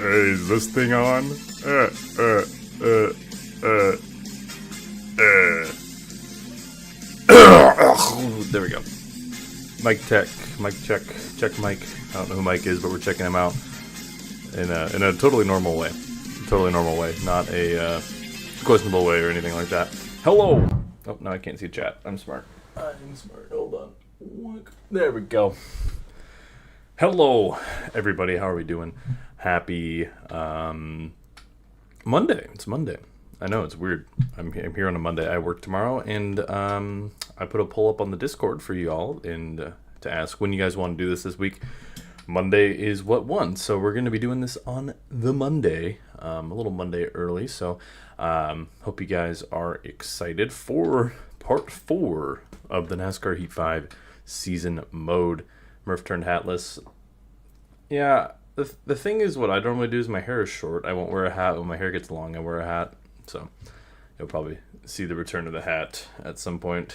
Hey, is this thing on? There we go. Mic check, check mic. I don't know who Mike is, but we're checking him out in a totally normal way. Not a questionable way or anything like that. Hello! Oh, no, I can't see chat. I'm smart. Hold on. There we go. Hello, everybody. How are we doing? Happy Monday. It's Monday. I know, it's weird. I'm here on a Monday. I work tomorrow, and I put a poll up on the Discord for you all and to ask when you guys want to do this week. Monday is what won, so we're going to be doing this on the Monday, a little Monday early, so hope you guys are excited for part 4 of the NASCAR Heat 5 season mode. Murph turned hatless. Yeah, the thing is, what I normally do is my hair is short. I won't wear a hat. When my hair gets long, I wear a hat. So you'll probably see the return of the hat at some point.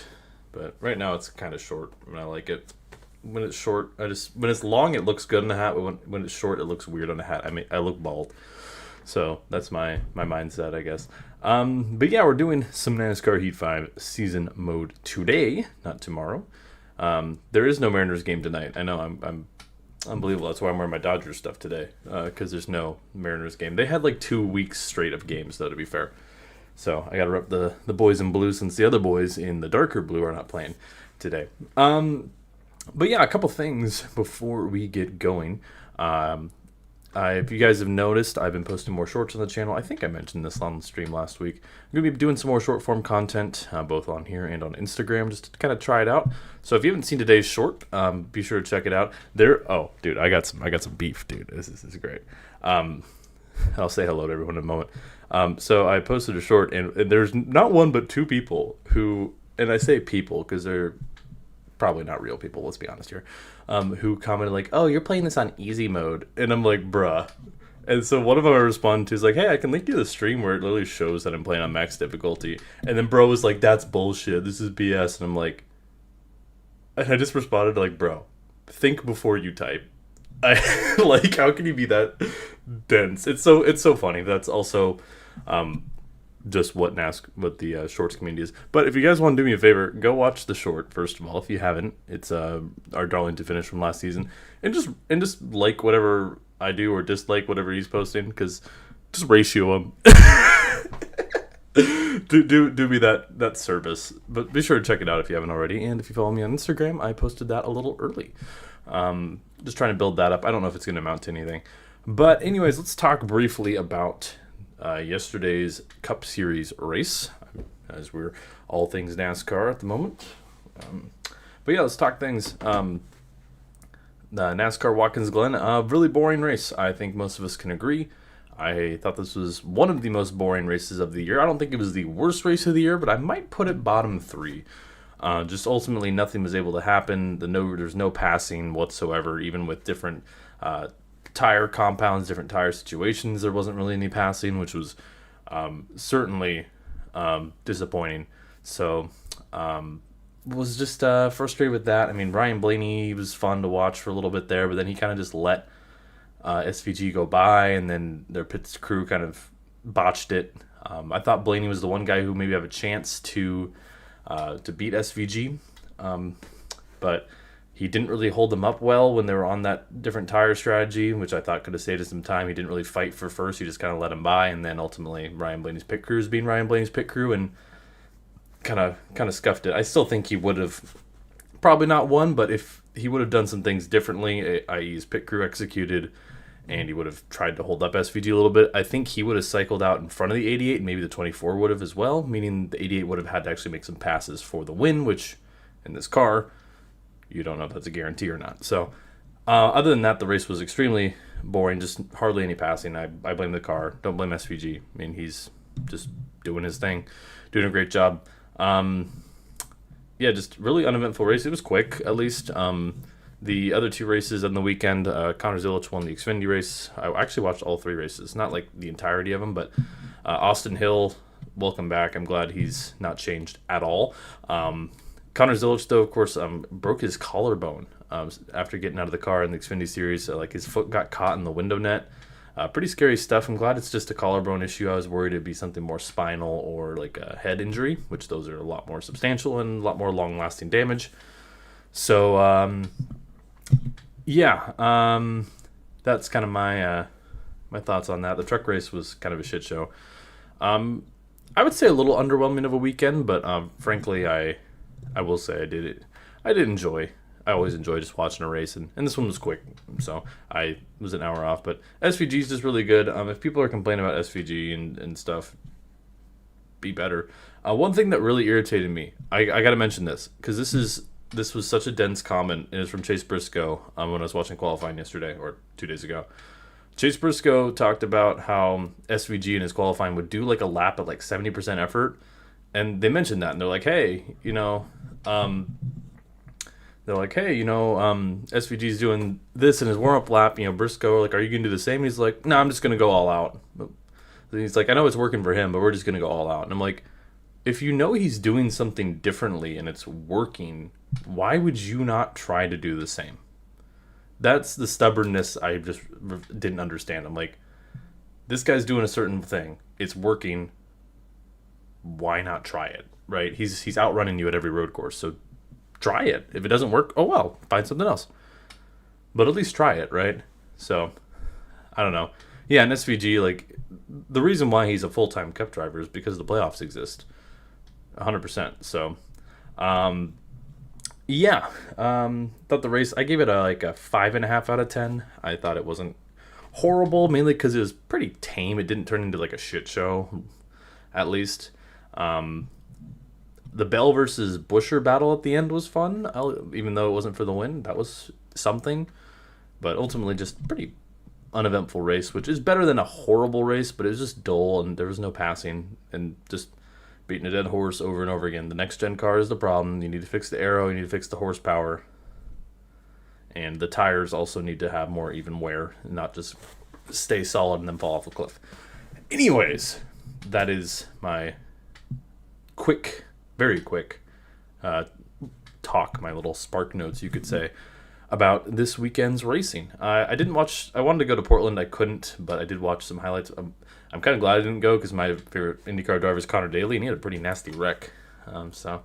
But right now it's kind of short, and I like it. When it's short, when it's long, it looks good in a hat. But when it's short, it looks weird on a hat. I mean, I look bald. So that's my mindset, I guess. But yeah, we're doing some NASCAR Heat 5 season mode today, not tomorrow. There is no Mariners game tonight. I know, I'm unbelievable. That's why I'm wearing my Dodgers stuff today, because there's no Mariners game. They had like 2 weeks straight of games, though, to be fair. So I got to rep the boys in blue, since the other boys in the darker blue are not playing today. But yeah, a couple things before we get going. If you guys have noticed, I've been posting more shorts on the channel. I think I mentioned this on the stream last week. I'm going to be doing some more short form content, both on here and on Instagram, just to kind of try it out. So if you haven't seen today's short, be sure to check it out. Oh, dude, I got some beef, dude. This is great. I'll say hello to everyone in a moment. So I posted a short, and there's not one but 2 people who, and I say people because they're probably not real people, let's be honest here, who commented like, oh, you're playing this on easy mode. And I'm like, bruh. And so one of them I responded to is like, hey, I can link you to the stream where it literally shows that I'm playing on max difficulty. And then bro was like, that's bullshit. This is BS. And I'm like, and I just responded like, bro, think before you type. Like, how can you be that dense? It's so funny. That's also just what the shorts community is. But if you guys want to do me a favor, go watch the short first of all. If you haven't, it's our Darlington finish from last season, and just like whatever I do or dislike whatever he's posting, because just ratio them. do me that service. But be sure to check it out if you haven't already. And if you follow me on Instagram, I posted that a little early. Just trying to build that up. I don't know if it's going to amount to anything. But anyways, let's talk briefly about yesterday's Cup Series race, as we're all things NASCAR at the moment. But yeah, let's talk things. The NASCAR Watkins Glen, really boring race. I think most of us can agree. I thought this was one of the most boring races of the year. I don't think it was the worst race of the year, but I might put it bottom 3. Just ultimately nothing was able to happen. There's no passing whatsoever, even with different tire compounds, different tire situations. There wasn't really any passing, which was certainly disappointing. So was just frustrated with that. I mean, Ryan Blaney was fun to watch for a little bit there, but then he kind of just let SVG go by, and then their pits crew kind of botched it. I thought Blaney was the one guy who maybe have a chance to beat SVG, but he didn't really hold them up well when they were on that different tire strategy, which I thought could have saved us some time. He didn't really fight for first. He just kind of let him by, and then ultimately Ryan Blaney's pit crew is being Ryan Blaney's pit crew, and kind of scuffed it. I still think he would have probably not won, but if he would have done some things differently, i.e. his pit crew executed, and he would have tried to hold up SVG a little bit, I think he would have cycled out in front of the 88, and maybe the 24 would have as well, meaning the 88 would have had to actually make some passes for the win, which in this car, you don't know if that's a guarantee or not. So other than that, the race was extremely boring, just hardly any passing. I blame the car. Don't blame SVG. I mean, he's just doing his thing, doing a great job. Yeah, just really uneventful race. It was quick, at least. The other 2 races on the weekend, Connor Zilic won the Xfinity race. I actually watched all 3 races, not like the entirety of them, but Austin Hill, welcome back. I'm glad he's not changed at all. Connor Zilic, though, of course, broke his collarbone after getting out of the car in the Xfinity Series. Like his foot got caught in the window net. Pretty scary stuff. I'm glad it's just a collarbone issue. I was worried it'd be something more spinal or like a head injury, which those are a lot more substantial and a lot more long-lasting damage. So, yeah, that's kind of my thoughts on that. The truck race was kind of a shit show. I would say a little underwhelming of a weekend, but frankly, I will say I did enjoy. I always enjoy just watching a race, and this one was quick, so I was an hour off. But SVG is just really good. If people are complaining about SVG and stuff, be better. One thing that really irritated me, I got to mention this because this was such a dense comment, and it's from Chase Briscoe when I was watching qualifying yesterday or 2 days ago. Chase Briscoe talked about how SVG in his qualifying would do like a lap at like 70% effort, and they mentioned that, and they're like, hey, SVG's doing this in his warm-up lap. Briscoe, like, are you going to do the same? He's like, no, I'm just going to go all out. He's like, I know it's working for him, but we're just going to go all out. And I'm like, if you know he's doing something differently and it's working, why would you not try to do the same? That's the stubbornness I just didn't understand. I'm like, this guy's doing a certain thing. It's working. Why not try it, right? He's outrunning you at every road course, so try it. If it doesn't work, oh well, find something else. But at least try it, right? So, I don't know. Yeah, and SVG, like, the reason why he's a full-time Cup driver is because the playoffs exist. 100%. So, yeah. Thought the race, I gave it a 5.5 out of 10. I thought it wasn't horrible, mainly because it was pretty tame. It didn't turn into like a shit show, at least. The Bell versus Buescher battle at the end was fun, even though it wasn't for the win. That was something. But ultimately, just pretty uneventful race, which is better than a horrible race, but it was just dull, and there was no passing, and just beating a dead horse over and over again. The next-gen car is the problem. You need to fix the aero, you need to fix the horsepower, and the tires also need to have more even wear, and not just stay solid and then fall off a cliff. Anyways, that is my quick, very quick talk, my little spark notes, you could say, about this weekend's racing. I didn't watch. I wanted to go to Portland. I couldn't, but I did watch some highlights. I'm kind of glad I didn't go because my favorite IndyCar driver is Connor Daly, and he had a pretty nasty wreck. So,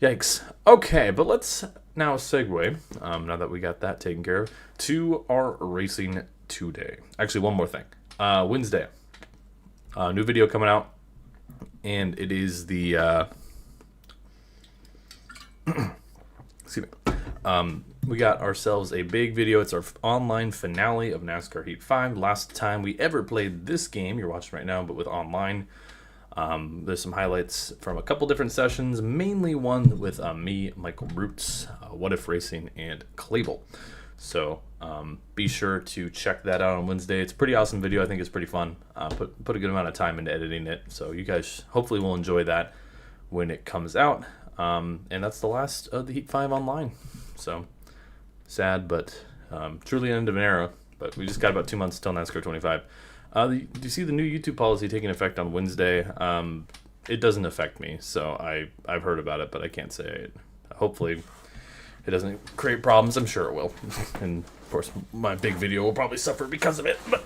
yikes. Okay, but let's now segue, now that we got that taken care of, to our racing today. Actually, one more thing. Wednesday. New video coming out, and it is the... excuse me. We got ourselves a big video. It's our online finale of NASCAR Heat 5. Last time we ever played this game, you're watching right now, but with online. There's some highlights from a couple different sessions, mainly one with me, Michael Roots, What If Racing, and Clable. So be sure to check that out on Wednesday. It's a pretty awesome video. I think it's pretty fun. Put a good amount of time into editing it, so you guys hopefully will enjoy that when it comes out. And that's the last of the Heat 5 online. So sad, but truly an end of an era. But we just got about 2 months till NASCAR 25. Do you see the new YouTube policy taking effect on Wednesday? It doesn't affect me, so I've heard about it, but I can't say it. Hopefully it doesn't create problems. I'm sure it will. And, of course, my big video will probably suffer because of it. But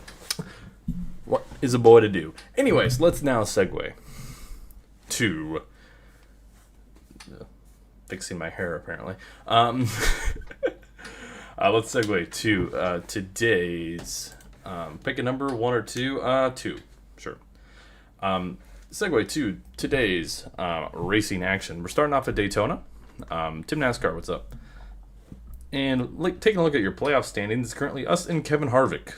what is a boy to do? Anyways, let's now segue to... fixing my hair, apparently. Let's segue to today's... pick a number, 1 or 2. 2, sure. Segue to today's racing action. We're starting off at Daytona. Tim NASCAR, what's up? And taking a look at your playoff standings, currently us and Kevin Harvick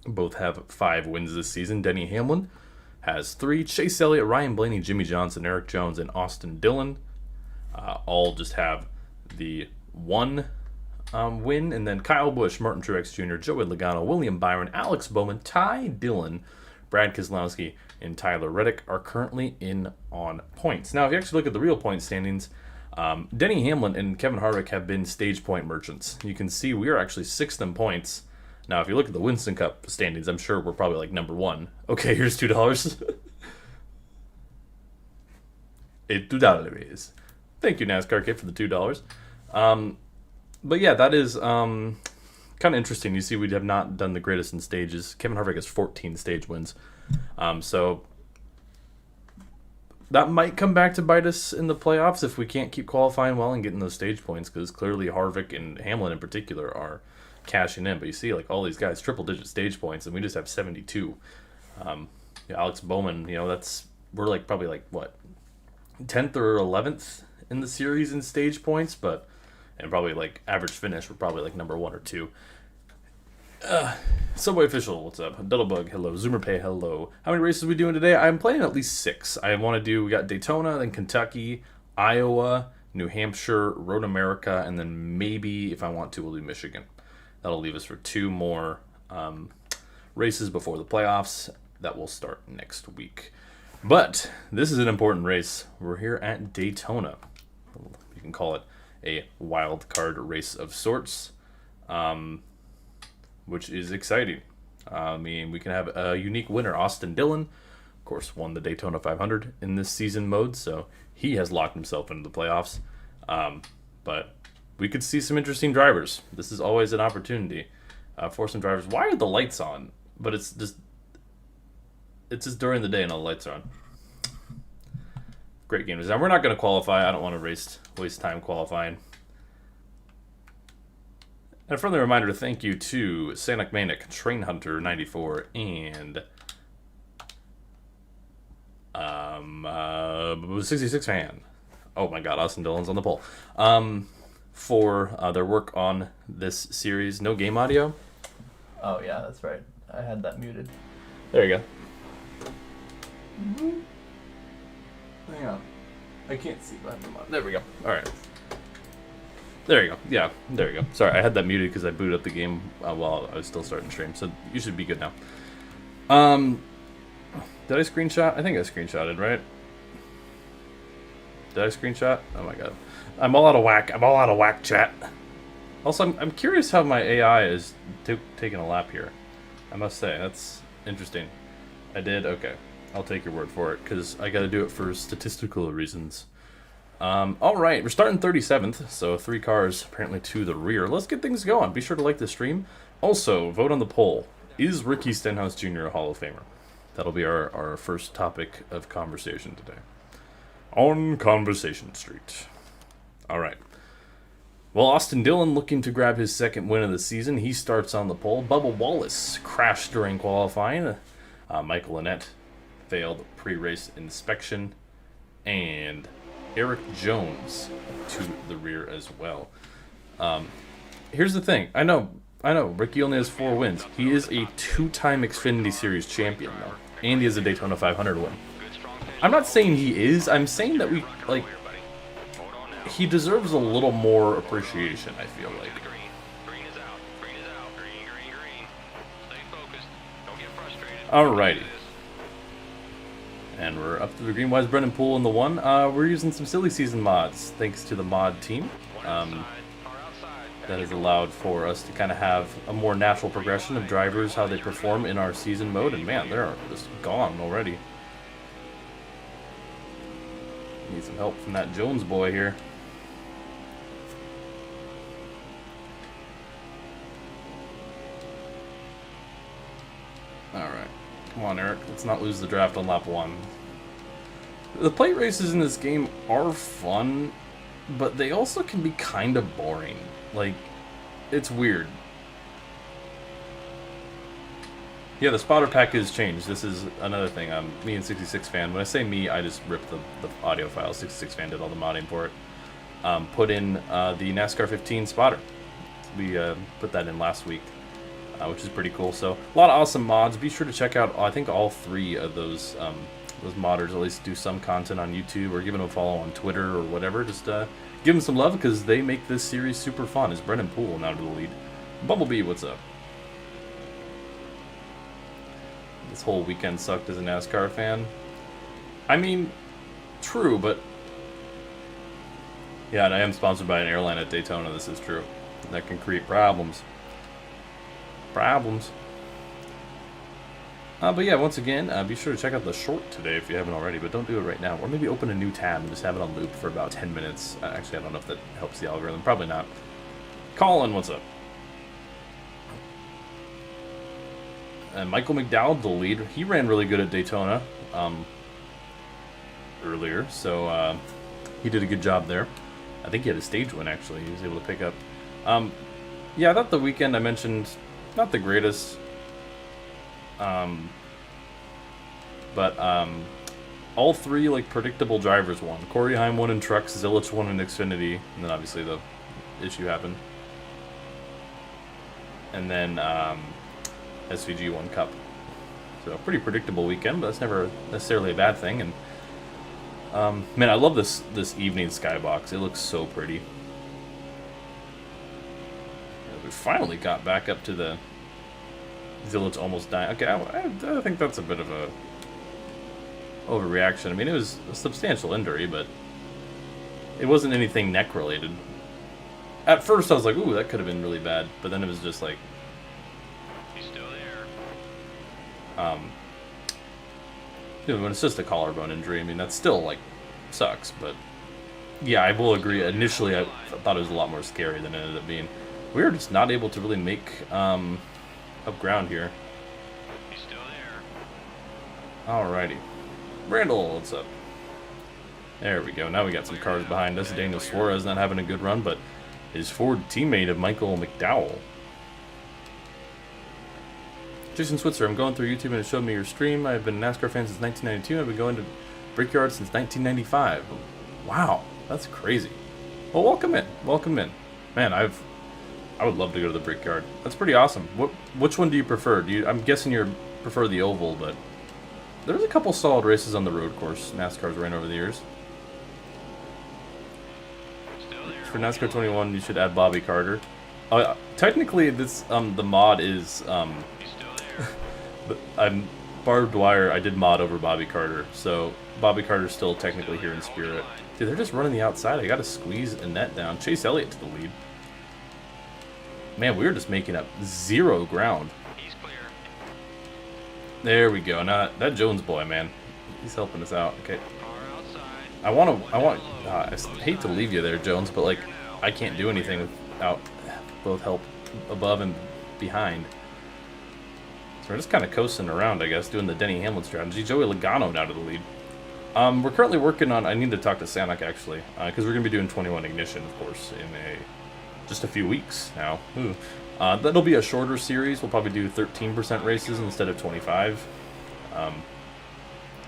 both have 5 wins this season. Denny Hamlin has 3. Chase Elliott, Ryan Blaney, Jimmy Johnson, Eric Jones, and Austin Dillon all just have the 1 win. And then Kyle Busch, Martin Truex Jr., Joey Logano, William Byron, Alex Bowman, Ty Dillon, Brad Keselowski, and Tyler Reddick are currently in on points. Now, if you actually look at the real point standings, Denny Hamlin and Kevin Harvick have been stage point merchants. You can see we are actually 6th in points. Now, if you look at the Winston Cup standings, I'm sure we're probably number 1. Okay, here's $2. It's $2. Thank you, NASCAR Kid, for the $2. But yeah, that is kind kind of interesting. You see, we have not done the greatest in stages. Kevin Harvick has 14 stage wins. So that might come back to bite us in the playoffs if we can't keep qualifying well and getting those stage points, because clearly Harvick and Hamlin in particular are cashing in. But you see, like, all these guys, triple-digit stage points, and we just have 72. Alex Bowman, we're like probably like, what, 10th or 11th in the series in stage points, and probably like average finish, we're probably like number 1 or 2. Subway Official, what's up? Duddlebug, hello. Zoomerpay, hello. How many races are we doing today? I'm playing at least 6. We got Daytona, then Kentucky, Iowa, New Hampshire, Road America, and then maybe, if I want to, we'll do Michigan. That'll leave us for 2 more races before the playoffs that will start next week. But this is an important race. We're here at Daytona. You can call it a wild card race of sorts. Which is exciting. I mean, we can have a unique winner. Austin Dillon, of course, won the Daytona 500 in this season mode, so he has locked himself into the playoffs. But we could see some interesting drivers. This is always an opportunity for some drivers. Why are the lights on? But it's just during the day and all the lights are on. Great game design. We're not going to qualify. I don't want to waste time qualifying. And a friendly reminder to thank you to Sanic Manic, Train Hunter 94, and 66 Fan. Oh my god, Austin Dillon's on the pole. For their work on this series. No game audio? Oh yeah, that's right. I had that muted. There you go. Hang on. I can't see behind the mod. There we go. Alright. There you go. Yeah, there you go. Sorry, I had that muted because I booted up the game while I was still starting stream, so you should be good now. Did I screenshot? I think I screenshotted, right? Did I screenshot? Oh my god. I'm all out of whack, chat. Also, I'm curious how my AI is taking a lap here. I must say, that's interesting. I did? Okay. I'll take your word for it, because I gotta do it for statistical reasons. Alright, we're starting 37th, so 3 cars apparently to the rear. Let's get things going. Be sure to like the stream. Also, vote on the poll. Is Ricky Stenhouse Jr. a Hall of Famer? That'll be our first topic of conversation today. On Conversation Street. Alright. Well, Austin Dillon looking to grab his 2nd win of the season. He starts on the pole. Bubba Wallace crashed during qualifying. Michael Annett failed pre-race inspection. And Eric Jones to the rear as well. Here's the thing. I know, Ricky only has 4 wins. He is a 2-time Xfinity Series champion, though. And he has a Daytona 500 win. I'm not saying he is. I'm saying that he deserves a little more appreciation, I feel like. Alrighty. And we're up to the green. Why is Brendan Poole in the 1? We're using some silly season mods, thanks to the mod team. That has allowed for us to kind of have a more natural progression of drivers, how they perform in our season mode. And man, they're just gone already. Need some help from that Jones boy here. Alright. Come on, Eric. Let's not lose the draft on lap 1. The plate races in this game are fun, but they also can be kind of boring. Like, it's weird. Yeah, the spotter pack has changed. This is another thing. Me and 66 Fan. When I say me, I just ripped the audio file. 66 Fan did all the modding for it. Put in the NASCAR 15 spotter. We put that in last week, which is pretty cool. So a lot of awesome mods. Be sure to check out, I think, all 3 of those modders at least do some content on YouTube, or give them a follow on Twitter or whatever. Just give them some love, because they make this series super fun. Is Brendan Poole now to the lead? Bumblebee, what's up? This whole weekend sucked as a NASCAR fan. I mean, true, but yeah, and I am sponsored by an airline at Daytona. This is true. That can create problems. But yeah, once again, be sure to check out the short today if you haven't already, but don't do it right now. Or maybe open a new tab and just have it on loop for about 10 minutes. Actually, I don't know if that helps the algorithm. Probably not. Colin, what's up? And Michael McDowell, the lead, he ran really good at Daytona earlier, so he did a good job there. I think he had a stage win, actually. He was able to pick up. Yeah, I thought the weekend I mentioned, not the greatest. But all three like predictable drivers won. Corey Heim won in trucks, Zilich won in Xfinity, and then obviously the issue happened. And then SVG won Cup. So pretty predictable weekend, but that's never necessarily a bad thing. And man, I love this evening skybox. It looks so pretty. We finally got back up to the Zilich almost dying. Okay, I think that's a bit of a overreaction. I mean, it was a substantial injury, but it wasn't anything neck related. At first, I was like, "Ooh, that could have been really bad," but then it was just like, he's still there. You know, when it's just a collarbone injury, I mean, that still like sucks. But yeah, I will agree. Initially, I thought it was a lot more scary than it ended up being. We were just not able to really make up ground here. He's still there. Alrighty. Randall, what's up? There we go. Now we got some cars behind us. Daniel Suarez not having a good run, but his Ford teammate of Michael McDowell. Jason Switzer, I'm going through YouTube and it showed me your stream. I've been a NASCAR fan since 1992. I've been going to Brickyard since 1995. Wow, that's crazy. Well, welcome in. Welcome in. Man, I would love to go to the Brickyard. That's pretty awesome. Which one do you prefer? I'm guessing you prefer the oval, but there's a couple solid races on the road course NASCAR's ran over the years. For NASCAR 21, you should add Bobby Carter. Technically, this the mod is I'm Barb Dwyer. I did mod over Bobby Carter, so Bobby Carter's still technically here in spirit. Dude, they're just running the outside. I gotta squeeze Annette down. Chase Elliott to the lead. Man, we were just making up zero ground. He's clear. There we go. Now that Jones boy, man, he's helping us out. Okay. Car outside. I hate to leave you there, Jones, but like I can't do anything without both help above and behind. So we're just kind of coasting around, I guess, doing the Denny Hamlin strategy. Joey Logano now to the lead. We're currently working on. I need to talk to Sanak actually, because we're gonna be doing 21 Ignition, of course, in just a few weeks now. Ooh. That'll be a shorter series. We'll probably do 13% races instead of 25.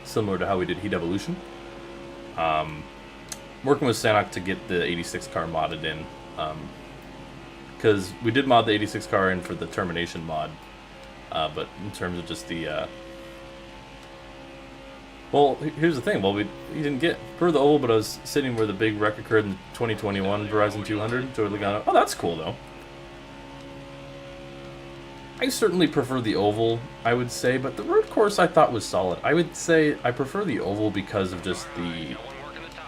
Similar to how we did Heat Evolution. Working with Sanak to get the 86 car modded in. Because we did mod the 86 car in for the Termination mod. But in terms of just the... Well, here's the thing. Well, he didn't get per the oval, but I was sitting where the big wreck occurred in 2021 Verizon 200. Joey Logano. Oh, that's cool, though. I certainly prefer the oval, I would say, but the road course I thought was solid. I would say I prefer the oval because of just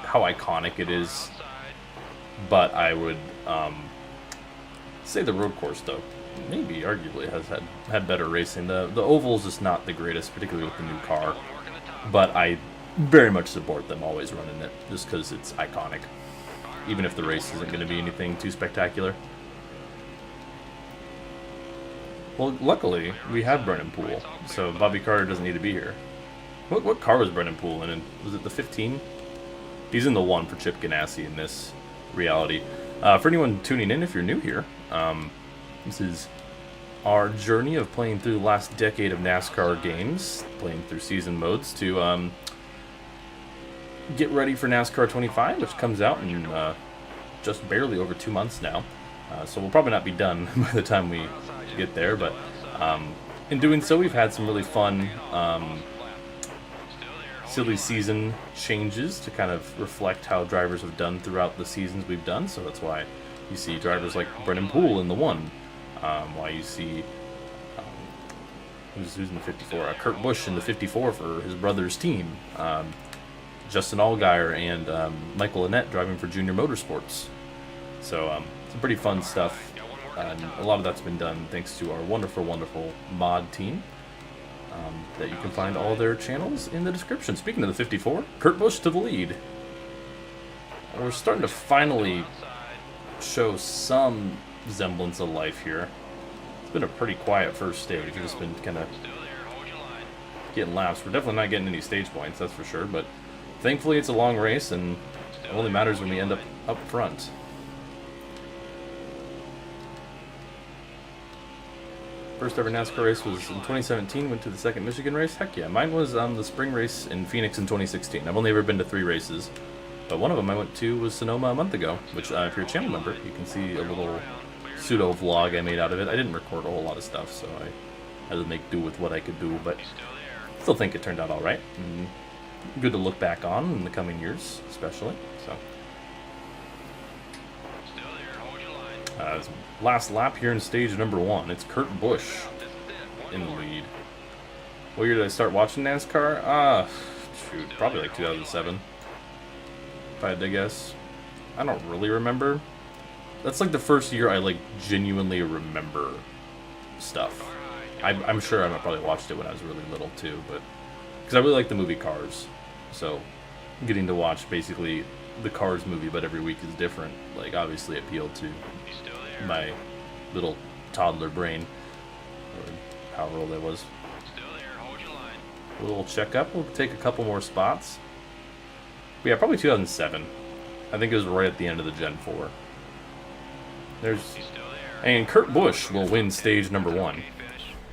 how iconic it is. But I would say the road course, though, maybe arguably has had better racing. The oval is just not the greatest, particularly with the new car. But I very much support them always running it, just because it's iconic. Even if the race isn't going to be anything too spectacular. Well, luckily, we have Brennan Poole, so Bobby Carter doesn't need to be here. What car was Brennan Poole in? Was it the 15? He's in the 1 for Chip Ganassi in this reality. For anyone tuning in, if you're new here, this is our journey of playing through the last decade of NASCAR games, playing through season modes to get ready for NASCAR 25, which comes out in just barely over 2 months now. So we'll probably not be done by the time we get there, but in doing so, we've had some really fun silly season changes to kind of reflect how drivers have done throughout the seasons we've done. So that's why you see drivers like Brennan Poole in the 1. Why you see who's in the 54? Kurt Busch in the 54 for his brother's team. Justin Allgaier and Michael Annette driving for Junior Motorsports. So some pretty fun stuff. And a lot of that's been done thanks to our wonderful, wonderful mod team. That you can find all their channels in the description. Speaking of the 54, Kurt Busch to the lead. We're starting to finally show some semblance of life here. It's been a pretty quiet first stage. We've just been kind of getting laps. We're definitely not getting any stage points, that's for sure, but thankfully it's a long race, and it only matters when we end up front. First ever NASCAR race was in 2017, went to the second Michigan race. Heck yeah, mine was the spring race in Phoenix in 2016. I've only ever been to 3 races, but one of them I went to was Sonoma a month ago, which if you're a channel member, you can see a little pseudo vlog I made out of it. I didn't record a whole lot of stuff, so I had to make do with what I could do, but still think it turned out alright. Good to look back on in the coming years, especially. So, last lap here in stage number 1. It's Kurt Busch in the lead. What year did I start watching NASCAR? Shoot, probably like 2007. If I had to guess. I don't really remember. That's like the first year I like genuinely remember stuff. I'm sure I probably watched it when I was really little too, but because I really like the movie Cars, so getting to watch basically the Cars movie, but every week is different. Like obviously appealed to my little toddler brain, or however old I was. A little checkup. We'll take a couple more spots. But yeah, probably 2007. I think it was right at the end of the Gen 4. And Kurt Busch will win stage number 1.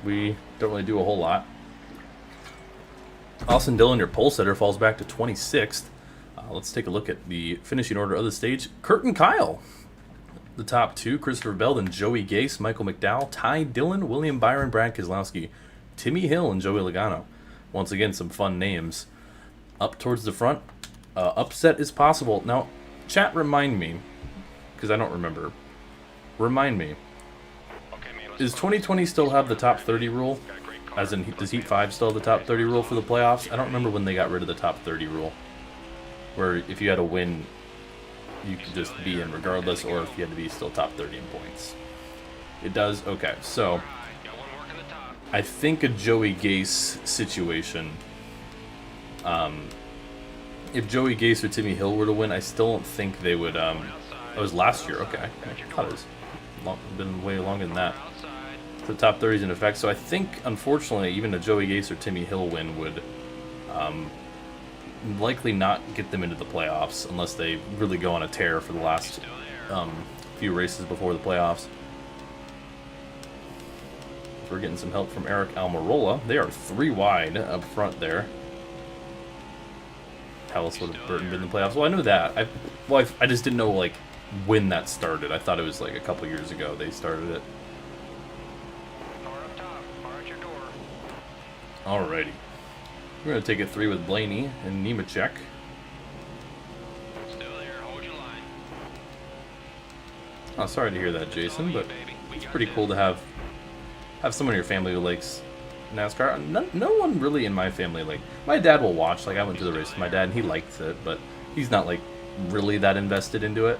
We don't really do a whole lot. Austin Dillon, your pole setter, falls back to 26th. Let's take a look at the finishing order of the stage. Kurt and Kyle. The top 2, Christopher Bell and Joey Gase, Michael McDowell, Ty Dillon, William Byron, Brad Keselowski, Timmy Hill, and Joey Logano. Once again, some fun names. Up towards the front. Upset is possible. Now, chat, remind me, because I don't remember. Remind me. Does 2020 still have the top 30 rule? As in, does Heat 5 still have the top 30 rule for the playoffs? I don't remember when they got rid of the top 30 rule. Where if you had a win, you could just be in regardless, or if you had to be still top 30 in points. It does? Okay, so I think a Joey Gase situation, if Joey Gase or Timmy Hill were to win, I still don't think they would, it was last year, okay. I thought it was been way longer than that. The top 30 is in effect, so I think, unfortunately, even a Joey Gase or Timmy Hill win would likely not get them into the playoffs unless they really go on a tear for the last few races before the playoffs. We're getting some help from Eric Almirola. They are 3 wide up front there. Tell us what Burton did in the playoffs. Well, I knew that. I just didn't know like when that started. I thought it was like a couple years ago they started it. Alrighty. We're going to take a 3 with Blaney and Nemechek. Oh, sorry to hear that, Jason, but it's pretty cool to have someone in your family who likes NASCAR. No one really in my family, like, my dad will watch. Like, I went to the race with my dad, and he likes it, but he's not, like, really that invested into it.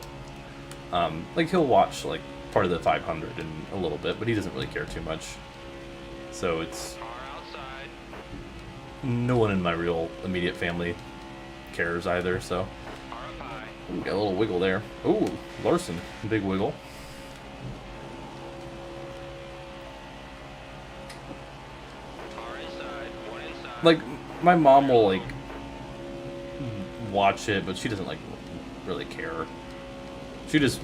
Like, he'll watch, like, part of the 500 in a little bit, but he doesn't really care too much. So it's... no one in my real immediate family cares either, so... Ooh, got a little wiggle there. Ooh, Larson. Big wiggle. Like, my mom will, like, watch it, but she doesn't, like, really care. She just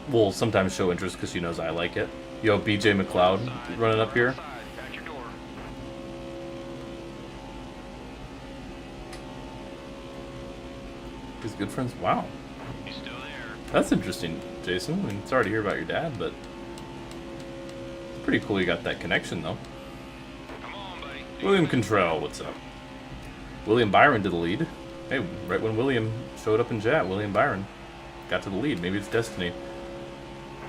will sometimes show interest because she knows I like it. Yo, BJ McLeod running up here. He's good friends. Wow. He's still there. That's interesting, Jason. I mean, sorry to hear about your dad, but it's pretty cool you got that connection, though. Come on, buddy. William Contrell, what's up? William Byron to the lead. Hey, right when William showed up in chat, William Byron got to the lead. Maybe it's destiny.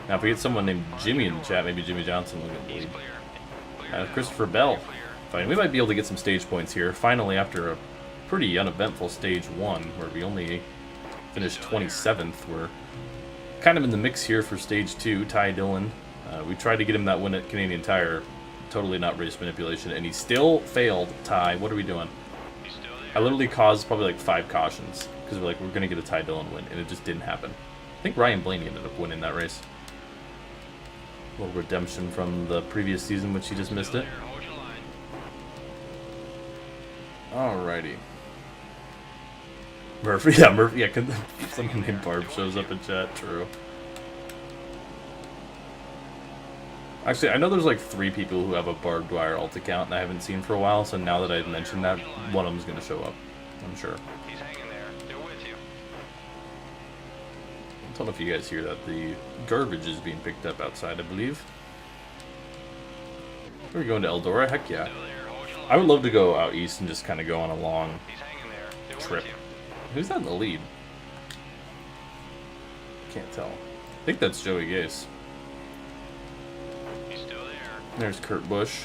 Now, if we get someone named Jimmy in the chat, maybe Jimmy Johnson will get the lead. Christopher Bell. Fine, we might be able to get some stage points here. Finally, after a pretty uneventful stage 1, where we only finished 27th, we're kind of in the mix here for stage 2. Ty Dillon. We tried to get him that win at Canadian Tire. Totally not race manipulation, and he still failed. Ty, what are we doing? I literally caused probably like 5 cautions because we're going to get a Ty Dillon win, and it just didn't happen. I think Ryan Blaney ended up winning that race. A little redemption from the previous season, which he just missed it. Hold your line. Alrighty. Murphy, yeah, Murphy, yeah, someone named Barb shows up in chat, true. Actually, I know there's like 3 people who have a Barb Dwyer alt account and I haven't seen for a while, so now that I've mentioned that, one of them's gonna show up, I'm sure. He's hanging there. They're with you. I don't know if you guys hear that. The garbage is being picked up outside, I believe. Are we going to Eldora? Heck yeah. Still there. Hold your line. I would love to go out east and just kind of go on a long He's hanging there. They're trip. with you. Who's that in the lead? Can't tell. I think that's Joey Gase. He's still there. There's Kurt Busch.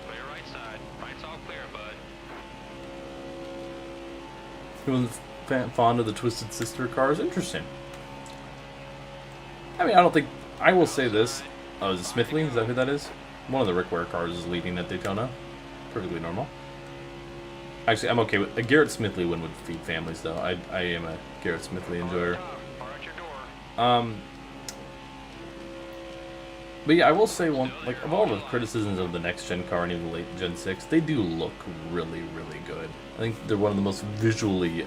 Clear right side. Right's all clear, bud. Who was fond of the Twisted Sister cars? Interesting. I mean, I don't think... I will say this. Oh, is it Smithley? Is that who that is? One of the Rick Ware cars is leading at Daytona. Perfectly normal. Actually, I'm okay with... A Garrett Smithley win would feed families, though. I am a Garrett Smithley enjoyer. Far out your door. But yeah, I will say one... Like, of all the criticisms of the next-gen car and even the late Gen 6, they do look really, really good. I think they're one of the most visually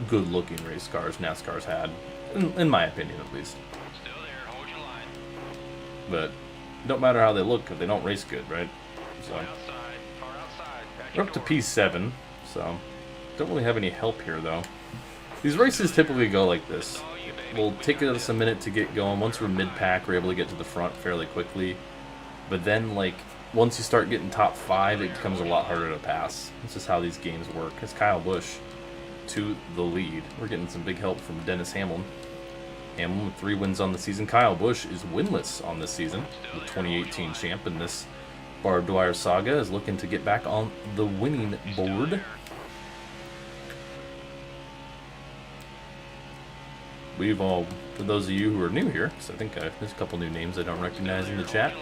good-looking race cars NASCAR's had. In my opinion, at least. Still there. Hold your line. But don't matter how they look if they don't race good, right? So Outside. Far outside. Back we're your up to door. P7, so don't really have any help here though. These races typically go like this. All you, baby. We'll We take got us a minute to get going. Once we're mid-pack, we're able to get to the front fairly quickly. But then, like, once you start getting top 5, it becomes a lot harder to pass. This is how these games work. It's Kyle Busch to the lead. We're getting some big help from Dennis Hamlin. Hamlin with 3 wins on the season. Kyle Busch is winless on this season. The 2018 champ in this Barb Dwyer saga is looking to get back on the winning board. We've all, for those of you who are new here, because I think there's a couple new names I don't recognize in the chat.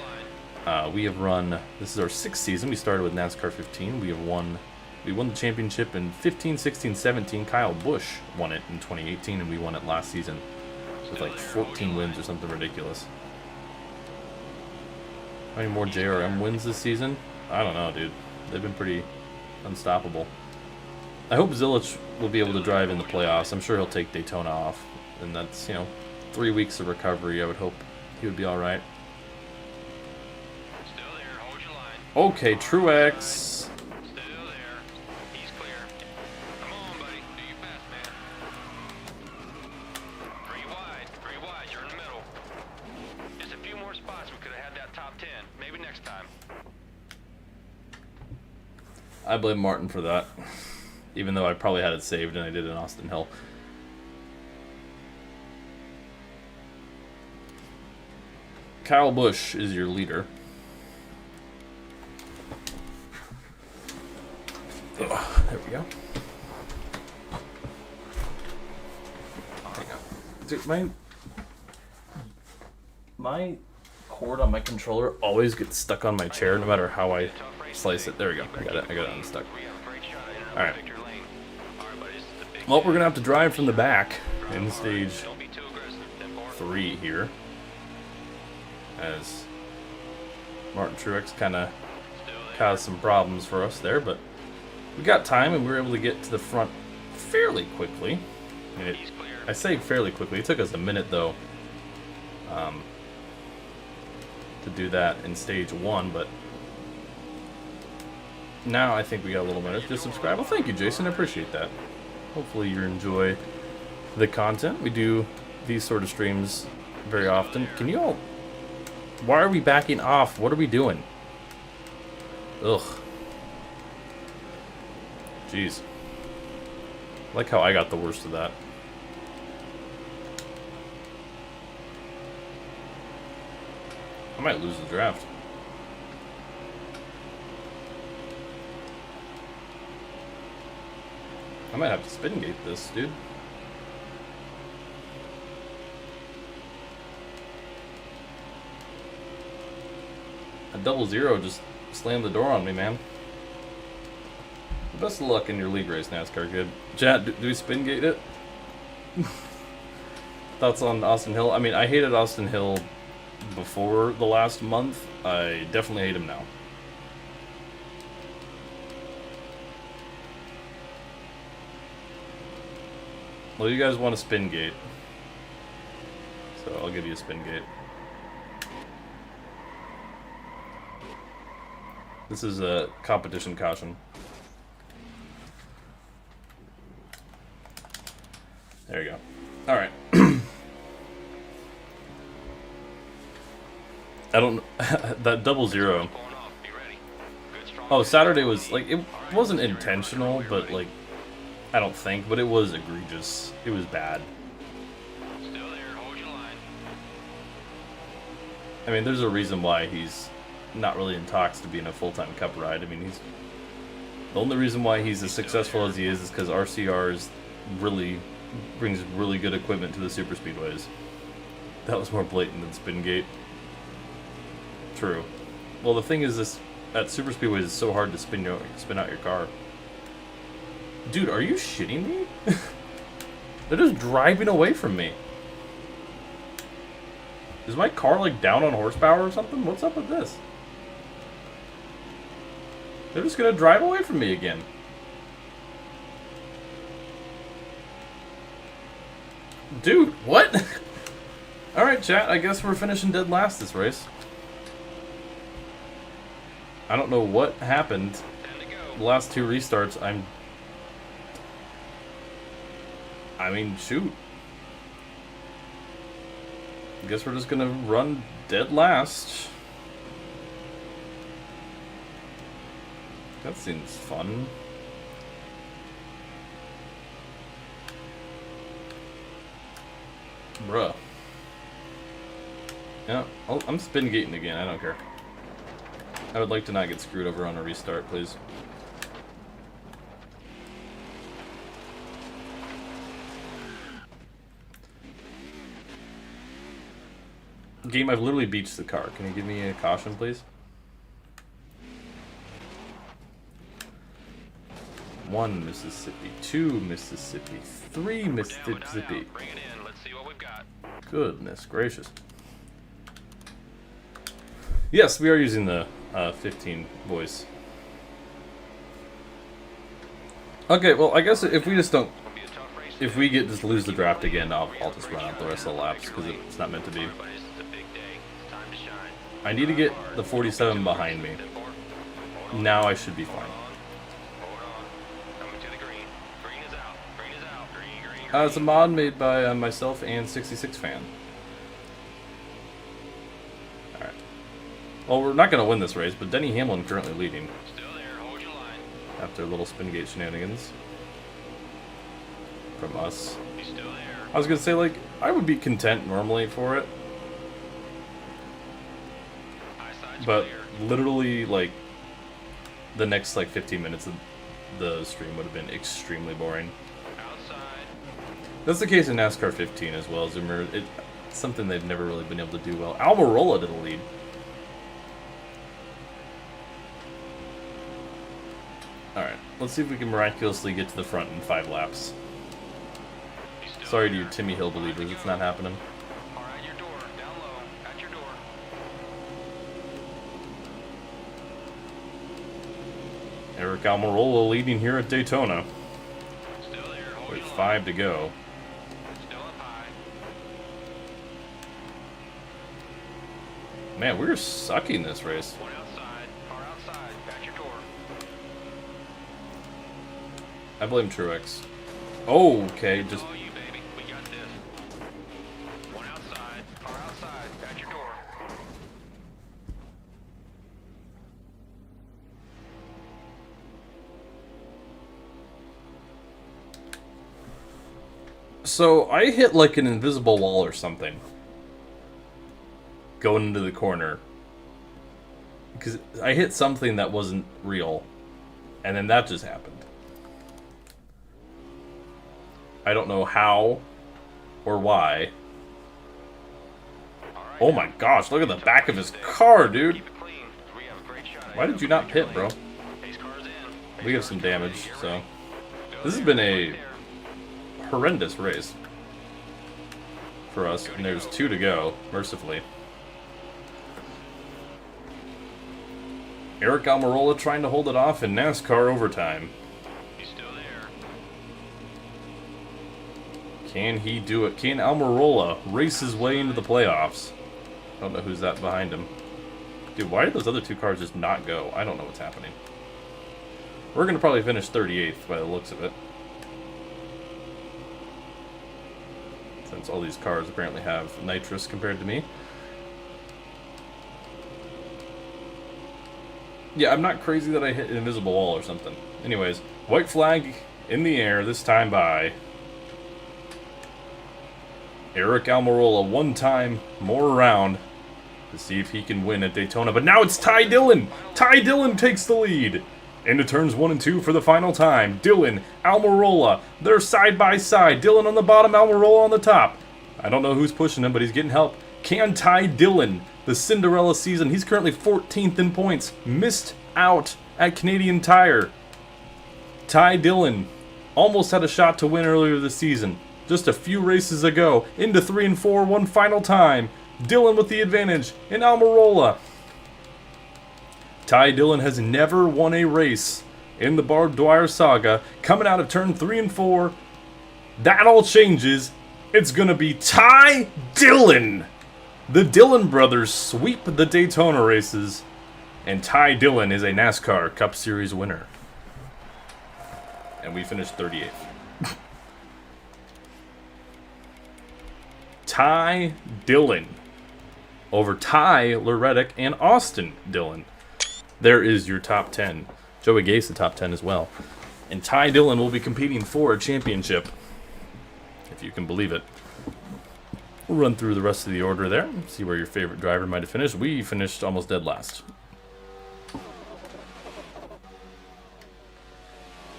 We have run, this is our 6th season. We started with NASCAR 15. We won the championship in 15, 16, 17. Kyle Busch won it in 2018, and we won it last season with like 14 wins or something ridiculous. How many more JRM wins this season? I don't know, dude. They've been pretty unstoppable. I hope Zilich will be able to drive in the playoffs. I'm sure he'll take Daytona off, and that's, 3 weeks of recovery. I would hope he would be all right. Still there. Hold your line. Okay, Truex. Still there. He's clear. Come on, buddy. Do your best, man. 3 wide. 3 wide. You're in the middle. Just a few more spots. We could have had that top 10. Maybe next time. I blame Martin for that, even though I probably had it saved and I did in Austin Hill. Kyle Busch is your leader. Ugh, there we go. Hang on. Dude, my cord on my controller always gets stuck on my chair no matter how I slice it. There we go. I got it unstuck. We got a great shot at All right. Victor Lane. All right, buddy. This is the big Well, we're gonna have to drive from the back in stage Don't be too aggressive. 10-4. 3 here, as Martin Truex kind of Still there. caused some problems for us there, but we got time and we were able to get to the front fairly quickly. I mean, He's clear. I say fairly quickly. It took us a minute though to do that in stage 1, but now I think we got a little minute to subscribe. Well, thank you, Jason. I appreciate that. Hopefully you enjoy the content. We do these sort of streams very often. Can you all... Why are we backing off? What are we doing? Ugh. Jeez. I like how I got the worst of that. I might lose the draft. I might have to spin gate this, dude. A 0-0 just slammed the door on me, man. Best of luck in your league race, NASCAR kid. Chat, do we spin gate it? Thoughts on Austin Hill? I mean, I hated Austin Hill before the last month. I definitely hate him now. Well, you guys want a spin gate, so I'll give you a spin gate. This is a competition caution. There you go. All right. I don't. That 00. Oh, Saturday was like it wasn't intentional, but like I don't think, but it was egregious. It was bad. Still there, hold your line. I mean, there's a reason why he's not really in talks to be in a full-time Cup ride. I mean, he's the only reason why he's as successful as he is because RCRs really brings really good equipment to the super speedways. That was more blatant than Spingate. True. Well, the thing is, this at super speedways it's so hard to spin out your car. Dude, are you shitting me? They're just driving away from me. Is my car like down on horsepower or something? What's up with this? They're just gonna drive away from me again. Dude, what? Alright, chat, I guess we're finishing dead last this race. I don't know what happened. The last two restarts, I mean, shoot. I guess we're just gonna run dead last. That seems fun. Bruh. Yeah, I'm spin gating again, I don't care. I would like to not get screwed over on a restart, please. Game, I've literally beached the car. Can you give me a caution, please? 1 Mississippi, 2 Mississippi, 3 Mississippi. Bring it in. Let's see what we've got. Goodness gracious. Yes, we are using the 15 voice. Okay, well, I guess if we just don't... If we just lose the draft again, I'll just run out the rest of the laps, because it's not meant to be. I need to get the 47 behind me. Now I should be fine. It's a mod made by myself and 66 fan. Alright. Well, we're not going to win this race, but Denny Hamlin currently leading. After little Spingate shenanigans. From us. I was going to say, like, I would be content normally for it. But literally, like, the next, like, 15 minutes of the stream would have been extremely boring. That's the case in NASCAR 15 as well, Zoomer. It's something they've never really been able to do well. Almirola to the lead. Alright, let's see if we can miraculously get to the front in 5 laps. Sorry to you Timmy Hill believers, it's not happening. Eric Almirola leading here at Daytona. With 5 to go. Man, we're sucking this race. I blame Truex. Oh, okay, just... So, I hit like an invisible wall or something. Going into the corner. Because I hit something that wasn't real. And then that just happened. I don't know how or why. Oh my gosh, look at the back of his car, dude. Why did you not pit, bro? We have some damage, so. This has been a horrendous race for us, and there's 2 to go, mercifully. Eric Almirola trying to hold it off in NASCAR overtime. He's still there. Can he do it? Can Almirola race his way into the playoffs? I don't know who's that behind him. Dude, why did those other two cars just not go? I don't know what's happening. We're going to probably finish 38th by the looks of it. Since all these cars apparently have nitrous compared to me. Yeah, I'm not crazy that I hit an invisible wall or something. Anyways, white flag in the air, this time by Eric Almirola. One time more around to see if he can win at Daytona. But now it's Ty Dillon. Ty Dillon takes the lead. Into turns 1 and 2 for the final time. Dillon, Almirola, they're side by side. Dillon on the bottom, Almirola on the top. I don't know who's pushing him, but he's getting help. Can Ty Dillon, the Cinderella season, he's currently 14th in points. Missed out at Canadian Tire. Ty Dillon almost had a shot to win earlier this season. Just a few races ago. Into 3 and 4, one final time. Dillon with the advantage, and Almirola. Ty Dillon has never won a race in the Barb Dwyer saga. Coming out of turn 3 and 4, that all changes. It's going to be Ty Dillon. The Dillon brothers sweep the Daytona races, and Ty Dillon is a NASCAR Cup Series winner. And we finished 38th. Ty Dillon over Tyler Reddick and Austin Dillon. There is your top 10. Joey Gase, the top 10 as well. And Ty Dillon will be competing for a championship, if you can believe it. We'll run through the rest of the order there, see where your favorite driver might have finished. We finished almost dead last.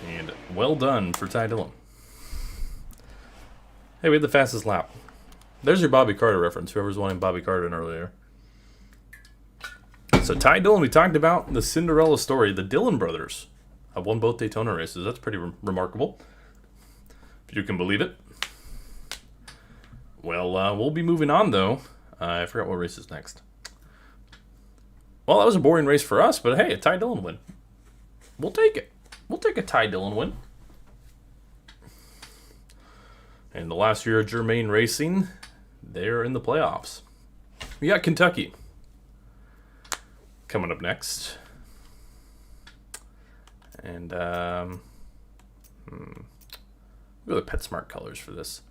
And well done for Ty Dillon. Hey, we had the fastest lap. There's your Bobby Carter reference, whoever's wanting Bobby Carter in earlier. So Ty Dillon, we talked about the Cinderella story. The Dillon brothers have won both Daytona races. That's pretty remarkable, if you can believe it. Well, we'll be moving on, though. I forgot what race is next. Well, that was a boring race for us, but hey, a Ty Dillon win. We'll take it. We'll take a Ty Dillon win. And the last year of Germain Racing, they're in the playoffs. We got Kentucky coming up next. And, we'll go with PetSmart colors for this.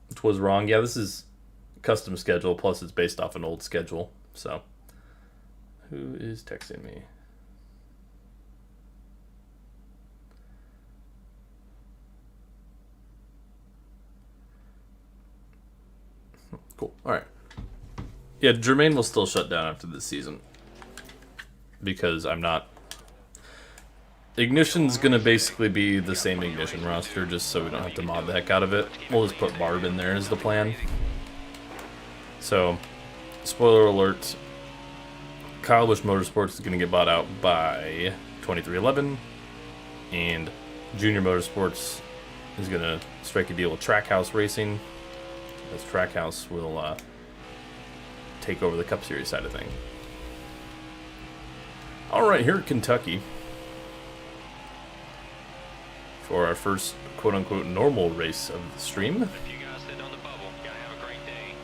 Which was wrong. Yeah, this is custom schedule, plus it's based off an old schedule. So, who is texting me? Cool. All right. Yeah, Germain will still shut down after this season because I'm not. Ignition's gonna basically be the same Ignition roster, just so we don't have to mod the heck out of it. We'll just put Barb in there as the plan. So, spoiler alert: Kyle Busch Motorsports is gonna get bought out by 2311, and Junior Motorsports is gonna strike a deal with Trackhouse Racing. As Trackhouse will take over the Cup Series side of thing. Alright, here at Kentucky, for our first quote-unquote normal race of the stream. If you guys sit on the bubble, you gotta have a great day.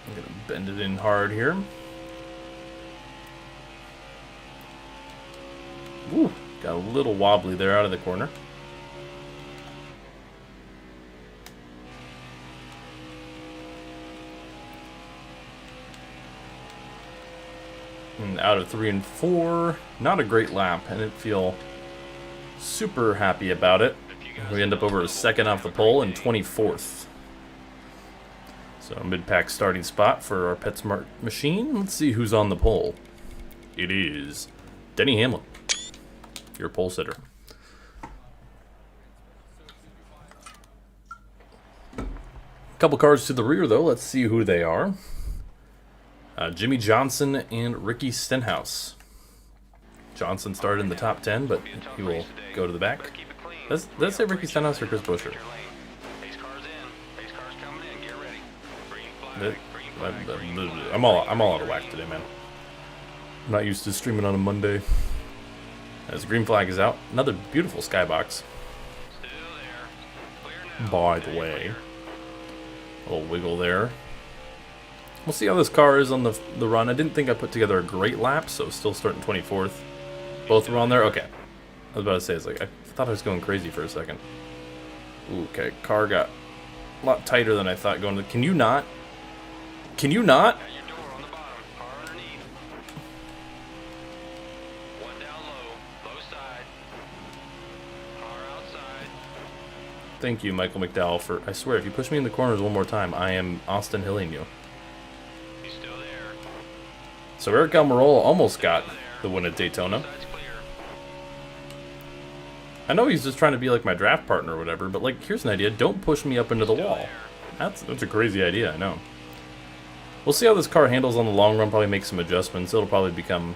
I'm going to bend it in hard here. Ooh, got a little wobbly there out of the corner. And out of 3 and 4, not a great lap. I didn't feel super happy about it. We end up over a second off the pole and 24th. So mid-pack starting spot for our PetSmart machine. Let's see who's on the pole. It is Denny Hamlin, your pole sitter. Couple cars to the rear, though. Let's see who they are. Jimmy Johnson and Ricky Stenhouse. Johnson started in the top 10, but he will go to the back. Did I say Ricky Stenhouse or Chris Buescher? Pace cars in. I'm all out of whack today, man. I'm not used to streaming on a Monday. As the green flag is out, another beautiful skybox. By the way, a little wiggle there. We'll see how this car is on the run. I didn't think I put together a great lap, so still starting 24th. Both were on there? Okay. I was about to say, it's like, I thought I was going crazy for a second. Ooh, okay, car got a lot tighter than I thought going to... Can you not? Can you not? Got your door on the bottom, car underneath. One down low, low side. Car outside. Thank you, Michael McDowell, for... I swear, if you push me in the corners one more time, I am Austin Hilling you. He's still there. So Eric Almirola almost got the win at Daytona. Side's clear. I know he's just trying to be like my draft partner or whatever, but like, here's an idea. Don't push me up into the wall. That's a crazy idea, I know. We'll see how this car handles on the long run, probably make some adjustments. It'll probably become...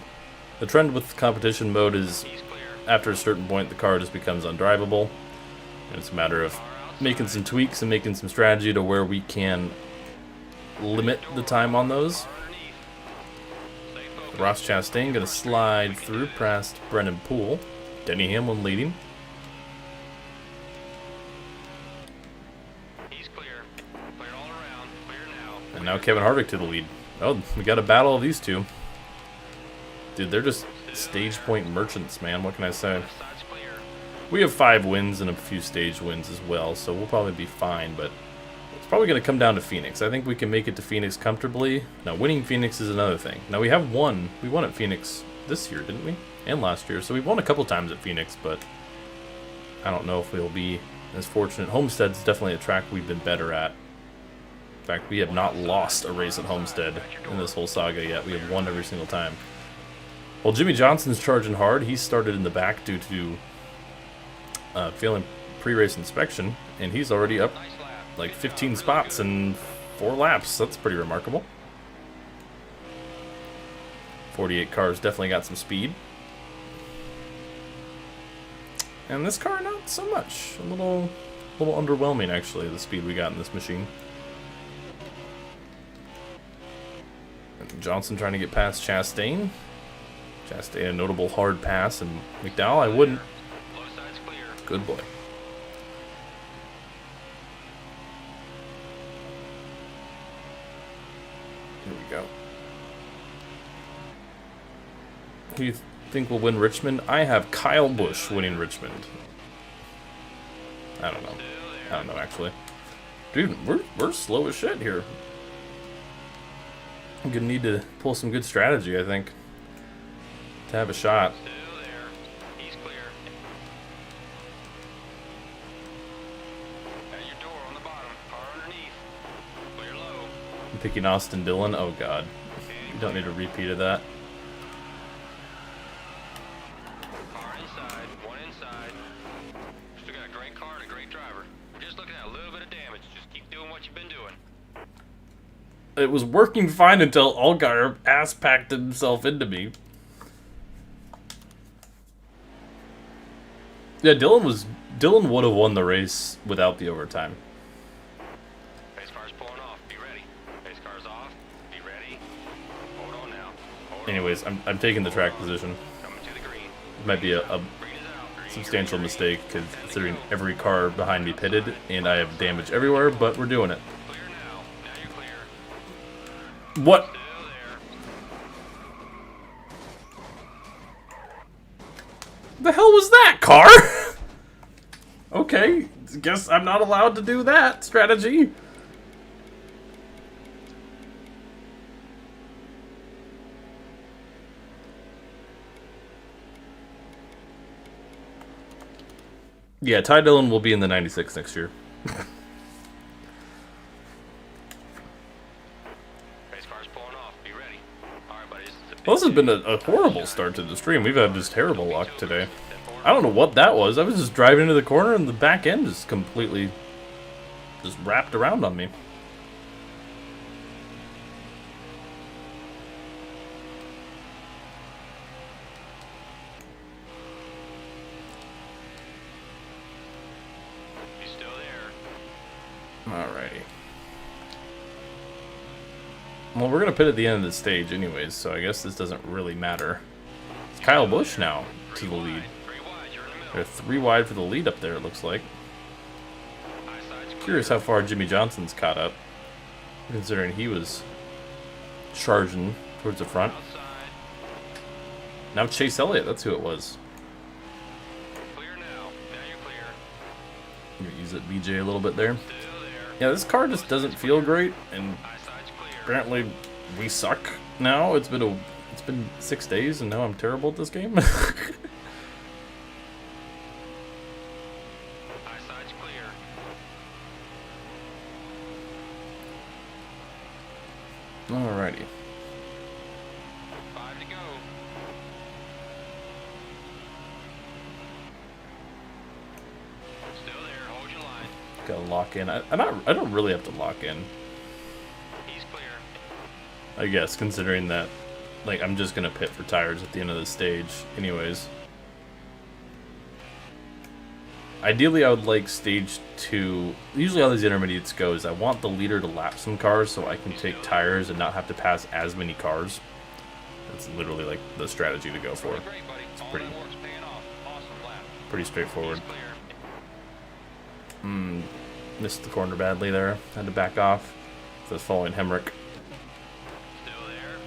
The trend with competition mode is, He's clear. after a certain point, the car just becomes undrivable. And it's a matter of making some tweaks and making some strategy to where we can limit the time on those. Car underneath. Stay focused. Ross Chastain gonna slide through past Brennan Poole. Denny Hamlin leading. He's clear. Clear all around. Clear now. And now Kevin Harvick to the lead. Oh, we got a battle of these two. Dude, they're just stage point merchants, man. What can I say? Side's clear. We have 5 wins and a few stage wins as well, so we'll probably be fine, but it's probably going to come down to Phoenix. I think we can make it to Phoenix comfortably. Now, winning Phoenix is another thing. Now, we have won. We won at Phoenix this year, didn't we? And last year. So we've won a couple times at Phoenix, but I don't know if we'll be as fortunate. Homestead's definitely a track we've been better at. In fact, we have not lost a race at Homestead in this whole saga yet. We have won every single time. Well, Jimmy Johnson's charging hard. He started in the back due to failing pre-race inspection, and he's already up Nice lap. like 15 spots in 4 laps. That's pretty remarkable. 48 cars definitely got some speed. And this car, not so much. A little underwhelming, actually, the speed we got in this machine. And Johnson trying to get past Chastain. Chastain, a notable hard pass, and McDowell, I wouldn't. Low side's clear. Good boy. Here we go. Who do you think will win Richmond? I have Kyle Busch winning Richmond. I don't know. I don't know, actually. Dude, we're slow as shit here. I'm gonna need to pull some good strategy, I think, to have a shot. Still there. He's clear. Got your door on the bottom. Car underneath. Clear low. I'm picking Austin Dillon. Oh god. You don't need a repeat of that. Car inside. One inside. Still got a great car and a great driver. We're just looking at a little bit of damage. Just keep doing what you've been doing. It was working fine until Allgaier ass-packed himself into me. Yeah, Dillon would have won the race without the overtime. Pace car's pulling off. Be ready. Pace car's off. Be ready. Hold on now. Hold on. Anyways, I'm taking the track position. Coming to the green. It might be a Green is out. Green, substantial green, mistake, considering every car behind me pitted, and I have damage everywhere, but we're doing it. Clear now. Now you're clear. What? Still there. The hell was that, car? Okay, guess I'm not allowed to do that strategy. Yeah, Ty Dillon will be in the 96 next year. Pace car's pulling off. Be ready. All right, buddies. Well, this has been a horrible start to the stream. We've had just terrible luck today. I don't know what that was. I was just driving into the corner and the back end just completely just wrapped around on me. He's still there. Alrighty. Well, we're gonna pit at the end of the stage anyways, so I guess this doesn't really matter. It's Kyle Busch now to the lead. 3 wide, you're in the middle. They're 3 wide for the lead up there, it looks like. High side's clear. Curious how far Jimmy Johnson's caught up, considering he was charging towards the front. Outside. Now Chase Elliott, that's who it was. Clear now. Now you're clear. I'm gonna use it BJ a little bit there. Still there. Yeah, this car just doesn't feel great, and High side's clear. apparently we suck now. It's been 6 days, and now I'm terrible at this game. High side's clear. Alrighty. 5 to go. Still there. Hold your line. Gotta lock in. I don't really have to lock in, He's clear. I guess, considering that, like, I'm just gonna pit for tires at the end of the stage anyways. Ideally, I would like stage 2. Usually how these intermediates go is I want the leader to lap some cars so I can take tires and not have to pass as many cars. That's literally like the strategy to go for. Great, buddy. All pretty- that work's paying off. Awesome lap. Pretty straightforward. He's clear. Missed the corner badly there. Had to back off. So I was following Hemrick. Still there.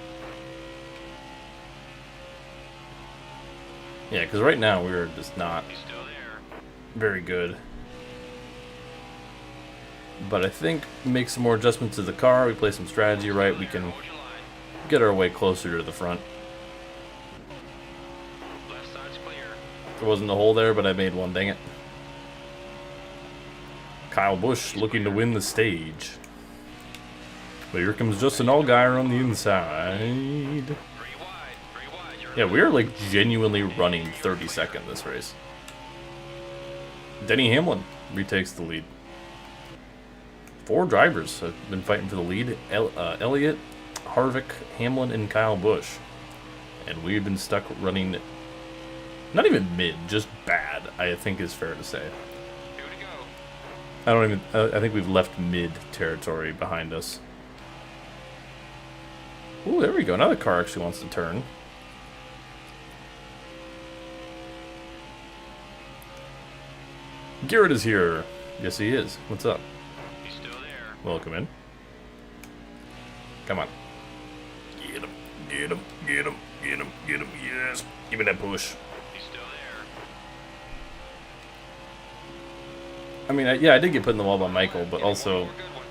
Yeah, because right now we're just not He's still there. very good. But I think make some more adjustments to the car. We play some strategy right. We can Hold your line. get our way closer to the front. Left side's clear. There wasn't a hole there, but I made one. Dang it. Kyle Busch looking to win the stage. But here comes Justin Allgaier on the inside. 3 wide. 3 wide. You're in Yeah, the we are like genuinely running 32nd this race. Denny Hamlin retakes the lead. 4 drivers have been fighting for the lead. Elliott, Harvick, Hamlin, and Kyle Busch. And we've been stuck running not even mid, just bad, I think is fair to say. 2 to go. I think we've left mid territory behind us. Ooh, there we go. Now the car actually wants to turn. Garrett is here. Yes, he is. What's up? He's still there. Welcome in. Come on. Get him. Get him. Get him. Get him. Get him. Yes. Give me that push. He's still there. I mean, yeah, I did get put in the wall by Michael, but also One more good one.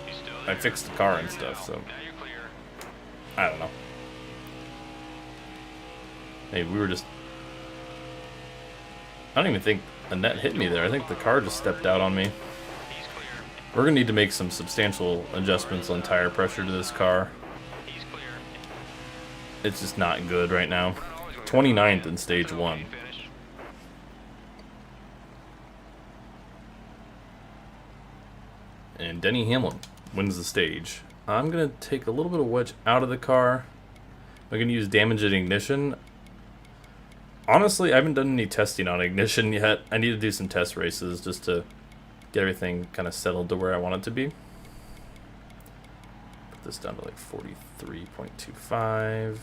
He's still I there. fixed the car and Clear stuff, now. so Now you're clear. I don't know. Hey, we were just... I don't even think Annette hit me there. I think the car just stepped out on me. He's clear. We're going to need to make some substantial adjustments on tire pressure to this car. He's clear. It's just not good right now. We're not always gonna 29th go in stage That's an 1. okay finish. And Denny Hamlin wins the stage. I'm going to take a little bit of wedge out of the car. I'm going to use damage at ignition. Honestly, I haven't done any testing on ignition yet. I need to do some test races just to get everything kind of settled to where I want it to be. Put this down to like 43.25.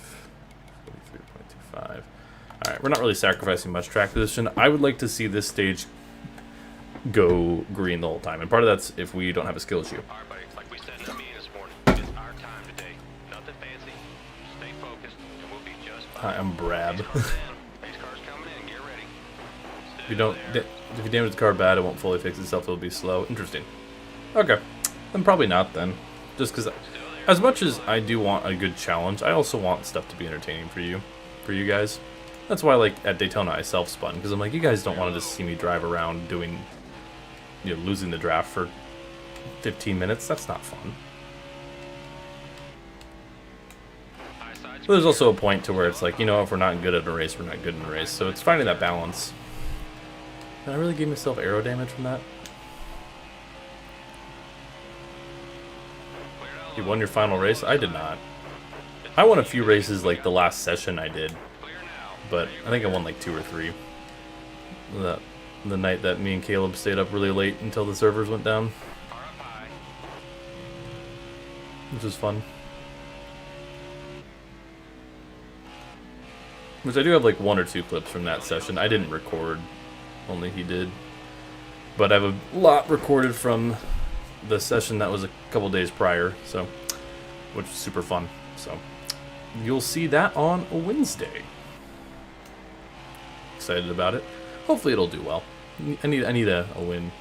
43.25. Alright, we're not really sacrificing much track position. I would like to see this stage go green the whole time. And part of that's if we don't have a skill issue. All right, buddy. Like we said in the meeting this morning, it's our time today. Nothing fancy. Stay focused, and we'll be just fine. Hi, I'm Brad. Pace car's in. Pace car's coming in. Get ready. If you don't, if you damage the car bad, it won't fully fix itself. It'll be slow. Interesting. Okay, then probably not then. Just because, as much as I do want a good challenge, I also want stuff to be entertaining for you guys. That's why, like at Daytona, I self-spun because I'm like, you guys don't want to just see me drive around doing, you know, losing the draft for 15 minutes. That's not fun. High side's But there's also a point to where it's like, you know, if we're not good at a race, we're not good in a race. So it's finding that balance. Did I really give myself aero damage from that? cleared out You low. won your final race? I did not. I won a few races like the last session I did, Clear now. but I think I won like 2 or 3. The night that me and Caleb stayed up really late until the servers went down, Car up high. which was fun. Which I do have like 1 or 2 clips from that session. I didn't record, only he did. But I have a lot recorded from the session that was a couple days prior, so which was super fun. So you'll see that on a Wednesday. Excited about it. Hopefully it'll do well. I need a win.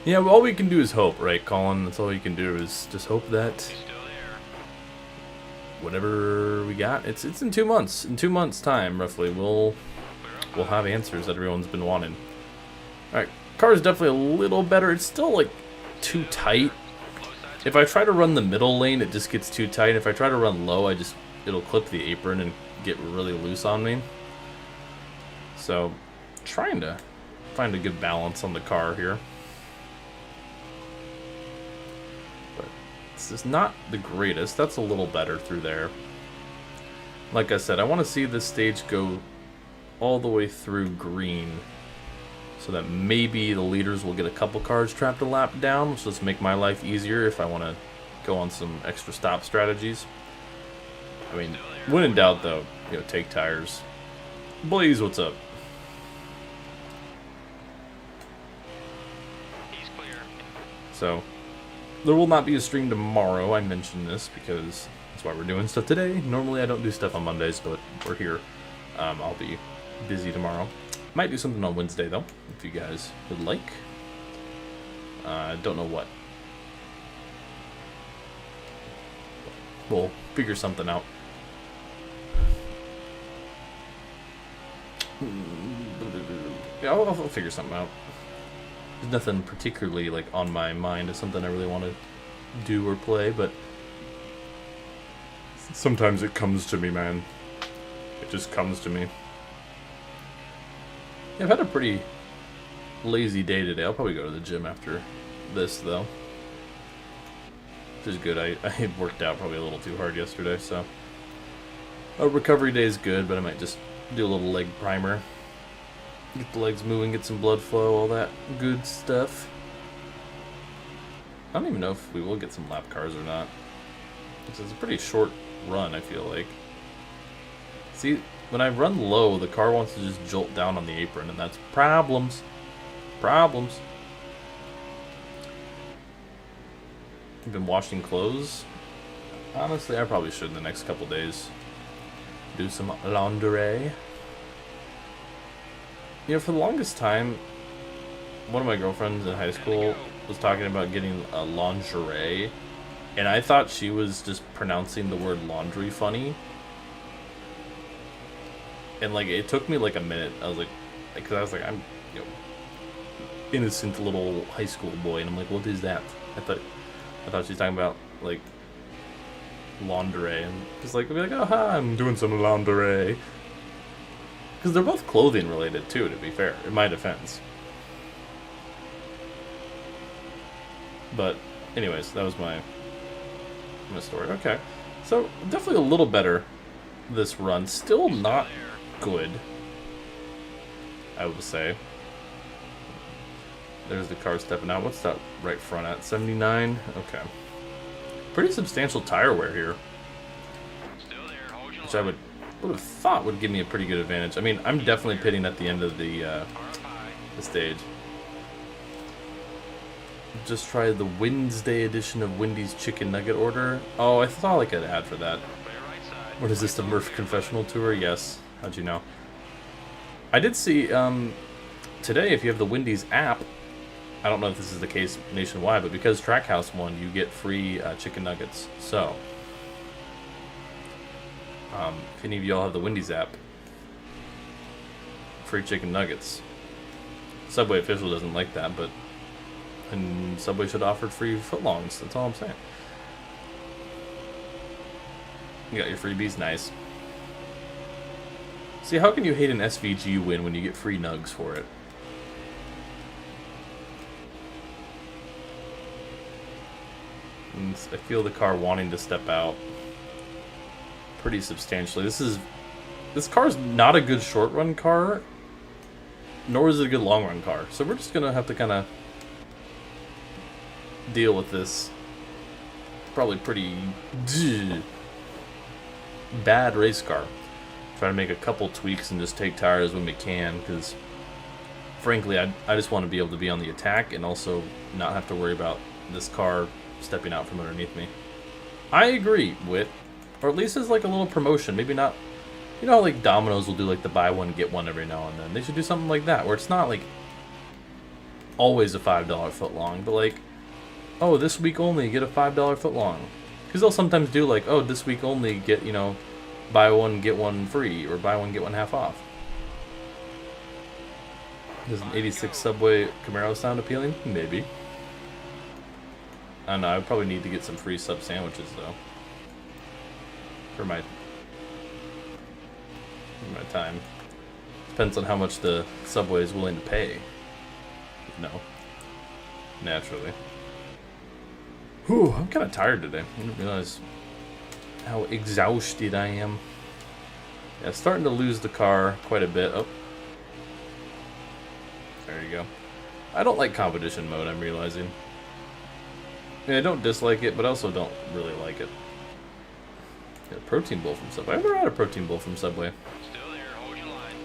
Yeah, well, all we can do is hope, right, Colin? That's all you can do is just hope that Still there. whatever we got, it's in 2 months. In 2 months' time, roughly, we'll have answers that everyone's been wanting. All right, car is definitely a little better. It's still like too tight. If I try to run the middle lane, it just gets too tight. If I try to run low, it'll clip the apron and get really loose on me. So, trying to find a good balance on the car here. But this is not the greatest. That's a little better through there. Like I said, I want to see this stage go all the way through green, so that maybe the leaders will get a couple cars trapped a lap down, which will make my life easier if I want to go on some extra stop strategies. I mean, when in doubt, though, take tires. Blaze, what's up? He's clear. So, there will not be a stream tomorrow. I mentioned this because that's why we're doing stuff today. Normally I don't do stuff on Mondays, but we're here. I'll be busy tomorrow. Might do something on Wednesday, though, if you guys would like. Don't know what. We'll figure something out. Yeah, I'll figure something out. There's nothing particularly like on my mind as something I really want to do or play, but sometimes it comes to me, man. It just comes to me. Yeah, I've had a pretty lazy day today. I'll probably go to the gym after this, though. Which is good. I worked out probably a little too hard yesterday, so a recovery day is good, but I might just do a little leg primer. Get the legs moving, get some blood flow, all that good stuff. I don't even know if we will get some lap cars or not. It's a pretty short run, I feel like. See, when I run low, the car wants to just jolt down on the apron, and that's problems. Problems. I've been washing clothes. Honestly, I probably should in the next couple days. Do some laundry. For the longest time, one of my girlfriends in high school was talking about getting a lingerie, and I thought she was just pronouncing the word laundry funny. And like it took me like a minute. I was like, because I'm innocent little high school boy, and I'm like, what is that? I thought she was talking about like lingerie, and just like, I'd be like, oh hi, I'm doing some lingerie. Because they're both clothing related too, to be fair, in my defense. But anyways, that was my story. Okay, so definitely a little better this run. Still not good, I would say. There's the car stepping out. What's that right front at? 79? Okay. Pretty substantial tire wear here. Still there. Hold your Which I would have thought would give me a pretty good advantage. I mean, I'm definitely pitting at the end of the stage. Just try the Wednesday edition of Wendy's Chicken Nugget order. Oh, I saw like an ad for that. What is this, the Murph Confessional Tour? Yes. How'd you know? I did see today, if you have the Wendy's app, I don't know if this is the case nationwide, but because Trackhouse won, you get free chicken nuggets. So, if any of y'all have the Wendy's app, free chicken nuggets. Subway official doesn't like that, but and Subway should have offered free footlongs. That's all I'm saying. You got your freebies, nice. See, how can you hate an SVG win when you get free nugs for it? And I feel the car wanting to step out pretty substantially. This car's not a good short run car, nor is it a good long run car. So we're just gonna have to kind of deal with this probably pretty bad race car. Try to make a couple tweaks and just take tires when we can, because frankly, I just want to be able to be on the attack and also not have to worry about this car stepping out from underneath me. I agree, Wit. Or at least as like a little promotion. Maybe not... You know how like Domino's will do like the buy one, get one every now and then. They should do something like that, where it's not like always a $5 foot long, but like, oh, this week only, get a $5 foot long. Because they'll sometimes do like, oh, this week only, get, you know, buy one, get one free, or buy one, get one half off. Does an 86 Subway Camaro sound appealing? Maybe. I don't know, I would probably need to get some free sub sandwiches, though. For my time. Depends on how much the Subway is willing to pay. No. Naturally. Whew, I'm kind of tired today. I didn't realize how exhausted I am. Yeah, starting to lose the car quite a bit. Oh. There you go. I don't like competition mode, I'm realizing. I mean, I don't dislike it, but I also don't really like it. Yeah, protein bowl from Subway. I've never had a protein bowl from Subway. Still there, hold your line.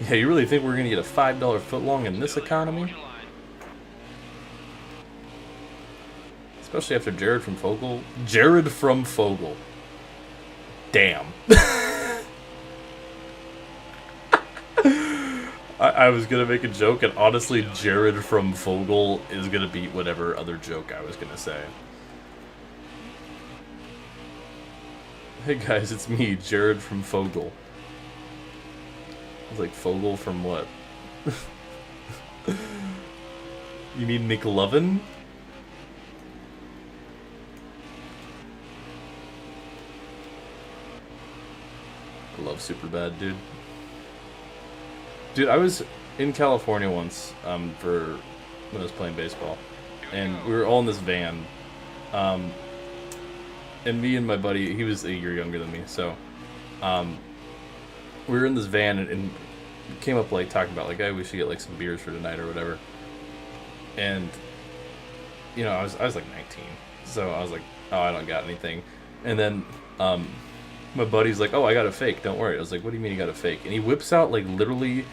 Yeah, you really think we're gonna get a $5 footlong in this economy? Especially after Jared from Fogel. Jared from Fogel. Damn. I was gonna make a joke, and honestly, Jared from Fogel is gonna beat whatever other joke I was gonna say. Hey guys, it's me, Jared from Fogel. I was like, Fogel from what? You mean McLovin? I love Superbad, dude. Dude, I was in California once for when I was playing baseball, and we were all in this van, and me and my buddy, he was a year younger than me, so we were in this van and came up like talking about like, hey, we should get like some beers for tonight or whatever, and you know, I was like 19, so I was like, oh, I don't got anything, and then my buddy's like, oh, I got a fake, don't worry. I was like, what do you mean you got a fake? And he whips out like literally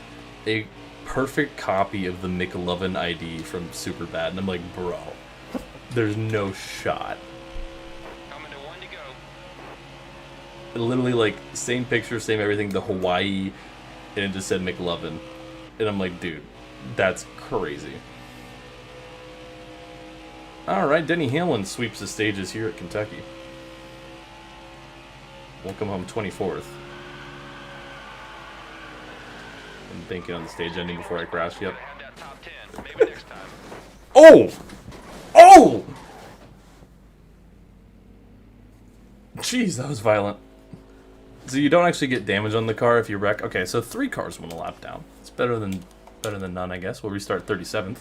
a perfect copy of the McLovin ID from Superbad, and I'm like, bro, there's no shot. Coming to one to go. Literally like same picture, same everything, the Hawaii, and it just said McLovin, and I'm like, dude, that's crazy. All right, Denny Hamlin sweeps the stages here at Kentucky. Welcome home 24th. I'm thinking on the stage ending before I crash. Yep. Have that top 10. Maybe next time. Oh! Oh! Jeez, that was violent. So you don't actually get damage on the car if you wreck. Okay, so 3 cars went a lap down. It's better than none, I guess. We'll restart 37th.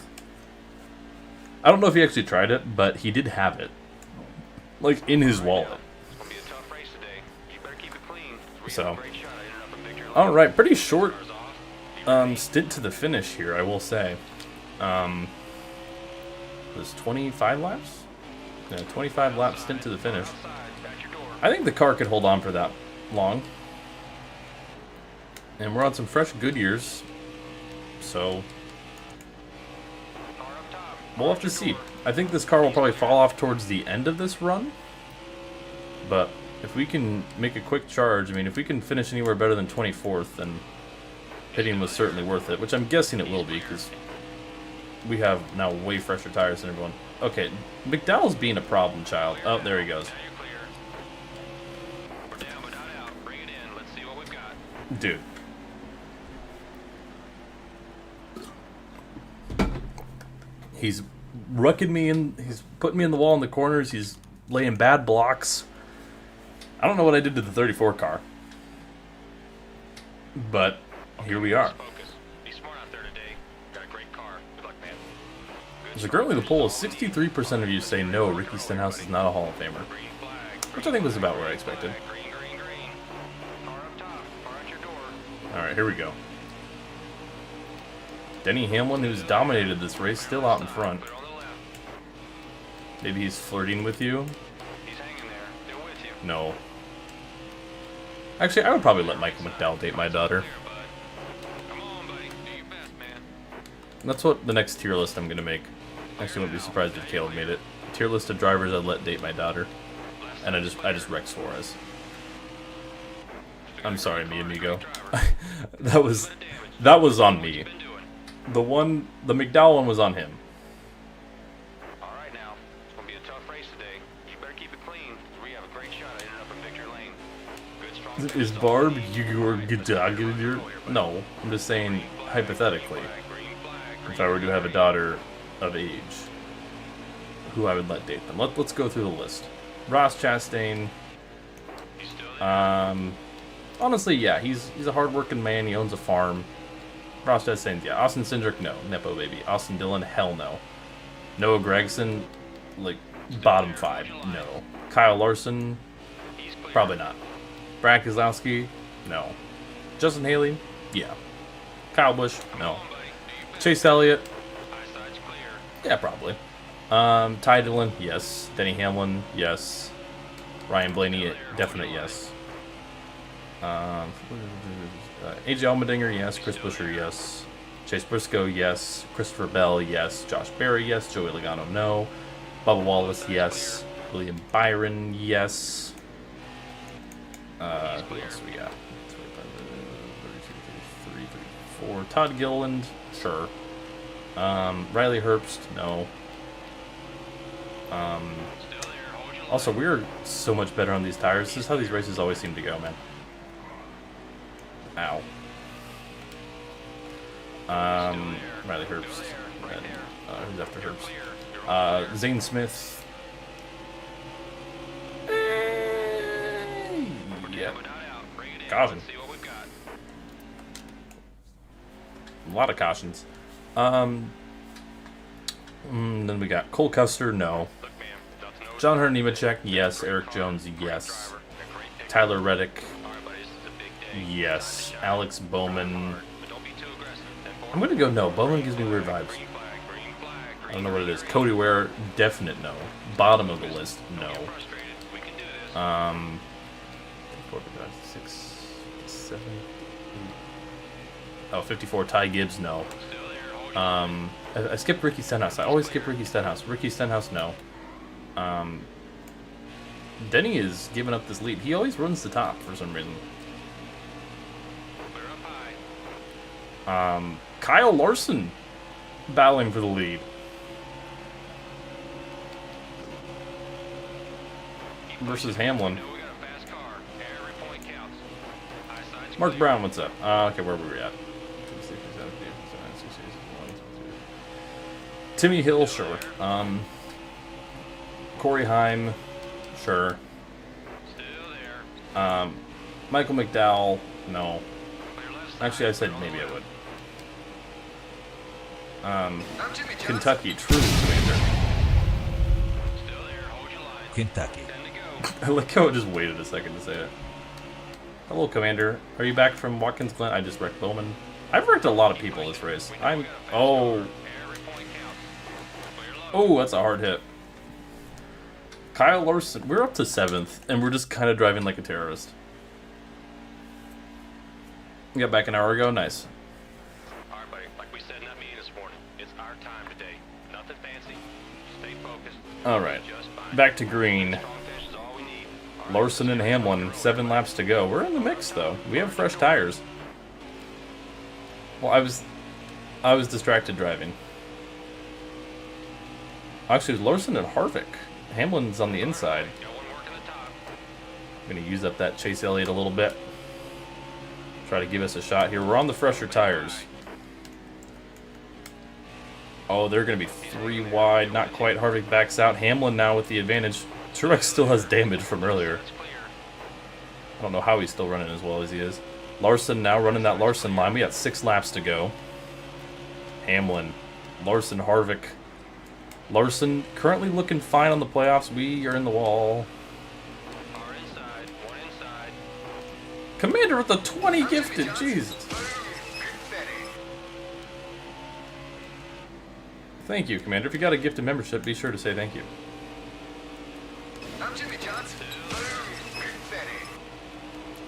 I don't know if he actually tried it, but he did have it, like in his wallet. It's gonna be a tough race today. You better keep it clean. So, all right, pretty short stint to the finish here, I will say. It was 25 laps? Yeah, 25 lap stint to the finish. I think the car could hold on for that long. And we're on some fresh Goodyears, so we'll have to see. I think this car will probably fall off towards the end of this run, but if we can make a quick charge, I mean, if we can finish anywhere better than 24th, then pitting was certainly worth it, which I'm guessing it will be, because we have now way fresher tires than everyone. Okay, McDowell's being a problem child. Oh, there he goes. Dude. He's rucking me in, he's putting me in the wall in the corners, he's laying bad blocks. I don't know what I did to the 34 car, but here we are. So currently the poll is 63% of you say no, Ricky Stenhouse is not a Hall of Famer, which I think was about where I expected. Alright, here we go. Denny Hamlin, who's dominated this race, still out in front. Maybe he's flirting with you? He's hanging there. They're with you. No. Actually, I would probably let Michael McDowell date my daughter. Clear, bud. Come on, buddy. Do your best, man. That's what the next tier list I'm gonna make. Actually, wouldn't be surprised if Caleb made it. Tier list of drivers I'd let date my daughter. And I just wrecked Suarez. I'm sorry, mi amigo. that was on me. The McDowell one was on him. All right, now. It's going to be a tough race today. You better keep it clean. We have a great shot at ending up in victory lane. Good, strong Is Barb your? No, I'm just saying hypothetically, if I were to have a daughter of age, who I would let date them. Let's go through the list. Ross Chastain. Honestly, yeah, he's a hardworking man. He owns a farm. Ross Chastain, yeah. Austin Cindric, no. Nepo baby. Austin Dillon, hell no. Noah Gragson, like bottom 5, no. Kyle Larson, probably not. Brad Keselowski, no. Justin Haley, yeah. Kyle Busch, no. Chase Elliott, yeah, probably. Ty Dillon, yes. Denny Hamlin, yes. Ryan Blaney, definite yes. AJ Allmendinger, yes. Chris Buescher, yes. Chase Briscoe, yes. Christopher Bell, yes. Josh Berry, yes. Joey Logano, no. Bubba Wallace, yes. William Byron, yes. Who else we got? 33, 34. Todd Gilliland, sure. Riley Herbst, no. Also, we're so much better on these tires. This is how these races always seem to go, man. Ow. Riley Herbst. And, who's after Herbst? Zane Smith. Yeah. Caution. A lot of cautions. Then we got Cole Custer, no. John Hunter Nemechek, yes. Eric Jones, yes. Tyler Reddick, yes. Alex Bowman. I'm gonna go no. Bowman gives me weird vibes. I don't know what it is. Cody Ware, definite no. Bottom of the list, no. 4, 6, 7, 8. Oh, 54. Ty Gibbs, no. I skipped Ricky Stenhouse. I always skip Ricky Stenhouse. Ricky Stenhouse, no. Denny is giving up this lead. He always runs the top for some reason. Kyle Larson battling for the lead. Versus Hamlin. Mark Brown, what's up? Okay, where were we at? Timmy Hill, sure. Corey Heim, sure. Michael McDowell, no. Actually, I said maybe I would. Kentucky, true commander. Kentucky. I like how it just waited a second to say it. Hello, Commander. Are you back from Watkins Glen? I just wrecked Bowman. I've wrecked a lot of people this race. Oh, that's a hard hit. Kyle Larson. We're up to 7th, and we're just kind of driving like a terrorist. We got back an hour ago. Nice. Alright, buddy. Like we said in that meeting this morning, it's our time today. Nothing fancy. Stay focused. Alright. Back to green. Larson and Hamlin, 7 laps to go. We're in the mix, though. We have fresh tires. Well, I was distracted driving. Actually, Larson and Harvick. Hamlin's on the inside. I'm going to use up that Chase Elliott a little bit. Try to give us a shot here. We're on the fresher tires. Oh, they're going to be 3 wide. Not quite. Harvick backs out. Hamlin now with the advantage. Truex still has damage from earlier. I don't know how he's still running as well as he is. Larson now running that Larson line. We got 6 laps to go. Hamlin. Larson, Harvick. Larson currently looking fine on the playoffs. We are in the wall. Commander with the 20 gifted. Jesus. Thank you, Commander. If you got a gifted membership, be sure to say thank you.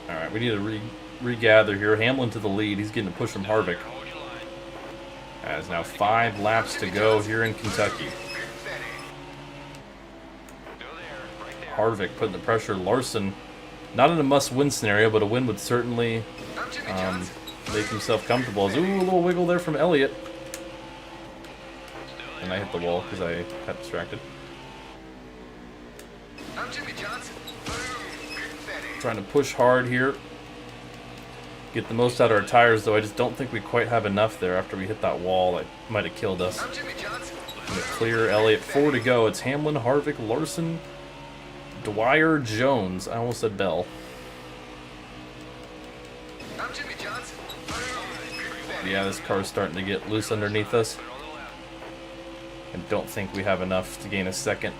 All right, we need to regather here. Hamlin to the lead. He's getting a push from Harvick. As now 5 laps to go here in Kentucky. Harvick putting the pressure. Larson, not in a must-win scenario, but a win would certainly make himself comfortable. Ooh, a little wiggle there from Elliott. And I hit the wall because I got distracted. Trying to push hard here. Get the most out of our tires, though I just don't think we quite have enough there after we hit that wall. That might have killed us. Gonna clear Elliott. 4 to go. It's Hamlin, Harvick, Larson, Dwyer, Jones. I almost said Bell. Yeah, this car's starting to get loose underneath us. I don't think we have enough to gain a second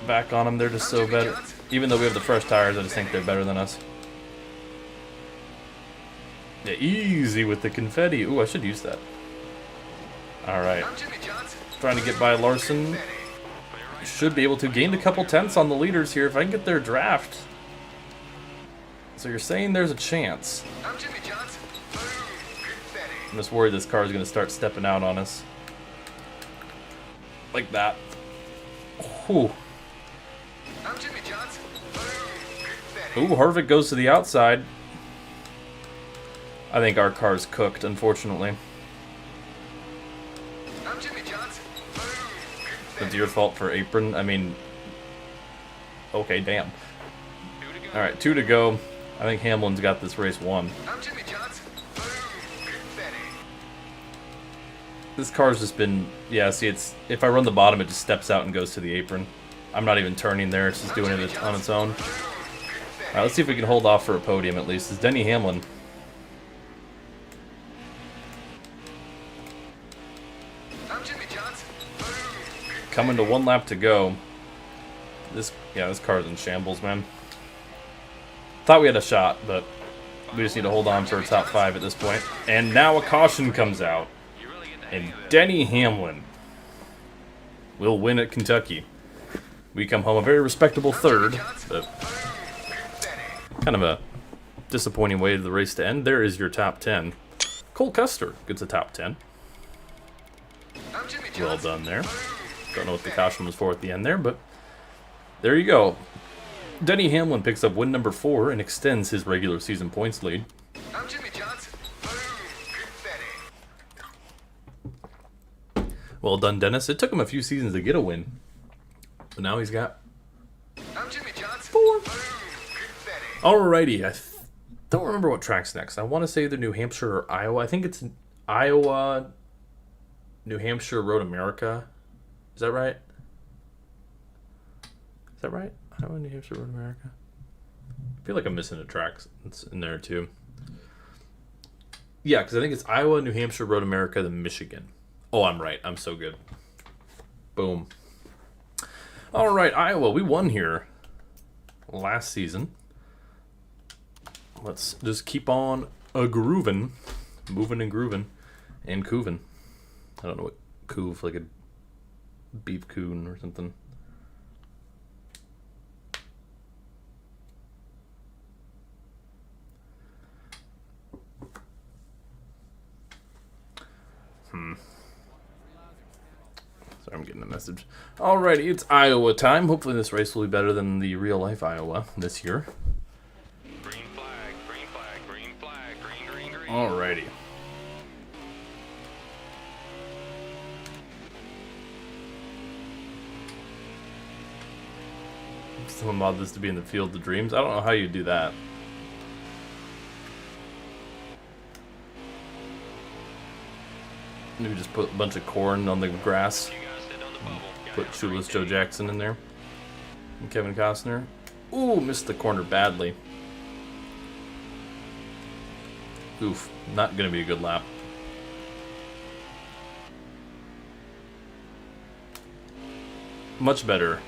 back on them. They're just so better. Even though we have the fresh tires, I just think they're better than us. Yeah, easy with the confetti. Ooh, I should use that. Alright. Trying to get by Larson. Should be able to gain a couple tenths on the leaders here if I can get their draft. So you're saying there's a chance. I'm just worried this car is going to start stepping out on us. Like that. Whew. Ooh, Harvick goes to the outside. I think our car's cooked, unfortunately. It's your fault for apron. I mean, okay, damn. Alright, 2 to go. I think Hamlin's got this race won. This car's just been, yeah, see, it's, if I run the bottom, it just steps out and goes to the apron. I'm not even turning there, it's just doing it on its own. Alright, let's see if we can hold off for a podium at least. It's Denny Hamlin. Coming to 1 lap to go. This car's in shambles, man. Thought we had a shot, but we just need to hold on for a top 5 at this point. And now a caution comes out. And Denny Hamlin will win at Kentucky. We come home a very respectable 3rd, but kind of a disappointing way to the race to end. There is your top 10. Cole Custer gets a top 10. Well done there. Don't know what the caution was for at the end there, but there you go. Denny Hamlin picks up win number 4 and extends his regular season points lead. Well done, Dennis. It took him a few seasons to get a win, but now he's got 4. Alrighty, I don't remember what track's next. I want to say either New Hampshire or Iowa. I think it's Iowa, New Hampshire, Road America. Is that right? Is that right? Iowa, New Hampshire, Road America. I feel like I'm missing a track that's in there too. Yeah, because I think it's Iowa, New Hampshire, Road America, then Michigan. Oh, I'm right. I'm so good. Boom. All right, Iowa. We won here last season. Let's just keep on grooving, moving and grooving, and cooving. I don't know what coov, like a beef coon or something. Sorry, I'm getting a message. Alrighty, it's Iowa time. Hopefully this race will be better than the real-life Iowa this year. Green flag, green flag, green flag, green, green, green. Alrighty. Someone mod this to be in the Field of Dreams. I don't know how you do that. Maybe just put a bunch of corn on the grass. Put Shoeless Joe Jackson in there. And Kevin Costner. Ooh, missed the corner badly. Oof, not going to be a good lap. Much better.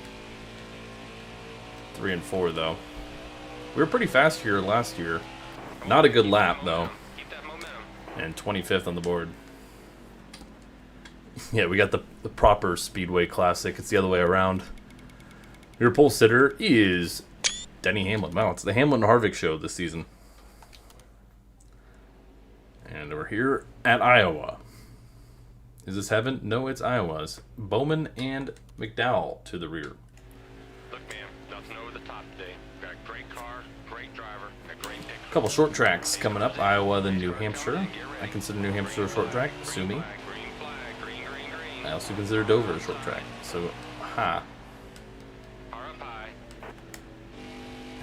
3 and 4 though. We were pretty fast here last year. Not a good lap though. And 25th on the board. Yeah, we got the proper Speedway Classic. It's the other way around. Your pole sitter is Denny Hamlin. Wow, it's the Hamlin Harvick show this season. And we're here at Iowa. Is this heaven? No, it's Iowa's. Bowman and McDowell to the rear. Look, man, nothing over the top today. Got a great car, great driver, a great pick. A couple short tracks coming up. Iowa, then New Hampshire. I consider New Hampshire a short track. Sue me. Green flag, green, green, green. I also consider Dover a short track. So, ha. Car up high.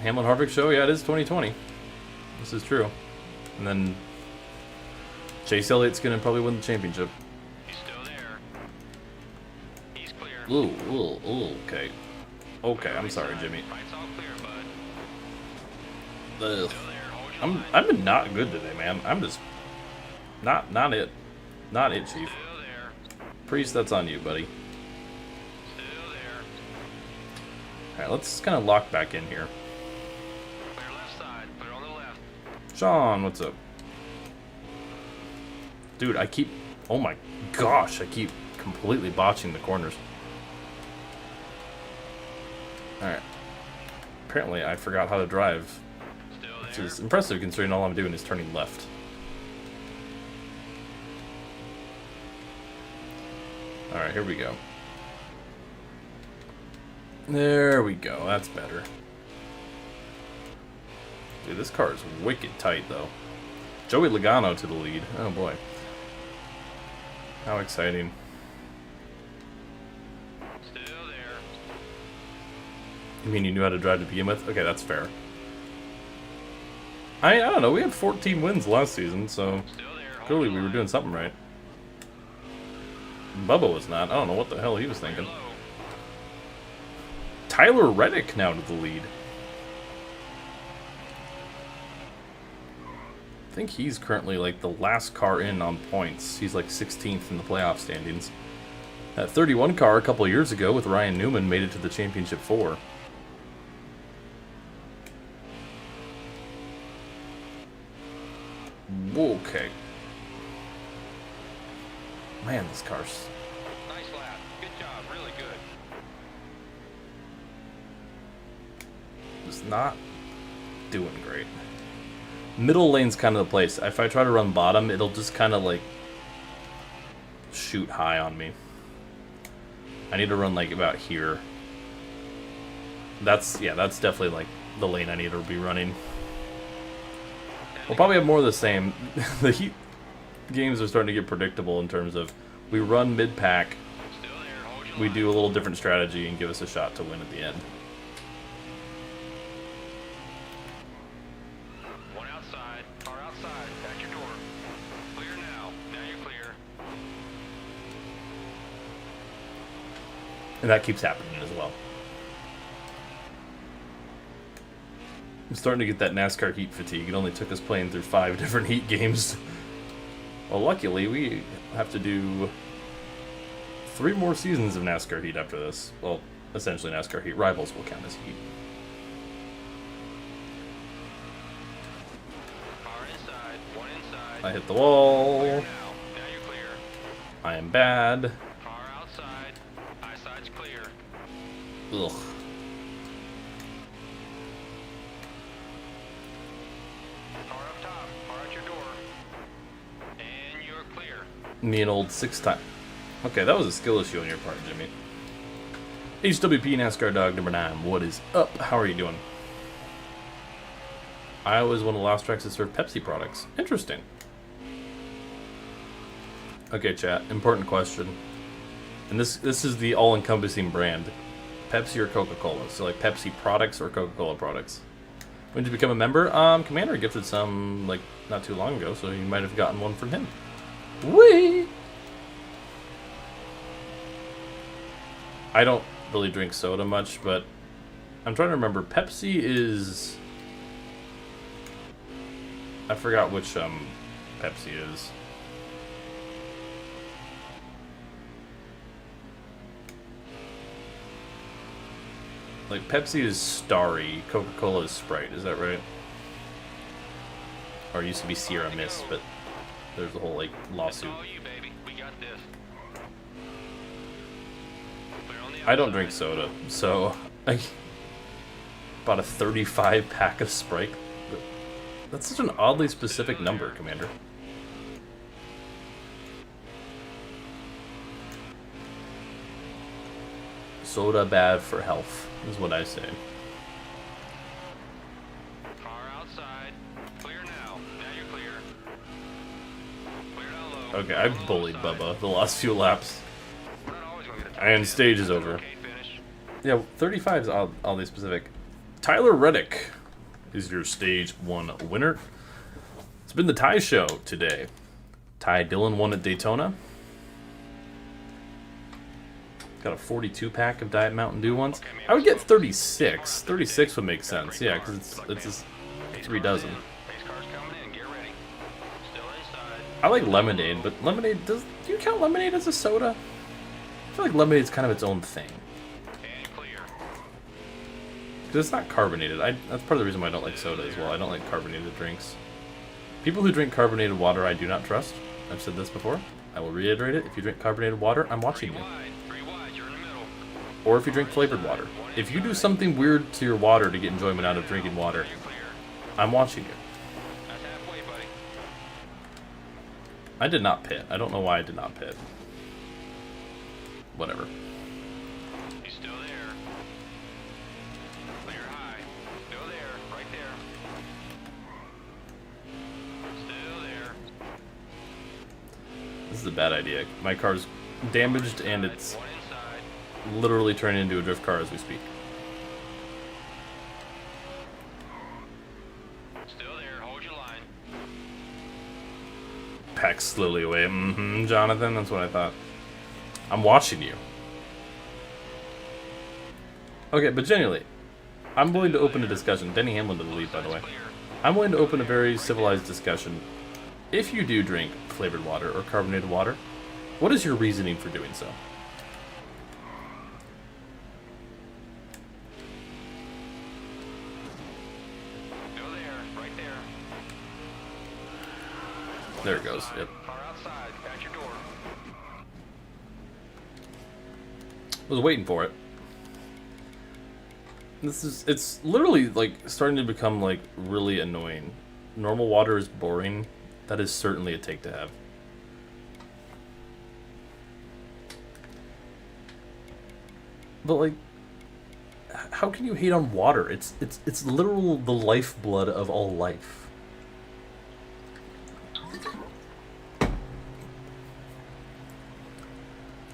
Hamlin Harvick show, yeah, it is 2020. This is true. And then Chase Elliott's gonna probably win the championship. He's still there. He's clear. Ooh, okay. Okay, I'm sorry, Jimmy. Fight's all clear, bud. Ugh. Still there. Hold your I've been not good today, man. I'm just not it. Not it, Chief. Still there. Priest, that's on you, buddy. Still there. Alright, let's kind of lock back in here. Clear left side. Put it on the left. Sean, what's up? Dude, oh my gosh, I keep completely botching the corners. Alright. Apparently, I forgot how to drive, Still which there. is impressive considering all I'm doing is turning left. Alright, here we go. There we go, that's better. Dude, this car is wicked tight, though. Joey Logano to the lead. Oh, boy. How exciting. Still there. You mean you knew how to drive to begin with? Okay, that's fair. I don't know, we had 14 wins last season, so Still there. Hold clearly your we were line. doing something right. Bubba was not. I don't know what the hell he was Clear thinking. low. Tyler Reddick now to the lead. I think he's currently like the last car in on points. He's like 16th in the playoff standings. That 31 car a couple years ago with Ryan Newman made it to the championship 4. Okay. Man, this car's Nice lap. Good job. Really good. just not doing great. Middle lane's kind of the place. If I try to run bottom, it'll just kind of like shoot high on me. I need to run like about here. That's definitely like the lane I need to be running. We'll probably have more of the same. The Heat games are starting to get predictable in terms of we run mid-pack, Still there. Hold your we line. do a little different strategy and give us a shot to win at the end. One outside. Car outside. Back your door. Clear now. Now you're clear. And that keeps happening as well. I'm starting to get that NASCAR heat fatigue. It only took us playing through 5 different heat games. Well, luckily, we have to do 3 more seasons of NASCAR heat after this. Well, essentially NASCAR heat. Rivals will count as heat. Car inside. One inside. I hit the wall. Clear now. Now you're clear. I am bad. Car outside. High side's clear. Ugh. Car up top. Car out your door. And you're clear. Me an old 6-time. Okay, that was a skill issue on your part, Jimmy. HWP NASCAR Dog number 9. What is up? How are you doing? Iowa is one of the last tracks to serve Pepsi products. Interesting. Okay, chat. Important question. And this is the all-encompassing brand. Pepsi or Coca-Cola? So like Pepsi products or Coca-Cola products? When did you become a member? Commander gifted some like not too long ago, so you might have gotten one from him. Whee! I don't really drink soda much, but I'm trying to remember. Pepsi is... I forgot which Pepsi is. Like Pepsi is Starry, Coca-Cola is Sprite. Is that right? Or it used to be Sierra Mist, but there's a whole like It's lawsuit. all you, baby. We got this. Clear on the I don't outside. drink soda, so I bought a 35 pack of Sprite. That's such an oddly specific number, Commander. Soda bad for health, is what I say. Car outside. Clear now. Now you're clear. Clear down low. Okay, I bullied Bubba the last few laps. We're not always gonna get a And stage is over. okay finish. Yeah, 35 is oddly specific. Tyler Reddick is your stage 1 winner. It's been the Ty show today. Ty Dillon won at Daytona. Got a 42 pack of Diet Mountain Dew ones. I would get 36. 36 would make sense. Yeah, because it's 3 dozen. Pace car's coming in. Get ready. Still inside. I like lemonade, but lemonade do you count lemonade as a soda? I feel like lemonade's kind of its own thing. And clear. Because it's not carbonated. That's part of the reason why I don't like soda as well. I don't like carbonated drinks. People who drink carbonated water, I do not trust. I've said this before. I will reiterate it. If you drink carbonated water, I'm watching you. Three wide. You're in the middle. Or if you drink flavored water. If you do something weird to your water to get enjoyment out of drinking water, You're clear. I'm watching you. That's halfway, buddy. I did not pit. I don't know why I did not pit. Whatever. He's still there. Clear high. Still there. Right there. Still there. This is a bad idea. My car's damaged and it's One inside. literally turning into a drift car as we speak. Still there. Hold your line. Packs slowly away. Jonathan, that's what I thought. I'm watching you. Okay, but genuinely, I'm willing to open a discussion. Denny Hamlin to the lead, by the way. Clear. I'm willing to open a very civilized discussion. If you do drink flavored water or carbonated water, what is your reasoning for doing so? Still there. Right there. There it goes. Yep. Car outside. At your door. Was waiting for it. It's literally like starting to become like really annoying. Normal water is boring. That is certainly a take to have. But like, how can you hate on water? It's literal the lifeblood of all life.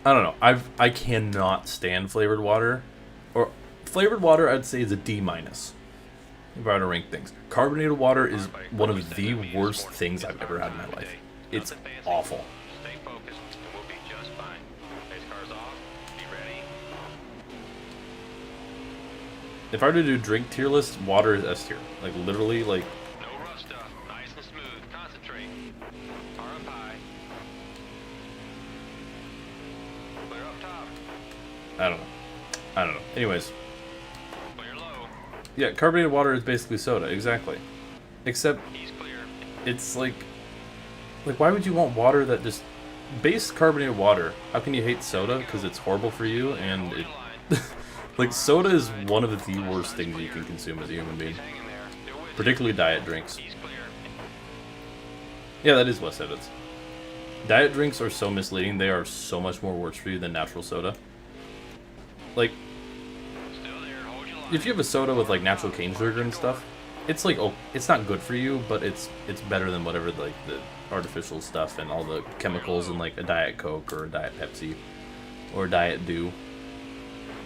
I don't know. I cannot stand flavored water. Or flavored water I'd say is a D minus. If I were to rank things. Carbonated water is one of the worst things I've ever had in my life. It's awful. Stay focused, and we'll be just fine. Pace car's off. Be ready. If I were to do drink tier list, water is S tier. Like literally, like No rough stuff. Nice and smooth. Concentrate. Car up high. Clear up top. I don't know. Anyways, Clear low. yeah, carbonated water is basically soda, exactly. Except He's clear. it's like why would you want water that just base carbonated water? How can you hate soda? Because it's horrible for you, and Hold it your line. like soda is one of the worst things you can consume as a human being, Hanging there. Still with you. particularly diet drinks. He's clear. Yeah, that is West Evans. Diet drinks are so misleading. They are so much more worse for you than natural soda. Like, Still there. Hold your line. if you have a soda with like natural cane sugar and stuff, it's like, oh, it's not good for you, but it's better than whatever like the artificial stuff and all the chemicals in like a Diet Coke or a Diet Pepsi or a Diet Dew.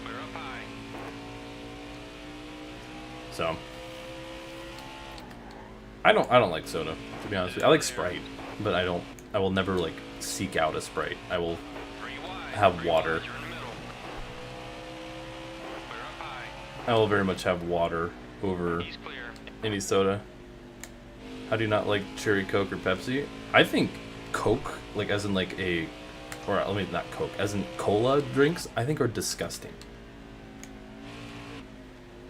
Clear up high. So I don't like soda, to be honest with you. I like Sprite, but I will never like seek out a Sprite. I will Three wide. have Three water. wide, you're in the middle. Clear up high. I will very much have water over He's clear. any soda. How do you not like cherry Coke or Pepsi? I think Coke, like as in like a, or let me not Coke, as in cola drinks, I think are disgusting.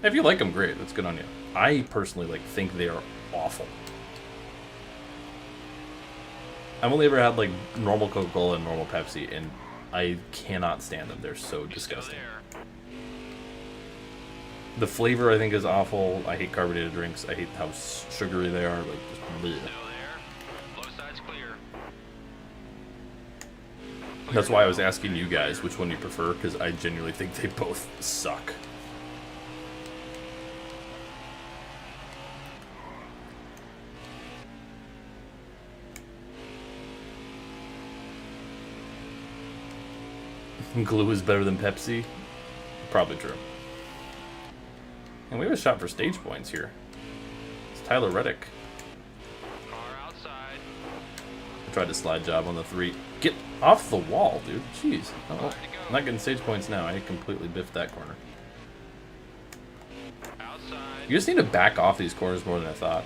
If you like them, great, that's good on you. I personally like think they are awful. I've only ever had like normal Coca-Cola and normal Pepsi, and I cannot stand them. They're so Still disgusting. there. The flavor I think is awful. I hate carbonated drinks. I hate how sugary they are. Like just bleh. Still there. Low side's clear. That's why I was asking you guys which one you prefer, because I genuinely think they both suck. Glue is better than Pepsi? Probably true. And we have a shot for stage points here. It's Tyler Reddick. Car outside. I tried to slide job on the 3. Get off the wall, dude. Jeez. Oh, well, I'm not getting stage points now. I completely biffed that corner. Outside. You just need to back off these corners more than I thought.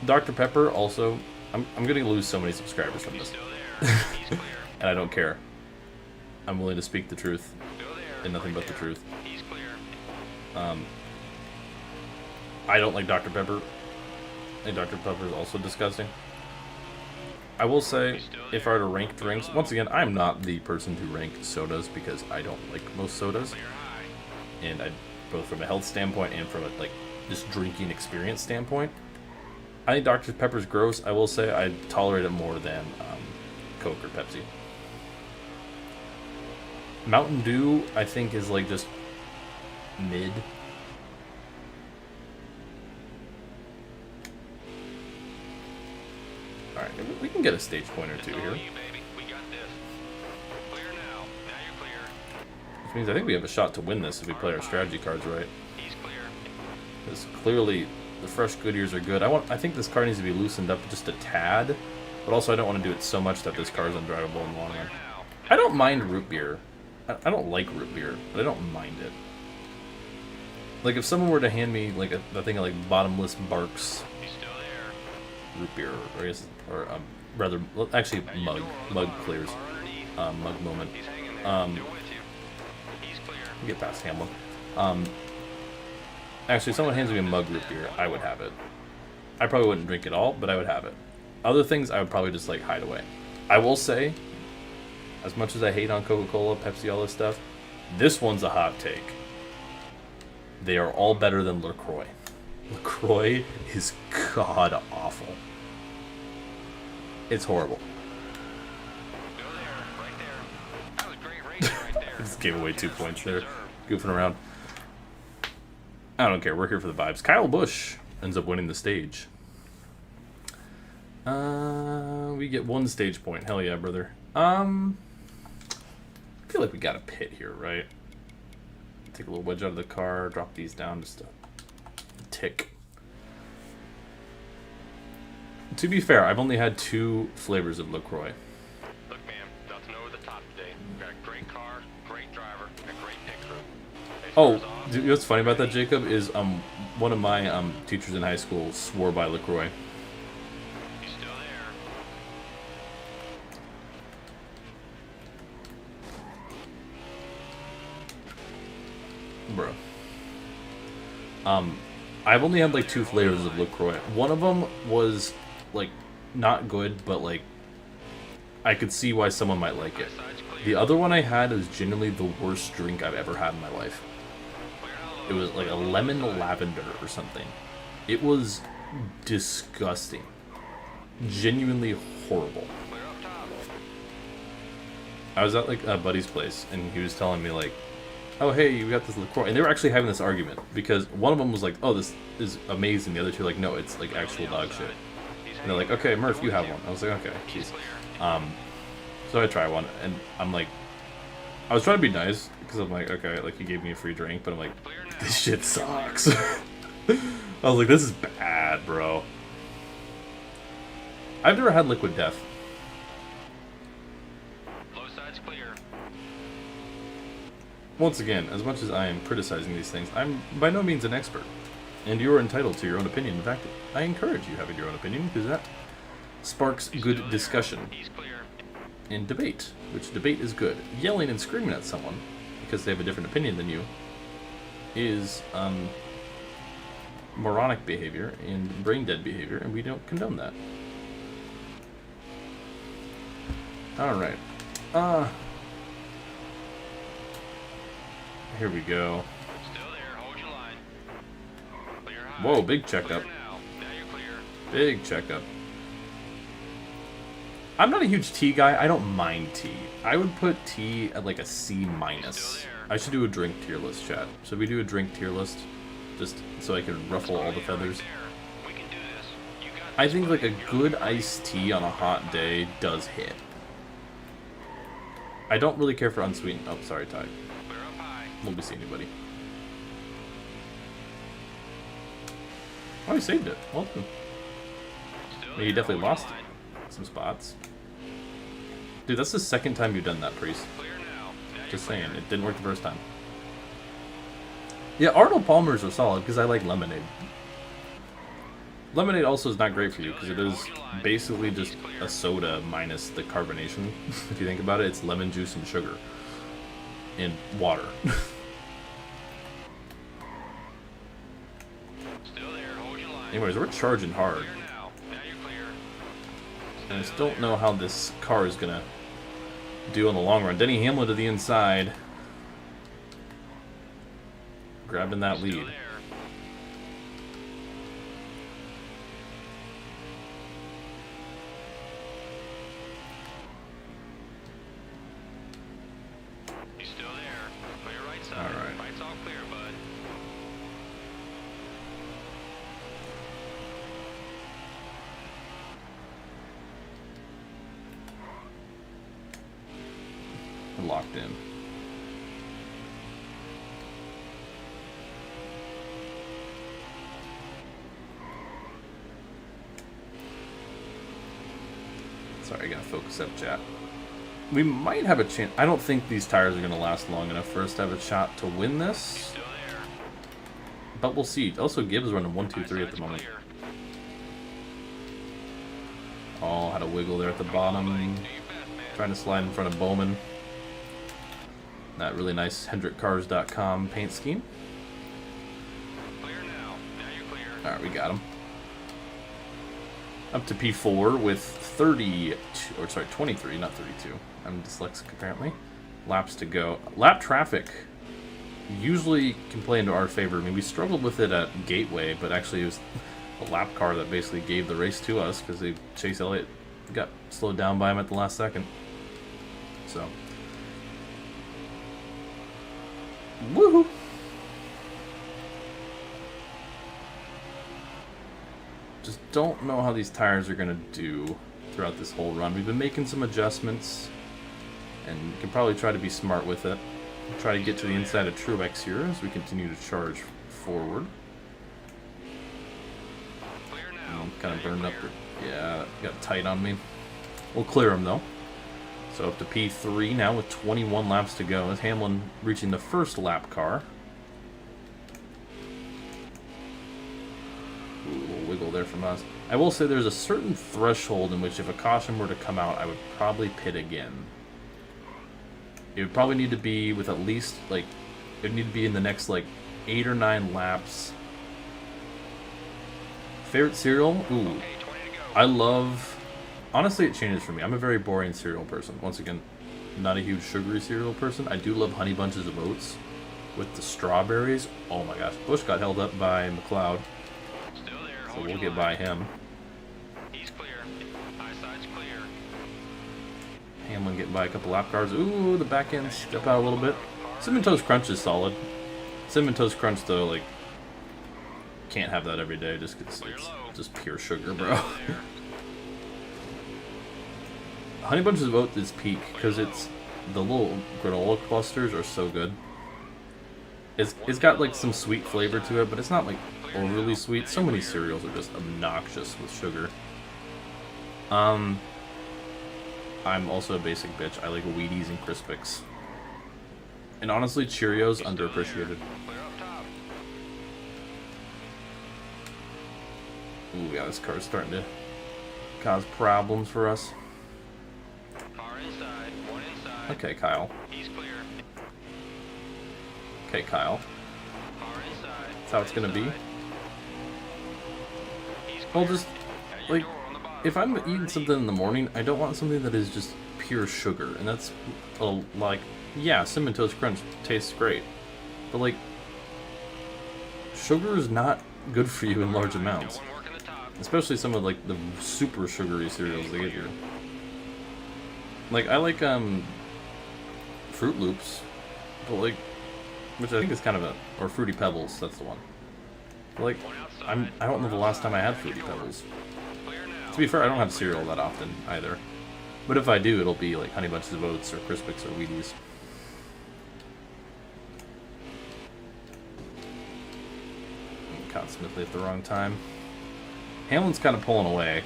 Dr. Pepper, also, I'm going to lose so many subscribers from He's this. still there. He's clear. And I don't care. I'm willing to speak the truth Still there. and nothing Right but the there. truth. He's clear. I don't like Dr. Pepper. And Dr. Pepper is also disgusting. I will say, if I were to rank drinks, once again, I'm not the person to rank sodas because I don't like most sodas. Clear high. And I, both from a health standpoint and from a like just drinking experience standpoint, I think Dr. Pepper's gross. I will say I tolerate it more than Coke or Pepsi. Mountain Dew, I think, is like just mid. Alright, we can get a stage point or It's two all here. you, baby. We got this. Clear now. Now you're clear. Which means I think we have a shot to win this if we play our strategy cards right. He's clear. Because clearly the fresh Goodyears are good. I think this car needs to be loosened up just a tad, but also I don't want to do it so much that this car is undrivable in the long run. Clear now. I don't mind root beer. I don't like root beer, but I don't mind it. Like if someone were to hand me like a thing of like bottomless Barks He's still there. root beer, or I guess, or rather, well, actually mug clears, Car underneath. mug moment. He's hanging there. Um, They're with you. He's clear. Get past Hamlin. Actually, if someone hands me a mug root beer, I would have it. I probably wouldn't drink it all, but I would have it. Other things, I would probably just like hide away. I will say, as much as I hate on Coca-Cola, Pepsi, all this stuff, this one's a hot take. They are all better than LaCroix. LaCroix is god awful. It's horrible. Still there. Right there. That was great racing right there. Just gave away 2 Just points what you there. deserve. Goofing around. I don't care. We're here for the vibes. Kyle Busch ends up winning the stage. We get 1 stage point. Hell yeah, brother. I feel like we got a pit here, right? Take a little wedge out of the car, drop these down just a tick. To be fair, I've only had 2 flavors of LaCroix. Look, man, nothing over the top today. We've got a great car, great driver, and a great pit crew. They Oh, start us off. you know what's funny about that, Jacob, is one of my teachers in high school swore by LaCroix. He's still there. Bro. I've only had like 2 flavors of LaCroix. One of them was like not good, but like I could see why someone might like it. Side's clear. The other one I had is genuinely the worst drink I've ever had in my life. Clear how It low. was like a lemon lavender or something. It was disgusting. Genuinely horrible. Clear up top. I was at like a buddy's place and he was telling me like, oh hey, you got this LaCroix, and they were actually having this argument because one of them was like, oh, this is amazing. The other two were like, no, it's like actual dog shit. He's And they're like, okay, Murph, you have one. I was like, okay, He's jeez. clear. So I try one, and I'm like, I was trying to be nice because I'm like, okay, like he gave me a free drink, but I'm like, Clear now. this shit sucks. I was like, this is bad, bro. I've never had Liquid Death. Low side's clear. Once again, as much as I am criticizing these things, I'm by no means an expert. And you are entitled to your own opinion. In fact, I encourage you having your own opinion because that sparks Still good there. discussion He's clear. and debate, which debate is good. Yelling and screaming at someone because they have a different opinion than you is moronic behavior and brain dead behavior, and we don't condone that. Alright. Here we go. Still there. Hold your line. Whoa, big checkup. Clear now. Now you're clear. Big checkup. I'm not a huge tea guy. I don't mind tea. I would put tea at like a C minus. I should do a drink tier list, chat. Should we do a drink tier list? Just so I can ruffle all the feathers. We can do this. You got I think like a good iced tea on a hot day does hit. I don't really care for unsweetened. Oh, sorry, Ty. clear up high. Won't be seeing anybody. Oh, he saved it. Well done. Still I mean, he there. definitely Hold lost your line. some spots. Dude, that's the second time you've done that, Priest. Clear now. Now Just you're saying, clear. it didn't work the first time. Yeah, Arnold Palmer's are solid because I like lemonade. Lemonade also is not great for you because it is basically just a soda minus the carbonation. If you think about it, it's lemon juice and sugar. And water. Still there. Hold your line. Anyways, we're charging hard. Clear now. Now you're clear. And I just don't know how this car is gonna do in the long run. Denny Hamlin to the inside. Grabbing that Still lead. there. He's still there. Clear right side. All right. Right's all clear, bud. We're locked in. Sorry, I gotta focus up, chat. We might have a chance. I don't think these tires are gonna last long enough for us to have a shot to win this, Still there. but we'll see. Also, Gibbs running 1, 2, 3 at the Eyeside's moment. clear. Oh, had a wiggle there at the bottom. Do your best, man. Trying to slide in front of Bowman. That really nice HendrickCars.com paint scheme. Clear now. Now you're clear. Alright, we got him. Up to P4 with 30, or sorry, 23, not 32. I'm dyslexic apparently. Laps to go. Lap traffic usually can play into our favor. I mean, we struggled with it at Gateway, but actually it was a lap car that basically gave the race to us because Chase Elliott got slowed down by him at the last second. So, woohoo! Just don't know how these tires are gonna do throughout this whole run. We've been making some adjustments, and can probably try to be smart with it. Try to get to the inside of Truex here as we continue to charge forward. Clear now. Kind of Now you're burned up. clear. Yeah, got tight on me. We'll clear him though. So up to P3 now with 21 laps to go. As Hamlin reaching the first lap car. Ooh, a little wiggle there from us. I will say there's a certain threshold in which if a caution were to come out, I would probably pit again. It would probably need to be with at least, like, it would need to be in the next, like, 8 or 9 laps. Favorite cereal? Ooh. Okay, 20 to go. I love... Honestly, it changes for me. I'm a very boring cereal person. Once again, not a huge sugary cereal person. I do love Honey Bunches of Oats with the strawberries. Oh my gosh. Bush got held up by McLeod, Still there. so Hold we'll your get line. by him. He's clear. Eyeside's clear. Hamlin getting by a couple lap cars. Ooh, the back end step out a little bit. Cinnamon Toast Crunch is solid. Cinnamon Toast Crunch, though, like, can't have that every day just 'cause it's just pure sugar, bro. There. Honey Bunches of Oats is peak because it's the little granola clusters are so good. It's got like some sweet flavor to it, but it's not like overly sweet. So many cereals are just obnoxious with sugar. I'm also a basic bitch. I like Wheaties and Crispix. And honestly, Cheerios underappreciated. Clear up top. Ooh, yeah, this car's starting to cause problems for us. Car inside. One inside. Okay, Kyle. He's clear. Okay, Kyle. Car inside. That's how it's gonna be. Inside. He's Well, clear. just, At your like, door on the bottom. if I'm Car eating east. something in the morning, I don't want something that is just pure sugar. And that's, like, yeah, Cinnamon Toast Crunch tastes great. But, like, sugar is not good for you in large Got amounts. one working the top. Especially some of like the super sugary cereals they get here. Like I like Fruit Loops, but like, which I think is kind of a, or Fruity Pebbles. That's the one. Like I don't know the last time I had Fruity Pebbles. Clear now. To be fair, I don't have cereal that often either. But if I do, it'll be like Honey Bunches of Oats or Crispix or Wheaties. Caught Smithley at the wrong time. Hamlin's kind of pulling away,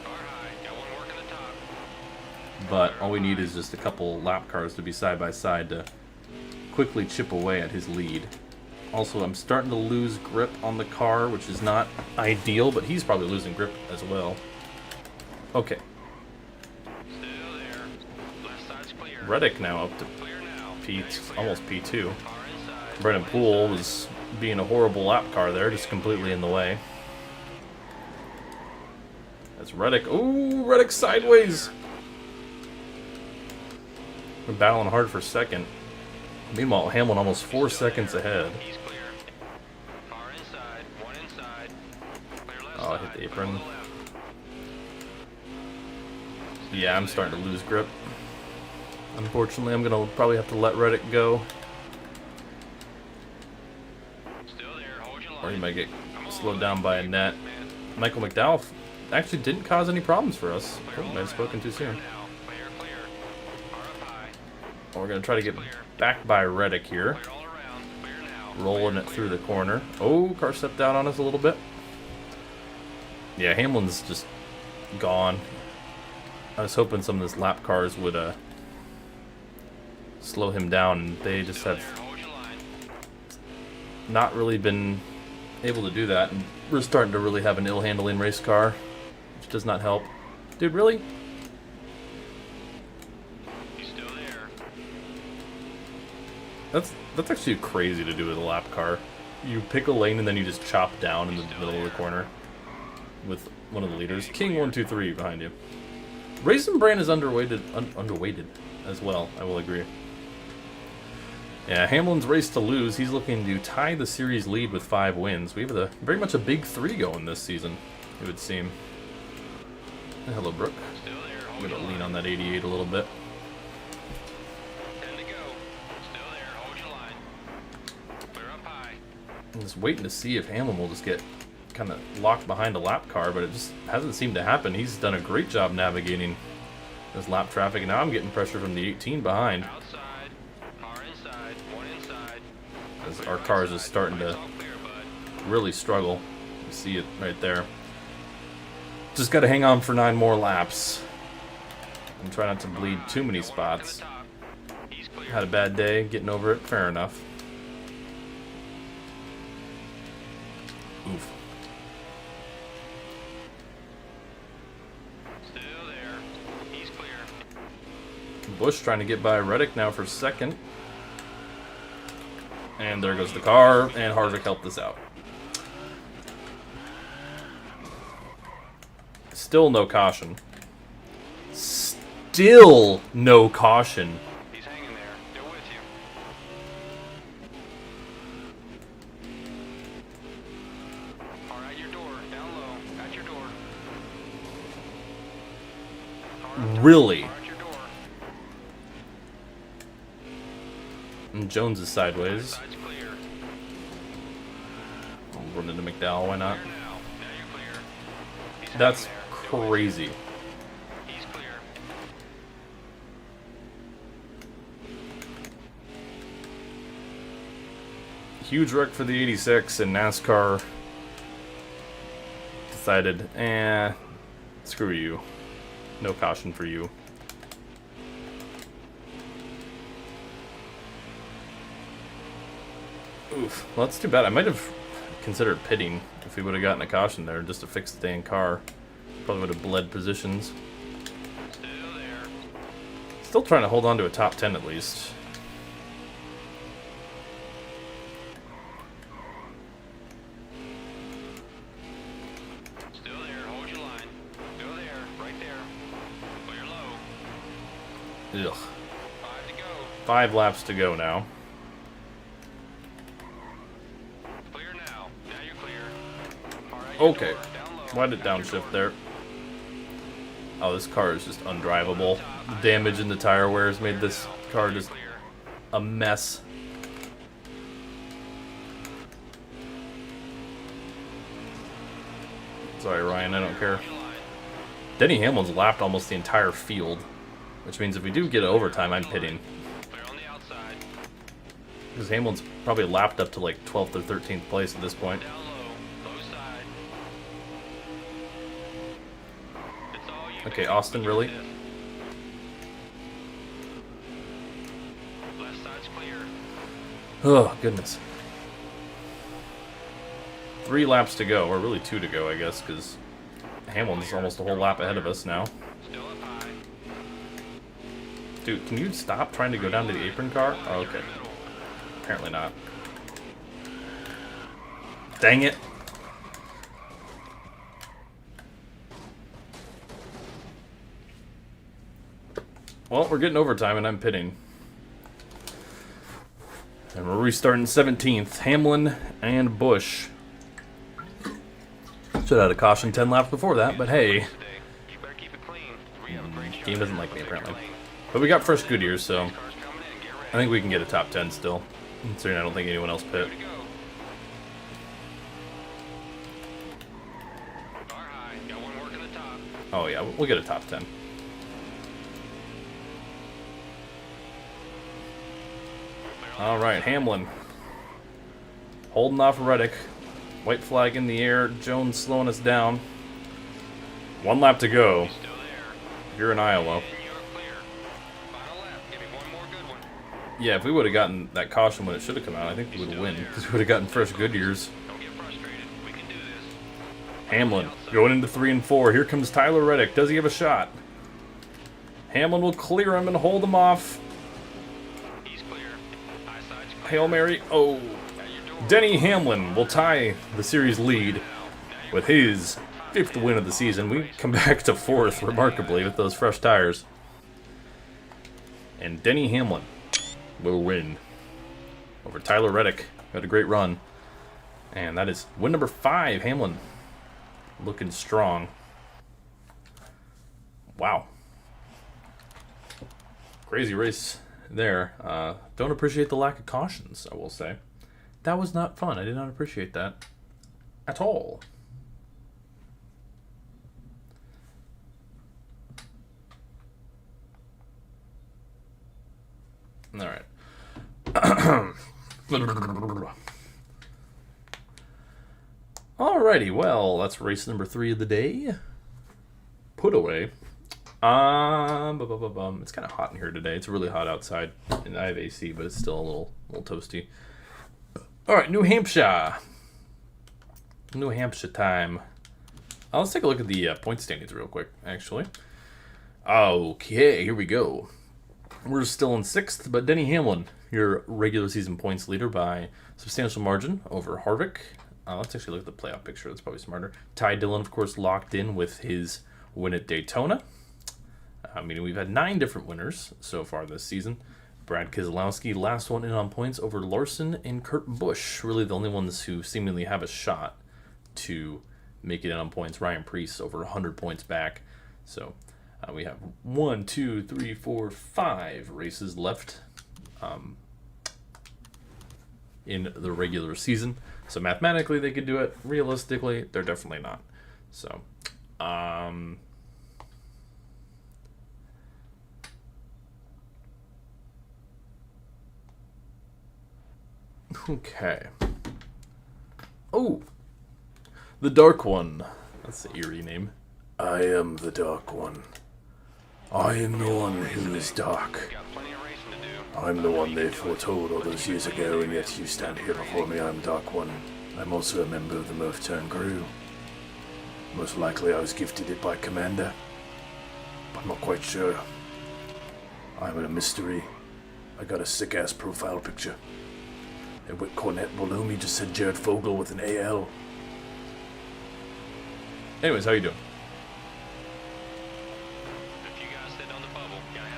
Car high. Got one working the top. but all we need is just a couple lap cars to be side by side to quickly chip away at his lead. Also, I'm starting to lose grip on the car, which is not ideal, but he's probably losing grip as well. Okay, Still there. Left side's clear. Reddick now up to Clear now. P, Now you're clear. almost P2. Car inside. Brennan Poole was being a horrible lap car there, just completely in the way. That's Reddick. Ooh, Reddick sideways. We're battling hard for second. Meanwhile, Hamlin almost 4 seconds ahead. He's clear. Car inside. One inside. Clear left Oh, I side. hit the Clear apron. left. Yeah, I'm starting to lose grip. Unfortunately, I'm going to probably have to let Reddick go, Still there. Hold your line. or he might get Come on. slowed down by a net. Man. Michael McDowell actually didn't cause any problems for us. I Clear might all have spoken around. too Clear soon. now. Clear, clear. Car up high. We're going to try to get back by Reddick here. Clear all around. Clear now. Rolling it through the corner. Oh, car stepped out on us a little bit. Yeah, Hamlin's just gone. I was hoping some of his lap cars would slow him down, and they just have Hold your line. not really been able to do that. And we're starting to really have an ill-handling race car, which does not help. Dude, really? He's still there. That's actually crazy to do with a lap car. You pick a lane and then you just chop down in the middle of the corner with one of the leaders. King 123 behind you. Raisin Bran is underweighted as well, I will agree. Yeah, Hamlin's race to lose. He's looking to tie the series lead with 5 wins. We have very much a big 3 going this season, it would seem. Hello, Brooke. Still there. I'm Hold going your to lean line. on that 88 a little bit. 10 to go. Still there. Hold your line. Clear up high. I'm just waiting to see if Hamlin will just get kind of locked behind a lap car, but it just hasn't seemed to happen. He's done a great job navigating this lap traffic, and now I'm getting pressure from the 18 behind Outside. Car inside. One inside. as our cars is starting to All clear, bud. really struggle. You see it right there. Just got to hang on for 9 more laps and try not to bleed too many Got one working spots. the top. He's clear. Had a bad day, getting over it, fair enough. Oof. Still there. He's clear. Bush trying to get by Reddick now for second. And there goes the car, and Harvick helped us out. Still no caution. Still no caution. He's hanging there. They're with you. Car at your door. Down low. At your door. Car up top. Really? Car at your door. And Jones is sideways. Side's clear. I'll run into McDowell, why not? Clear now. Now you're clear. He's hanging That's there. They're with you. crazy. He's clear. Huge wreck for the 86, and NASCAR decided, screw you. No caution for you. Oof. Well, that's too bad. I might have considered pitting if we would have gotten a caution there just to fix the dang car. Probably would have bled positions. Still there. Still trying to hold on to a top 10 at least. Still there. Hold your line. Go there. Right there. Clear low. Ugh. 5 to go. 5 laps to go now. Clear now. Now you're clear. Okay. Why did it downshift there? Oh, this car is just undrivable. The damage in the tire wear has made this car just a mess. Sorry, Ryan, I don't care. Denny Hamlin's lapped almost the entire field, which means if we do get to overtime, I'm pitting. Because Hamlin's probably lapped up to like 12th or 13th place at this point. Okay, Austin, really? Oh, goodness. 3 laps to go, or really 2 to go, I guess, because Hamlin's almost a whole lap ahead of us now. Dude, can you stop trying to go down to the apron car? Oh, okay. Apparently not. Dang it. Well, we're getting overtime and I'm pitting. And we're restarting 17th. Hamlin and Busch. Should have had a caution 10 laps before that, but hey. Game doesn't like me, apparently. But we got fresh Goodyears, so I think we can get a top 10 still. Considering I don't think anyone else pit. Oh yeah, we'll get a top 10. Alright, Hamlin. Holding off Reddick. White flag in the air. Jones slowing us down. 1 lap to go. You're in Iowa. Yeah, if we would have gotten that caution when it should have come out, I think we would have won. Because we would have gotten fresh Goodyears. Hamlin going into 3 and 4. Here comes Tyler Reddick. Does he have a shot? Hamlin will clear him and hold him off. Hail Mary. Oh. Denny Hamlin will tie the series lead with his 5th win of the season. We come back to 4th, remarkably, with those fresh tires. And Denny Hamlin will win over Tyler Reddick. Had a great run. And that is win number 5. Hamlin looking strong. Wow. Crazy race there. Don't appreciate the lack of cautions, I will say. That was not fun. I did not appreciate that at all. All right. Alrighty, well, that's race number 3 of the day. Put away. It's kind of hot in here today. It's really hot outside, and I have AC, but it's still a little toasty. All right, New Hampshire. New Hampshire time. Let's take a look at the point standings real quick, actually. Okay, here we go. We're still in 6th, but Denny Hamlin, your regular season points leader by substantial margin over Harvick. Let's actually look at the playoff picture. That's probably smarter. Ty Dillon, of course, locked in with his win at Daytona. Meaning we've had 9 different winners so far this season. Brad Keselowski, last one in on points over Larson and Kurt Busch. Really the only ones who seemingly have a shot to make it in on points. Ryan Preece over 100 points back. So we have 1, 2, 3, 4, 5 races left in the regular season. So mathematically they could do it. Realistically, they're definitely not. So, okay. Oh, the Dark One. That's the eerie name. I am the Dark One. I am the one who is dark. I'm the one they foretold all those years ago, and yet you stand here before me. I'm Dark One. I'm also a member of the Murph Turn crew. Most likely I was gifted it by Commander, but I'm not quite sure. I'm a mystery. I got a sick-ass profile picture. And Whit Cornett below me just said Jared Fogle with an AL. Anyways, how you doing?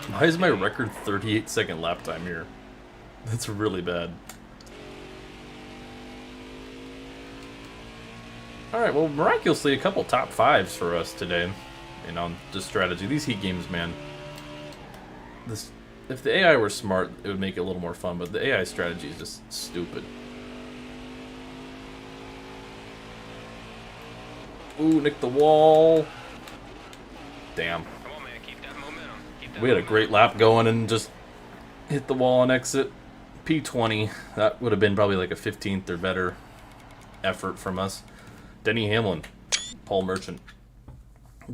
Why is my record 38-second lap time here? That's really bad. All right, well, miraculously, a couple top fives for us today, and on the strategy. These heat games, man. This, if the AI were smart, it would make it a little more fun, but the AI strategy is just stupid. Ooh, nick the wall. Damn. Come on, man. Keep that momentum. Keep that We had a great lap going and just hit the wall on exit. P20. That would have been probably like a 15th or better effort from us. Denny Hamlin. Paul Merchant.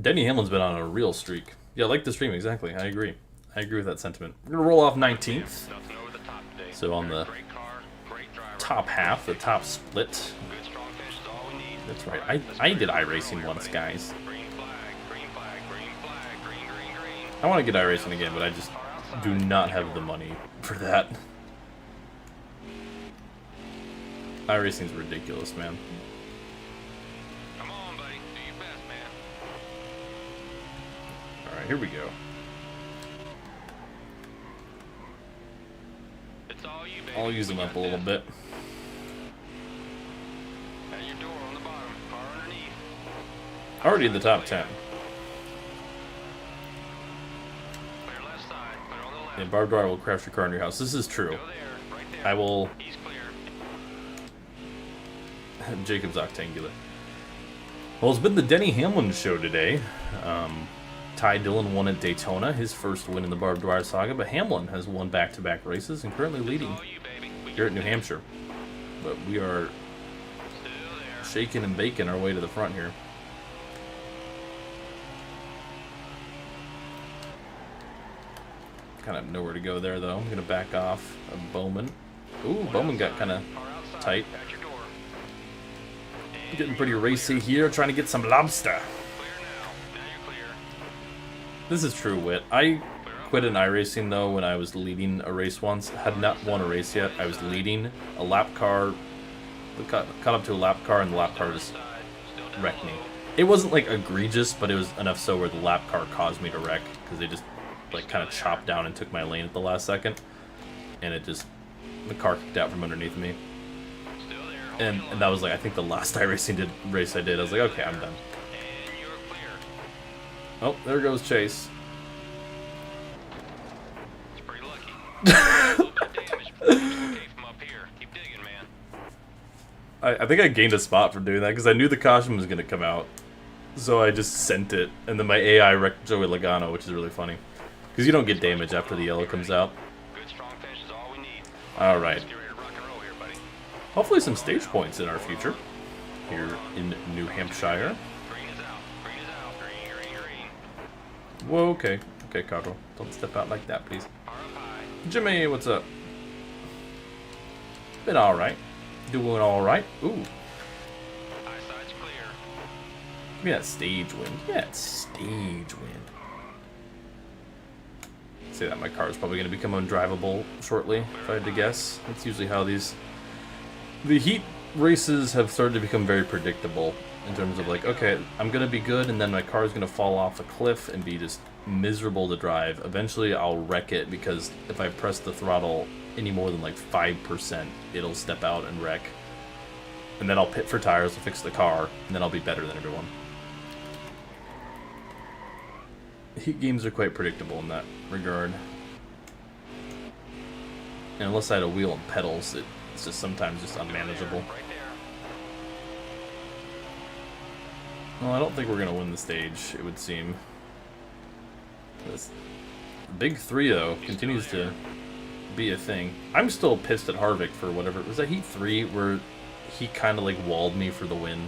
Denny Hamlin's been on a real streak. Yeah, I like the stream, exactly. I agree. I agree with that sentiment. We're going to roll off 19th. nothing over the top today. So on the Great car, great driver. top half, the top split. Good strong finish is all we need. That's right. I did iRacing once, guys. Green flag, green flag, green flag, green, green, green. I want to get iRacing again, but I just do not have the money for that. iRacing's ridiculous, man. Come on, buddy. Do your best, man. Alright, here we go. It's all you, baby. I'll use them We up got a little this. bit. At your door on the bottom, car underneath. Already in the top 10. Clear left side, clear on the left. And Barb Dwyer will crash your car in your house. This is true. Go there, right there. I will... He's clear. Jacob's Octangular. Well, it's been the Denny Hamlin show today. Ty Dillon won at Daytona, his first win in the Barb Dwyer saga, but Hamlin has won back-to-back races and currently leading All you, baby. We here at got New this. Hampshire. But we are Still there. shaking and baking our way to the front here. Kind of nowhere to go there, though. I'm going to back off of Bowman. Ooh, Bowman got kind of Car outside, tight. at your door. Getting pretty racy here, trying to get some lobster. Clear now. Now you're clear. This is true wit. I quit an iRacing though when I was leading a race once. Had not won a race yet. I was leading a lap car. Caught up to a lap car and the lap car just Side, still down wrecked me. low. It wasn't like egregious, but it was enough so where the lap car caused me to wreck because they just like kind of chopped down and took my lane at the last second, and it just the car kicked out from underneath me. Still there. Hold And your line. that was like I think the last iRacing race I did. I was like, okay, I'm done. And you're clear. Oh, there goes Chase. It's pretty lucky. A little bit of damage, but it's okay from up here. Keep digging, man. I think I gained a spot for doing that because I knew the caution was going to come out. So I just sent it, and then my AI wrecked Joey Logano, which is really funny. Because you don't get damage after the yellow comes out. Good strong finish is all we need. Alright. Let's get ready to rock and roll here, buddy. Hopefully some stage points in our future. Here in New Hampshire. Green is out. Green is out. Green, green, green. Whoa, okay. Okay, Carl. Don't step out like that, please. Car up high. Jimmy, what's up? Been alright. Doing alright. Ooh. High side's clear. Give me that stage win. Give me that stage win. Say that my car is probably going to become undrivable shortly, if I had to guess. That's usually how these... The heat races have started to become very predictable in terms of like, okay, I'm going to be good, and then my car is going to fall off a cliff and be just miserable to drive. Eventually, I'll wreck it because if I press the throttle any more than like 5%, it'll step out and wreck. And then I'll pit for tires to fix the car, and then I'll be better than everyone. Heat games are quite predictable in that regard. And unless I had a wheel and pedals, it's just sometimes just unmanageable. Right there. Well, I don't think we're going to win the stage, it would seem. This big three, though, continues to be a thing. I'm still pissed at Harvick for whatever. Was that Heat 3 where he kind of like walled me for the win?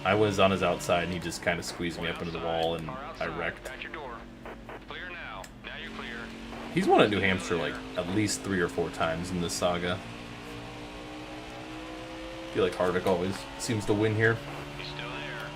I was on his outside and he just kind of squeezed me up into the wall and Car I outside, wrecked. at your door. Clear now. Now you're clear. He's won at New Hampshire like at least 3 or 4 times in this saga. I feel like Harvick always seems to win here. He's still there.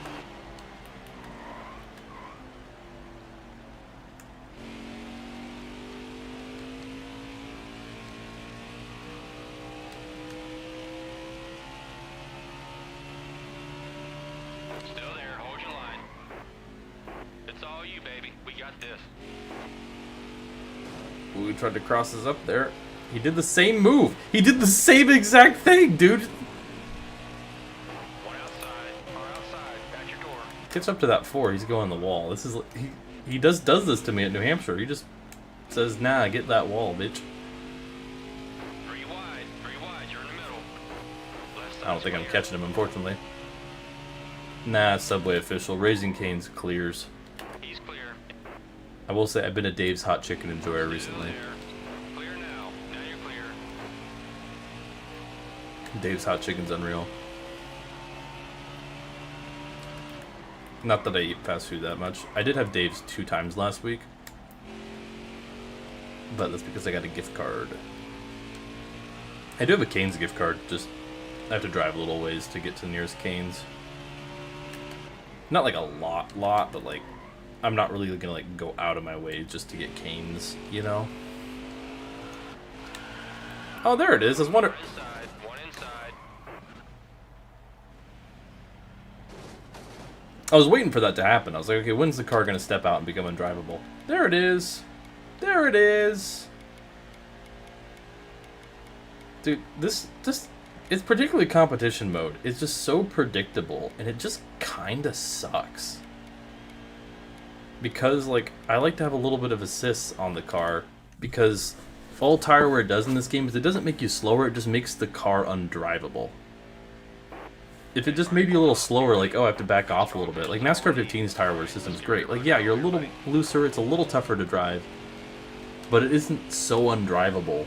Still there. Hold your line. It's all you, baby. We got this. Ooh, he tried to cross us up there. He did the same move. He did the same exact thing, dude. One outside. Gets up to that 4, he's going the wall. This is he does this to me at New Hampshire. He just says, "Nah, get that wall, bitch." 3 wide, you're in the middle. Left I don't side's think I'm clear. catching him, unfortunately. Nah, Subway official. Raising Cane's clears. He's clear. I will say I've been a Dave's Hot Chicken enjoyer recently. There. Clear now. Now you're clear. Dave's Hot Chicken's unreal. Not that I eat fast food that much. I did have Dave's 2 times last week. But that's because I got a gift card. I do have a Cane's gift card, just I have to drive a little ways to get to the nearest Cane's. Not like a lot, but like I'm not really gonna like go out of my way just to get Cane's, you know? Oh, there it is. I was wondering. Inside, one inside. I was waiting for that to happen. I was like, okay, when's the car gonna step out and become undrivable? There it is. There it is. Dude, this it's particularly competition mode. It's just so predictable, and it just kinda sucks. Because, like, I like to have a little bit of assists on the car, because all tire wear does in this game is it doesn't make you slower, it just makes the car undrivable. If it just made you a little slower, like, oh, I have to back off a little bit. Like, NASCAR 15's tire wear system is great. Like, yeah, you're a little looser, it's a little tougher to drive, but it isn't so undrivable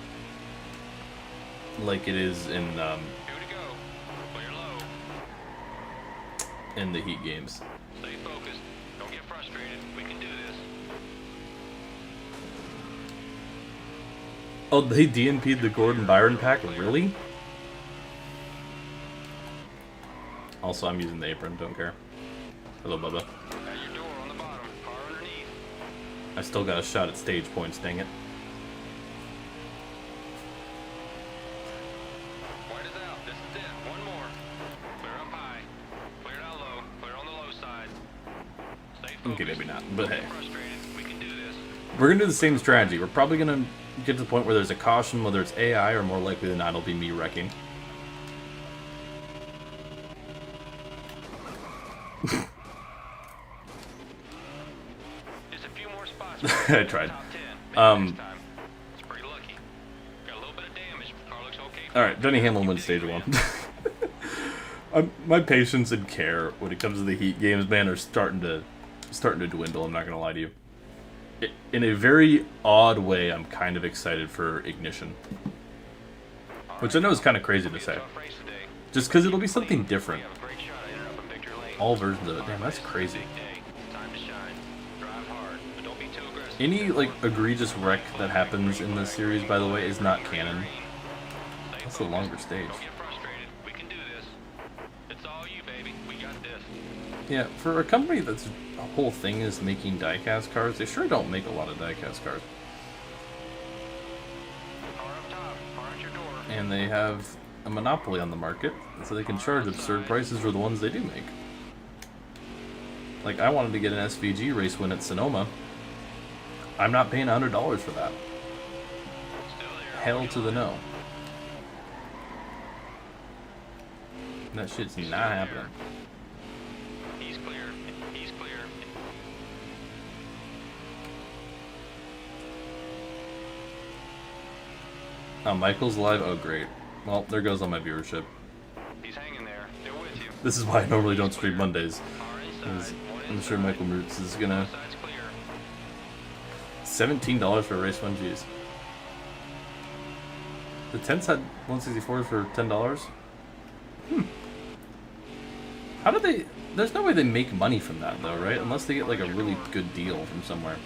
like it is in 2 to go. Clear low. in the Heat games. Stay focused. Don't get frustrated. We can do this. Oh, they DNP'd the Gordon Byron pack? Really? Also, I'm using the apron, don't care. Hello, Bubba. At your door on the bottom. Car underneath. I still got a shot at stage points, dang it. White is out. This is it. One more. Clear up high. Clear down low. Clear on the low side. Stay focused. Okay, maybe not, but hey. Don't get frustrated. We can do this. We're gonna do the same strategy. We're probably gonna get to the point where there's a caution, whether it's AI or more likely than not, it'll be me wrecking. Just a few more spots. I tried. Top 10. Maybe Um, next time. It's pretty lucky. Got a little bit of damage. Car looks okay. Alright, Denny Hamlin wins stage 1. My patience and care when it comes to the Heat games, man, are starting to dwindle, I'm not gonna lie to you. In a very odd way, I'm kind of excited for Ignition. Which I know is kind of crazy to say. Tough race today. Just because it'll be something We different. have a great shot at ending up in victory lane. All versions of it. Damn, that's crazy. Big day. Time to shine. Drive hard, but don't be too aggressive. Any, like, egregious wreck that happens in this series, by the way, is not canon. Stay That's a focused. longer stage. Don't get frustrated. We can do this. It's all you, baby. We got this. Yeah, for a company that's whole thing is making diecast cars, they sure don't make a lot of diecast cars. Car up top. Car at your door. And they have a monopoly on the market, so they can charge absurd prices for the ones they do make. Like, I wanted to get an SVG race win at Sonoma. I'm not paying $100 for that. Still there. Hell to the no. That shit's not happening. He's clear. He's clear. Oh, Michael's live? Oh, great. Well, there goes all my viewership. He's hanging there. They're with you. This is why I normally don't stream Mondays. Car Because inside. One I'm sure inside. Michael Roots is gonna... Side's clear. $17 for a race one, jeez. The tents had 164s for $10? How do they... There's no way they make money from that, though, right? Unless they get, like, a really good deal from somewhere.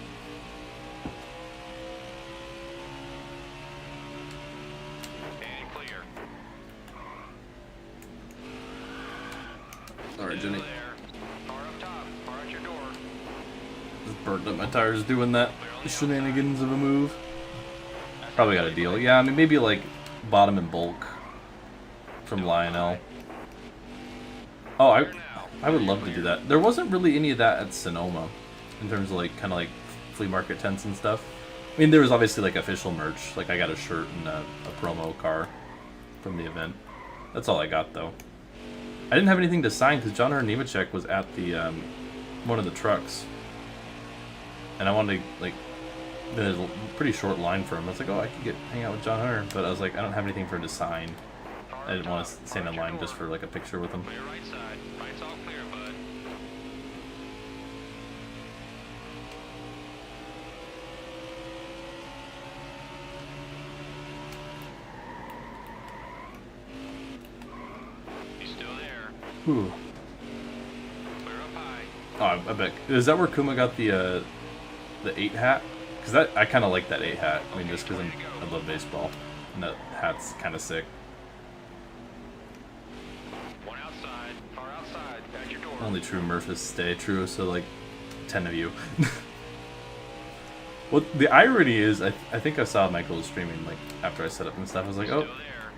And clear. Alright, Still Jenny. there. Car up top. Car at your door. Just burned up my tires doing that shenanigans of a move. Probably got a deal. Yeah, I mean, maybe, like, bottom in bulk from Lionel. Oh, I would love to do that. There wasn't really any of that at Sonoma, in terms of, like, kind of like flea market tents and stuff. I mean, there was obviously, like, official merch. Like, I got a shirt and a promo car from the event. That's all I got, though. I didn't have anything to sign because John Nemechek was at the one of the trucks, and I wanted to, like, there's a pretty short line for him. I was like, oh, I could hang out with John Hunter, but I was like, I don't have anything for him to sign. I didn't want to stand in line just for like a picture with him. Clear right side. Right's all clear, bud. He's still there. Whew. Clear up high. Oh, I bet. Is that where Kuma got the 8 hat? Because that I kind of like that 8 hat. I mean, just because I love baseball, and that hat's kind of sick. One outside. Car outside. At your door. Only true Murphys stay true, so like 10 of you. Well, the irony is, I think I saw Michael was streaming like after I set up and stuff. I was like, oh, Still there.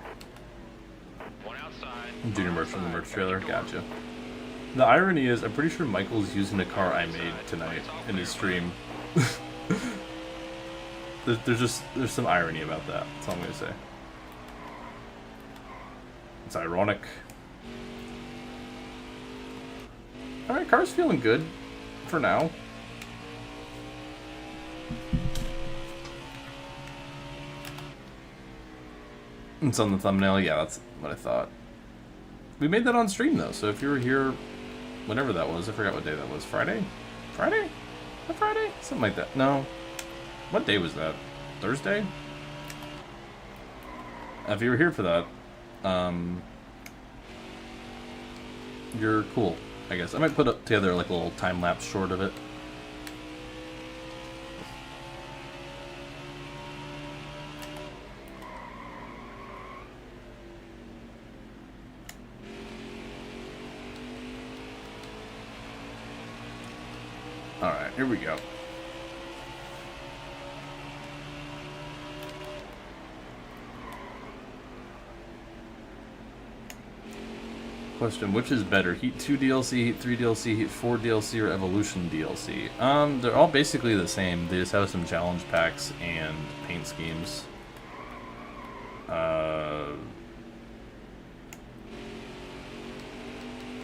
One outside. Junior Merch from the merch trailer. Gotcha. The irony is, I'm pretty sure Michael's using a car I made tonight in his stream. There's some irony about that. That's all I'm gonna say. It's ironic. All right, car's feeling good for now. It's on the thumbnail. Yeah, that's what I thought. We made that on stream though, so if you were here, whenever that was, I forgot what day that was. Friday? Friday? A Friday? Something like that. No. What day was that? Thursday? If you were here for that, you're cool, I guess. I might put up together like a little time-lapse short of it. Alright, here we go. Question, which is better, Heat 2 DLC, Heat 3 DLC, Heat 4 DLC, or Evolution DLC? They're all basically the same. They just have some challenge packs and paint schemes.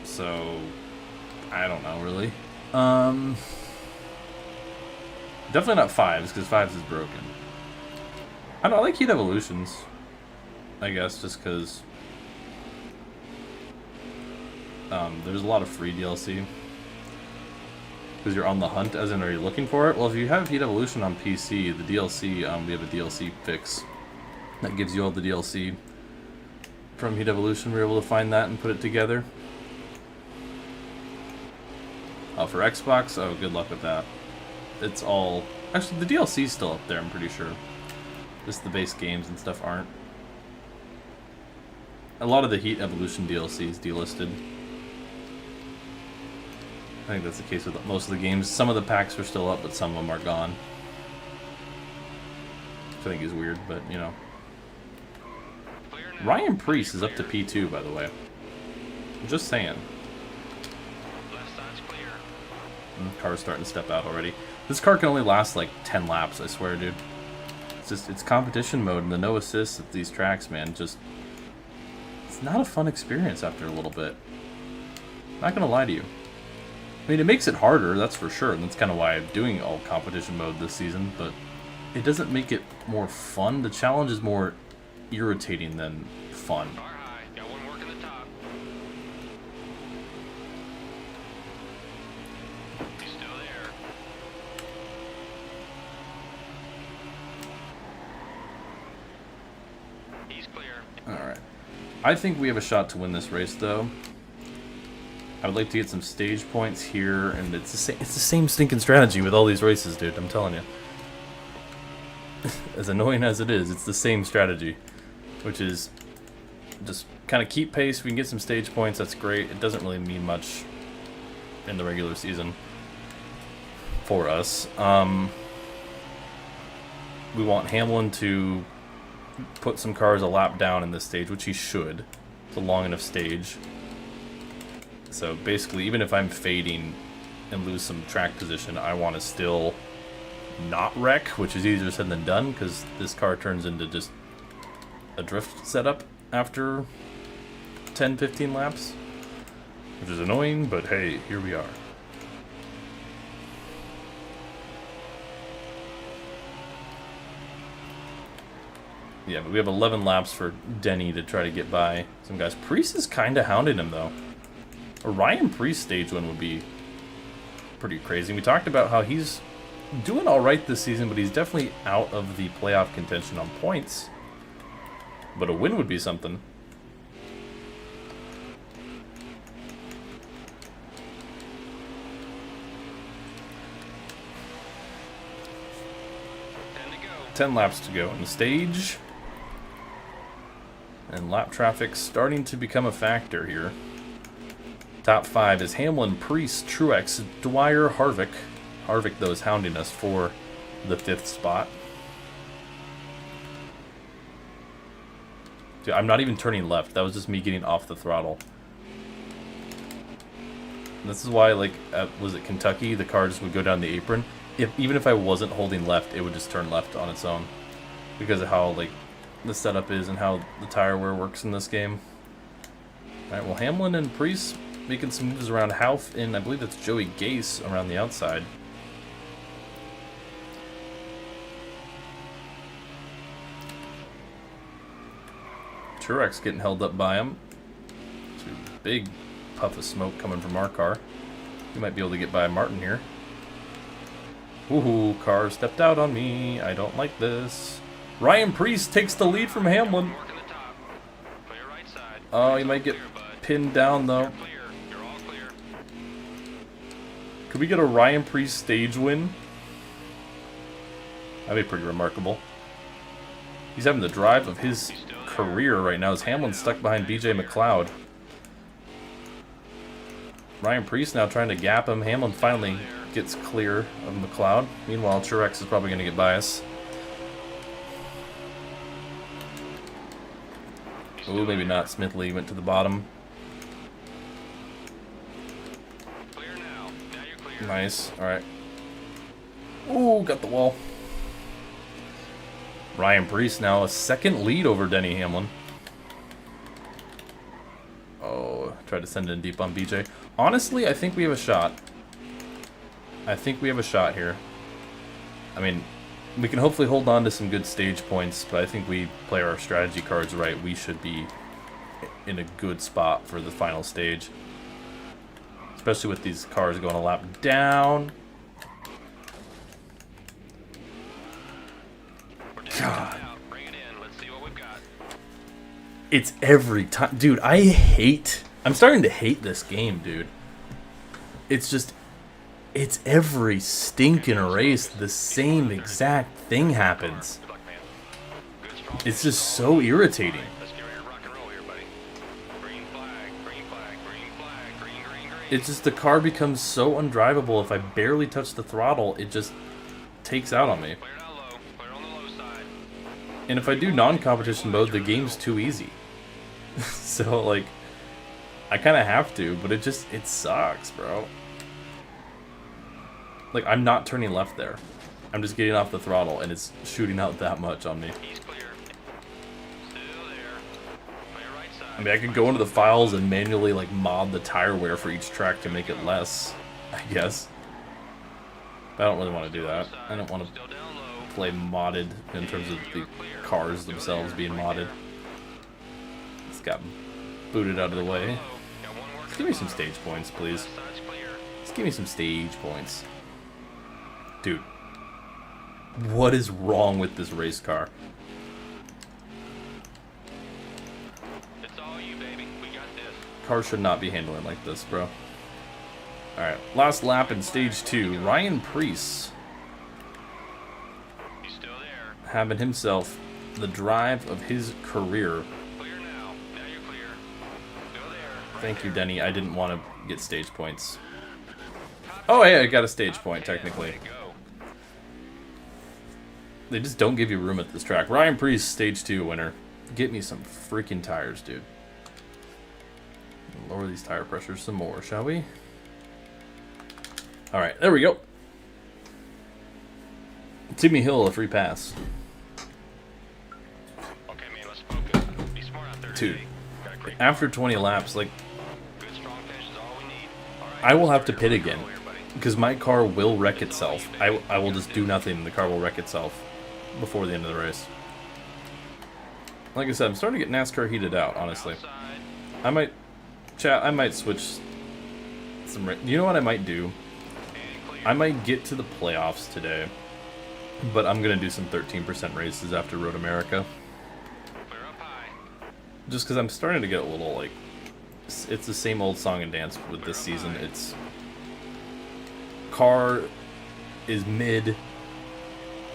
So, I don't know, really. Definitely not 5s, because 5s is broken. I don't know, I like Heat Evolutions, I guess, just because there's a lot of free DLC. Because you're on the hunt, as in, are you looking for it? Well, if you have Heat Evolution on PC, the DLC, we have a DLC fix that gives you all the DLC from Heat Evolution. We're able to find that and put it together. For Xbox, oh, good luck with that. It's all... Actually, the DLC's still up there, I'm pretty sure. Just the base games and stuff aren't. A lot of the Heat Evolution DLC is delisted. I think that's the case with most of the games. Some of the packs are still up, but some of them are gone. Which I think is weird, but, you know. Ryan Priest is up to P2, by the way. I'm just saying. Car's starting to step out already. This car can only last like 10 laps, I swear, dude. It's just, it's competition mode, and the no assists at these tracks, man, just... It's not a fun experience after a little bit. Not gonna lie to you. I mean, it makes it harder, that's for sure, and that's kind of why I'm doing all competition mode this season, but it doesn't make it more fun. The challenge is more irritating than fun. Car high. Got one working the top. He's still there. He's clear. Alright. I think we have a shot to win this race, though. I would like to get some stage points here, and it's the same stinking strategy with all these races, dude, I'm telling you. As annoying as it is, it's the same strategy. Which is just kind of keep pace. We can get some stage points, that's great. It doesn't really mean much in the regular season for us. We want Hamlin to put some cars a lap down in this stage, which he should. It's a long enough stage. So basically, even if I'm fading and lose some track position, I want to still not wreck, which is easier said than done, because this car turns into just a drift setup after 10-15 laps, which is annoying, but hey, here we are. Yeah, but we have 11 laps for Denny to try to get by some guys. Priest is kind of hounding him, though. A Ryan Priest stage win would be pretty crazy. We talked about how he's doing all right this season, but he's definitely out of the playoff contention on points. But a win would be something. Time to go. 10 laps to go on the stage. And lap traffic starting to become a factor here. Top 5 is Hamlin, Priest, Truex, Dwyer, Harvick. Harvick, though, is hounding us for the 5th spot. Dude, I'm not even turning left. That was just me getting off the throttle. And this is why, like, was it Kentucky? The car just would go down the apron. Even if I wasn't holding left, it would just turn left on its own. Because of how, like, the setup is and how the tire wear works in this game. Alright, well, Hamlin and Priest making some moves around Half, and I believe that's Joey Gase around the outside. Truex getting held up by him. It's a big puff of smoke coming from our car. We might be able to get by Martin here. Woohoo, car stepped out on me. I don't like this. Ryan Priest takes the lead from Hamlin. Working the top. Clear right side. Oh, he might get Clear, bud. pinned down, though. You're clear. You're all clear. Could we get a Ryan Priest stage win? That'd be pretty remarkable. He's having the drive of his career right now as Hamlin's stuck behind BJ McLeod. Ryan Priest now trying to gap him. Hamlin finally gets clear of McLeod. Meanwhile, Truex is probably going to get by us. Oh, maybe not. Smithley went to the bottom. Clear now. Now you're clear. Nice. Alright. Ooh, got the wall. Ryan Priest now a second lead over Denny Hamlin. Oh, tried to send it in deep on BJ. Honestly, I think we have a shot. I think we have a shot here. I mean, we can hopefully hold on to some good stage points, but I think we play our strategy cards right. We should be in a good spot for the final stage. Especially with these cars going a lap down. God. Bring it in. Let's see what we've got. It's every time. Dude, I'm starting to hate this game, dude. It's just, it's every stinking race. The same exact thing happens. Good luck, man. Good, strong It's finish. just so irritating. Let's get ready to rock and roll here, buddy. Green flag, green flag, green flag, green, green, green. It's just the car becomes so undrivable. If I barely touch the throttle, it just takes out on me. Clear down low. Clear on the low side. And if I do non-competition mode, the game's too easy. So, like, I kind of have to, but it sucks, bro. Like, I'm not turning left there. I'm just getting off the throttle, and it's shooting out that much on me. He's clear. Still there. Clear right side. I mean, I could go into the files and manually, like, mod the tire wear for each track to make it less, I guess. But I don't really want to do that. I don't want to Still down low. play modded in terms of the cars themselves being modded. It's got booted out of the way. Got one work. Just give me some stage points, please. Side's clear. Just give me some stage points. Dude. What is wrong with this race car? It's all you, baby. We got this. Car should not be handling like this, bro. Alright, last lap in stage 2. Ryan Priest He's still there. having himself the drive of his career. Clear now. Now you're clear. Still there. Right Thank you, there. Denny. I didn't want to get stage points. Oh, yeah, I got a stage point, technically. Way to go. They just don't give you room at this track. Ryan Priest, stage 2 winner. Get me some freaking tires, dude. Lower these tire pressures some more, shall we? Alright, there we go. Timmy Hill, a free pass. Okay, man, let's focus. Be smart out there Dude, today. Got a great after 20 laps, like, good strong finish is all we need. All right, I will have to let's pit rock and again. roll here, buddy. Because my car will wreck itself. I will just do nothing, and the car will wreck itself before the end of the race. Like I said, I'm starting to get NASCAR heated out, honestly. Outside. I might switch some... You know what I might do? And clear. I might get to the playoffs today, but I'm going to do some 13% races after Road America. Clear up high. Just because I'm starting to get a little, like... It's the same old song and dance with this season. It's... Car is mid.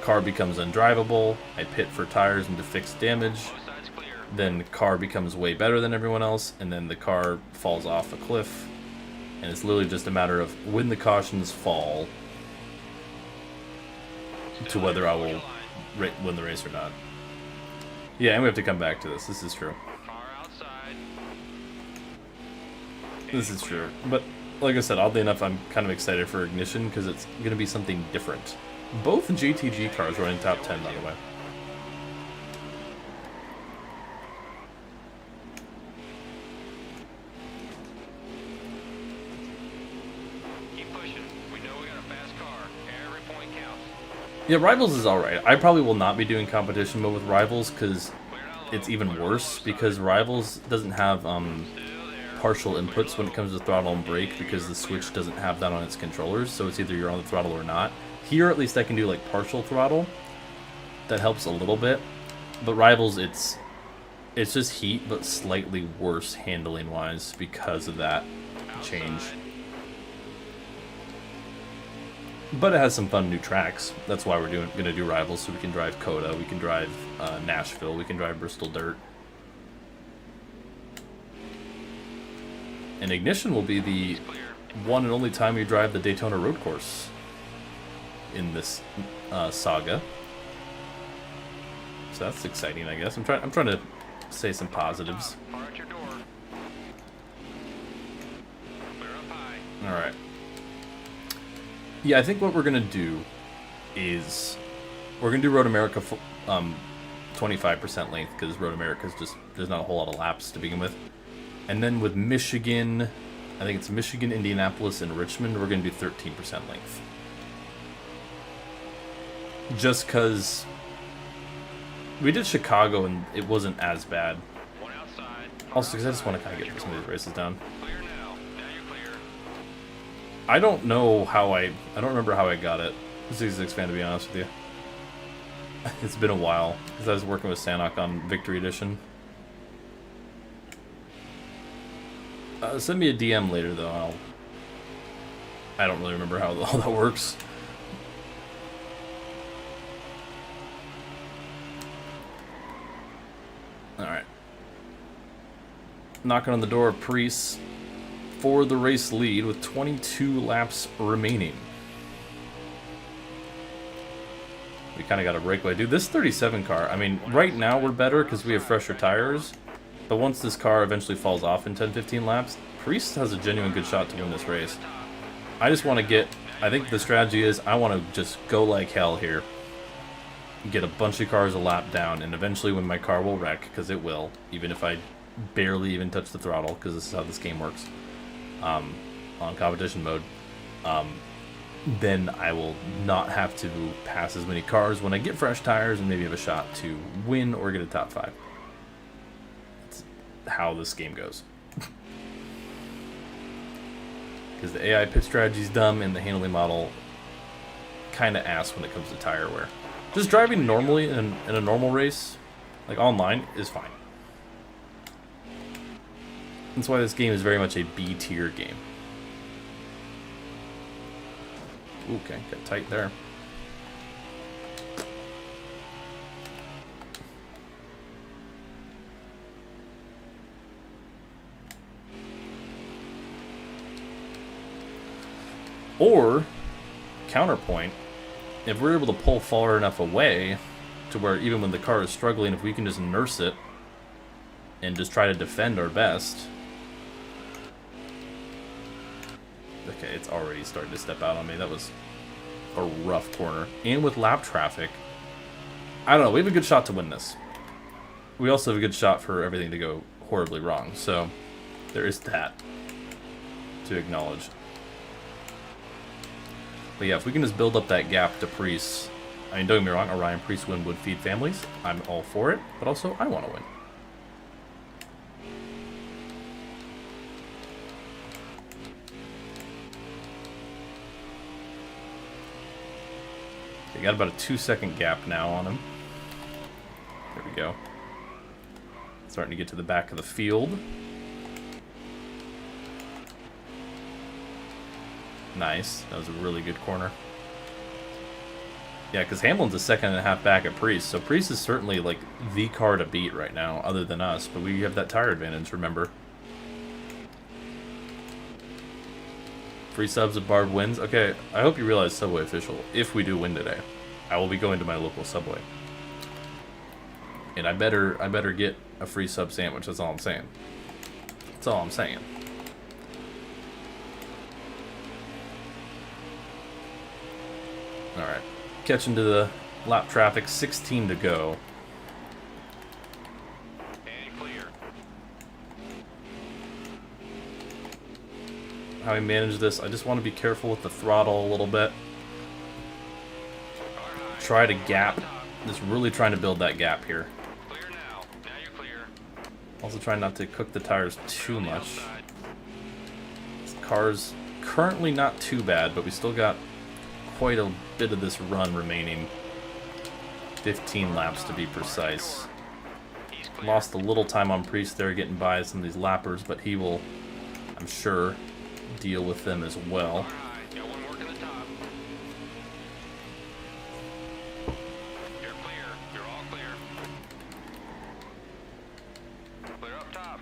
Car becomes undrivable. I pit for tires and to fix damage. Both sides clear. Then car becomes way better than everyone else, and then the car falls off a cliff. And it's literally just a matter of when the cautions fall to whether I will win the race or not. Yeah, and we have to come back to this. This is true. Car outside. This is true. But like I said, oddly enough, I'm kind of excited for Ignition because it's going to be something different. Both JTG cars running top 10, by the way. Keep pushing. We know we got a fast car. Every point counts. Yeah, Rivals is alright. I probably will not be doing competition mode with Rivals because it's even worse because Rivals doesn't have partial inputs when it comes to throttle and brake because the Switch doesn't have that on its controllers, so it's either you're on the throttle or not. Here, at least I can do like partial throttle. That helps a little bit. But Rivals, it's just heat, but slightly worse handling-wise because of that change. But it has some fun new tracks. That's why we're going to do Rivals, so we can drive Coda, we can drive Nashville, we can drive Bristol Dirt. And Ignition will be the one and only time you drive the Daytona road course in this saga. So that's exciting, I guess. I'm trying to say some positives. Car at your door. Clear up high. All right. Yeah, I think what we're gonna do is we're gonna do Road America 25% length because Road America's just there's not a whole lot of laps to begin with, and then with Michigan, I think it's Michigan, Indianapolis, and Richmond. We're gonna do 13% length. Just because we did Chicago and it wasn't as bad. One outside. Also, because I just want to kind of get some of these races down. Clear now. Now you're clear. I don't know how I don't remember how I got it. 66 fan, to be honest with you. It's been a while because I was working with Sanok on Victory Edition. Send me a DM later though. I don't really remember how all that works. Alright. Knocking on the door of Priest for the race lead with 22 laps remaining. We kind of got a breakaway. Dude, this 37 car, I mean, right now we're better because we have fresher tires. But once this car eventually falls off in 10-15 laps, Priest has a genuine good shot to win this race. I just want to get... I think the strategy is I want to just go like hell here. Get a bunch of cars a lap down, and eventually when my car will wreck, because it will, even if I barely even touch the throttle, because this is how this game works, on competition mode, then I will not have to pass as many cars when I get fresh tires and maybe have a shot to win or get a top 5. That's how this game goes. Because the AI pit strategy is dumb and the handling model kind of ass when it comes to tire wear. Just driving normally in a normal race, like online, is fine. That's why this game is very much a B tier game. Ooh, okay, got tight there. Or, counterpoint, if we're able to pull far enough away to where even when the car is struggling, if we can just nurse it and just try to defend our best. Okay, it's already starting to step out on me. That was a rough corner. And with lap traffic, I don't know, we have a good shot to win this. We also have a good shot for everything to go horribly wrong. So there is that to acknowledge. But yeah, if we can just build up that gap to Priest I mean, don't get me wrong, a Ryan Preece win would feed families. I'm all for it, but also I want to win. You got about a 2-second gap now on him. There we go. Starting to get to the back of the field. Nice. That was a really good corner. Yeah, because Hamlin's a 1.5 back at Preece, so Preece is certainly like the car to beat right now, other than us, but we have that tire advantage, remember. Free subs if Barb wins. Okay, I hope you realize, Subway official, if we do win today, I will be going to my local Subway. And I better get a free sub sandwich, that's all I'm saying. That's all I'm saying. Alright. Catching to the lap traffic, 16 to go. And clear. How we manage this, I just want to be careful with the throttle a little bit. Try to gap. Just really trying to build that gap here. Clear now. Now you're clear. Also trying not to cook the tires too much. This car's currently not too bad, but we still got quite a bit of this run remaining. 15 laps to be precise. Lost a little time on Preece there getting by some of these lappers, but he will, I'm sure, deal with them as well. Alright, got one working the top. You're clear. You're all clear. Clear up top.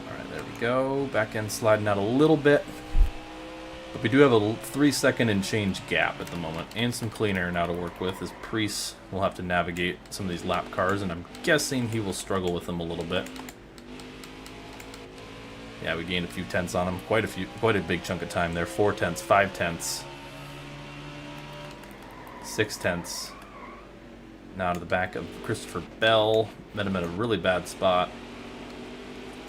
Alright, there we go. Back end sliding out a little bit. But we do have a 3-second and change gap at the moment, and some clean air now to work with, as Preece will have to navigate some of these lap cars, and I'm guessing he will struggle with them a little bit. Yeah, we gained a few tenths on him. Quite a big chunk of time there. 4 tenths, 5 tenths, 6 tenths. Now to the back of Christopher Bell. Met him at a really bad spot.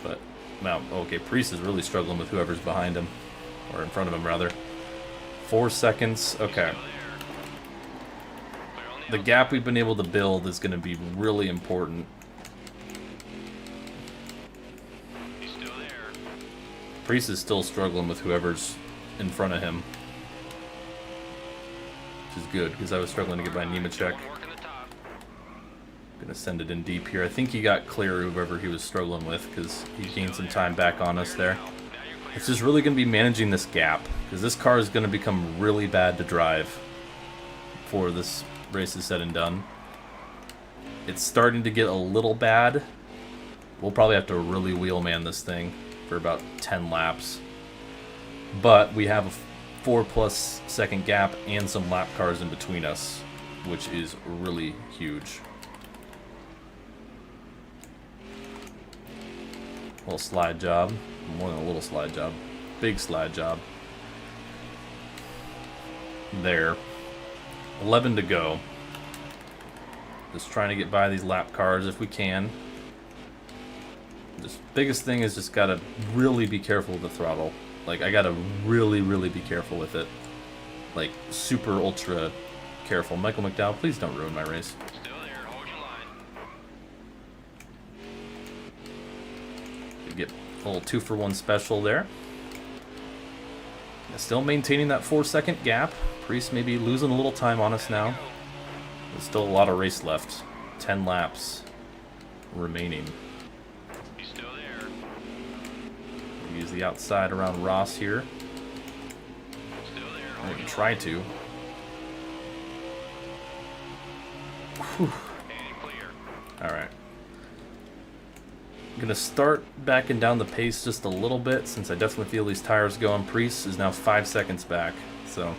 But, well, okay, Preece is really struggling with whoever's behind him. Or in front of him, rather. 4 seconds. Okay. The gap we've been able to build is going to be really important. He's still there. Preece is still struggling with whoever's in front of him. Which is good, because I was struggling to get by Nemechek. One working the top. Gonna send it in deep here. I think he got clear of whoever he was struggling with, because he gained some time back on us there. It's just really going to be managing this gap, because this car is going to become really bad to drive before this race is said and done. It's starting to get a little bad. We'll probably have to really wheelman this thing for about 10 laps. But we have a 4+ second gap and some lap cars in between us, which is really huge. Little slide job. More than a little slide job. Big slide job. There. 11 to go. Just trying to get by these lap cars if we can. The biggest thing is just gotta really be careful with the throttle. Like, I gotta really, really be careful with it. Like, super ultra careful. Michael McDowell, please don't ruin my race. Still there. Hold your line. Get a little 2-for-1 special there. Still maintaining that 4-second gap. Preece may be losing a little time on us now. There's still a lot of race left. 10 laps remaining. He's still there. We'll use the outside around Ross here. Still there. Or Hold we can your try line. to. And clear. Alright. I'm going to start backing down the pace just a little bit, since I definitely feel these tires going. Preece is now 5 seconds back, so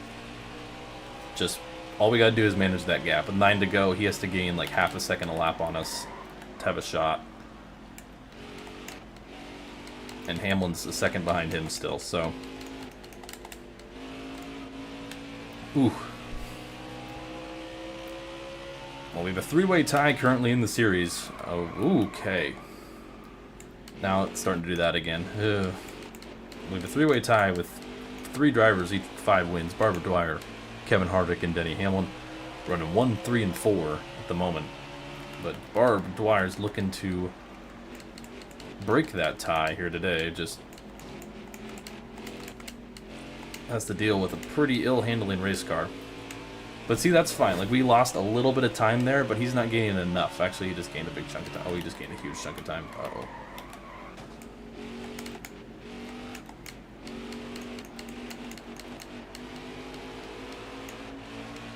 just all we got to do is manage that gap. With 9 to go, he has to gain like half a second a lap on us to have a shot. And Hamlin's a second behind him still, so. Ooh. Well, we have a 3-way tie currently in the series. Oh, okay. Now it's starting to do that again. Ugh. We have a 3-way tie with 3 drivers, each 5 wins. Barb Dwyer, Kevin Harvick, and Denny Hamlin running 1, 3, and 4 at the moment. But Barb Dwyer's looking to break that tie here today. Just has to deal with a pretty ill-handling race car. But see, that's fine. Like, we lost a little bit of time there, but he's not gaining enough. Actually, he just gained a big chunk of time. Oh, he just gained a huge chunk of time. Uh-oh.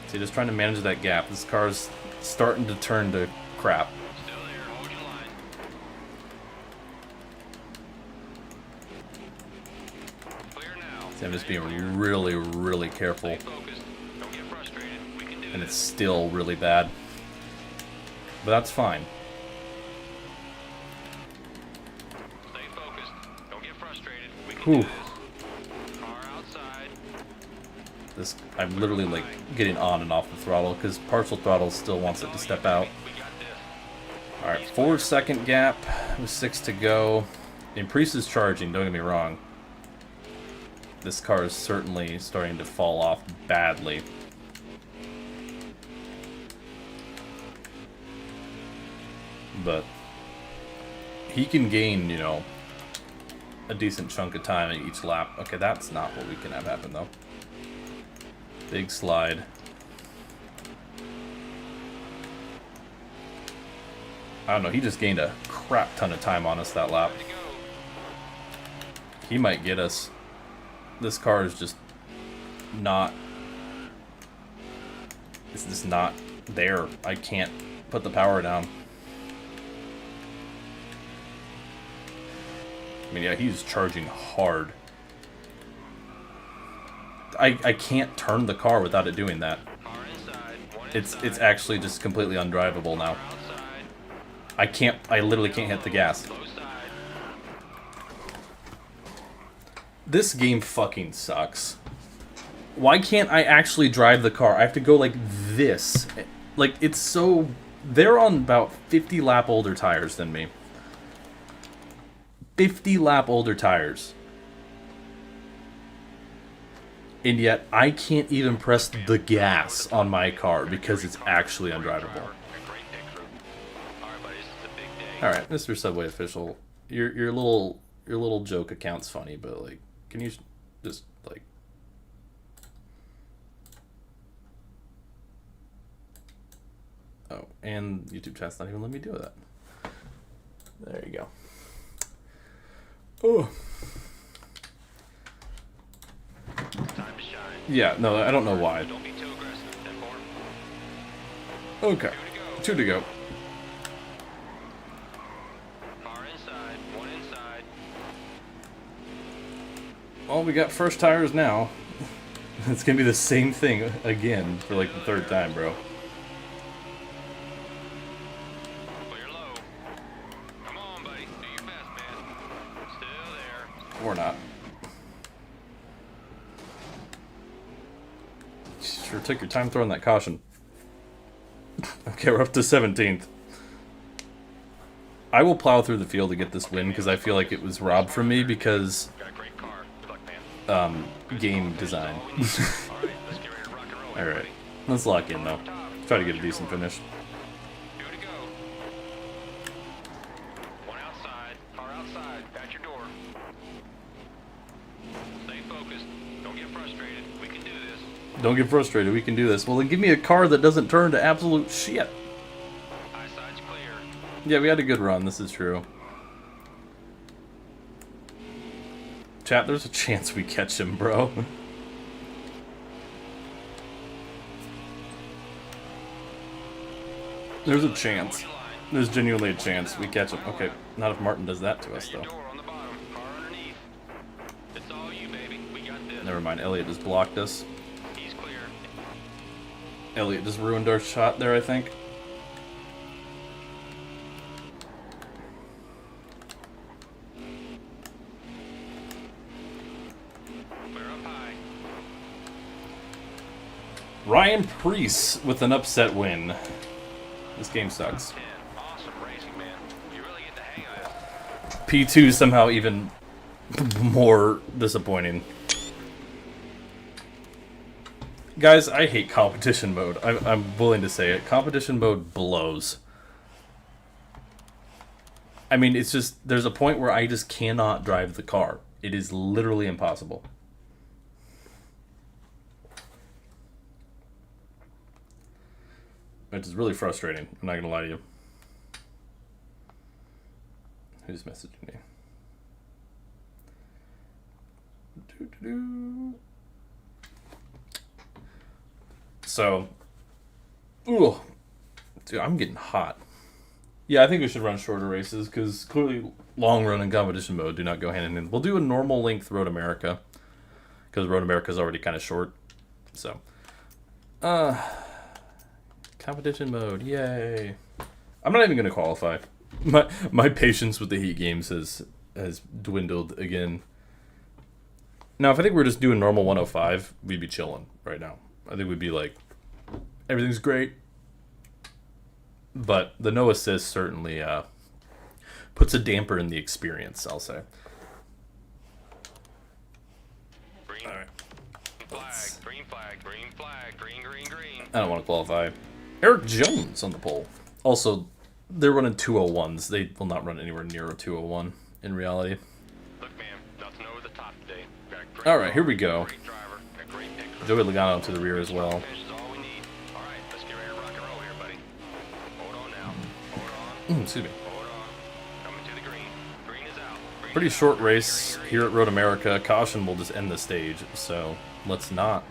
See, just trying to manage that gap. This car's starting to turn to crap. Still there. Hold your line. Clear now. See, I'm just being really, really careful. Stay focused. Don't get frustrated. We can do And it's this. still really bad. But that's fine. Stay focused. Don't get frustrated. We can Whew. do this. Car outside. This, I'm literally like getting on and off the throttle because partial throttle still wants it to step out. We got this. Alright, 4-second gap with 6 to go. And Priest is charging, don't get me wrong. This car is certainly starting to fall off badly. But he can gain, you know, a decent chunk of time at each lap. Okay, that's not what we can have happen though. Big slide. I don't know, he just gained a crap ton of time on us that lap. Ready to go. He might get us. This car is just not... It's just not there. I can't put the power down. I mean, yeah, he's charging hard. I can't turn the car without it doing that. Car inside. One It's inside. actually just completely undrivable now. Outside. I literally can't hit the gas. Low side. This game fucking sucks. Why can't I actually drive the car? I have to go like this. Like, it's so... They're on about 50 lap older tires than me. 50 lap older tires. And yet, I can't even press the gas on my car because it's actually undrivable. Great pit crew. All right, buddies. It's a big day. All right, Mr. Subway official, your little joke account's funny, but like, can you just like? Oh, and YouTube chat's not even letting me do that. There you go. Oh. Time to shine. Yeah, no, I don't know why. Don't be too aggressive. 10-4. Okay, 2 to go. Car inside. One inside. Well, we got first tires now. It's gonna be the same thing again for like the 3rd time, bro. Clear low. Come on, buddy. Do your best, man. Still there. Or not. Sure took your time throwing that caution. Okay, we're up to 17th. I will plow through the field to get this win because I feel like it was robbed from me because Got a great car. Good luck, man. game design. All right, let's get ready to rock and roll. Alright, everybody. let's lock in though. Try to get a decent finish. 2 to go. One outside. Car outside. At your door. Stay focused. Don't get frustrated. We can do this. Don't get frustrated, we can do this. Well, then give me a car that doesn't turn to absolute shit. Eyeside's clear. Yeah, we had a good run, this is true. Chat, there's a chance we catch him, bro. There's a chance. There's genuinely a chance we catch him. Okay, not if Martin does that to us, Your though. door on the bottom. Car underneath. It's all you, baby. We got this. Never mind, Elliot just blocked us. He's clear. Elliot just ruined our shot there, I think. Clear up high. Ryan Preece with an upset win. This game sucks. 10. Awesome racing, man. You really get the hang of it. P2 somehow even more disappointing. Guys, I hate competition mode. I'm willing to say it. Competition mode blows. I mean, it's just, there's a point where I just cannot drive the car. It is literally impossible. Which is really frustrating. I'm not going to lie to you. Who's messaging me? So, ooh, dude, I'm getting hot. Yeah, I think we should run shorter races because clearly long run and competition mode do not go hand in hand. We'll do a normal length Road America because Road America is already kind of short. So, competition mode, yay! I'm not even going to qualify. My patience with the heat games has dwindled again. Now, if I think we're just doing normal 105, we'd be chilling right now. I think we'd be like, everything's great. But the no assist certainly puts a damper in the experience, I'll say. Green. All right. Green flag, green. I don't want to qualify. Eric Jones on the pole. Also, they're running 201s. They will not run anywhere near a 201 in reality. Look, man, nothing over the top today. Got a great All right, here we go. Great driver, a great pick. Joey Logano to the rear as well. Finish is all we need. All right, let's get ready to rock and roll here, buddy. Hold on now. Hold on. Excuse me. Hold on. Coming to the green. Green is out. Green Pretty is short out. race here at Road America. Caution will just end the stage, so let's not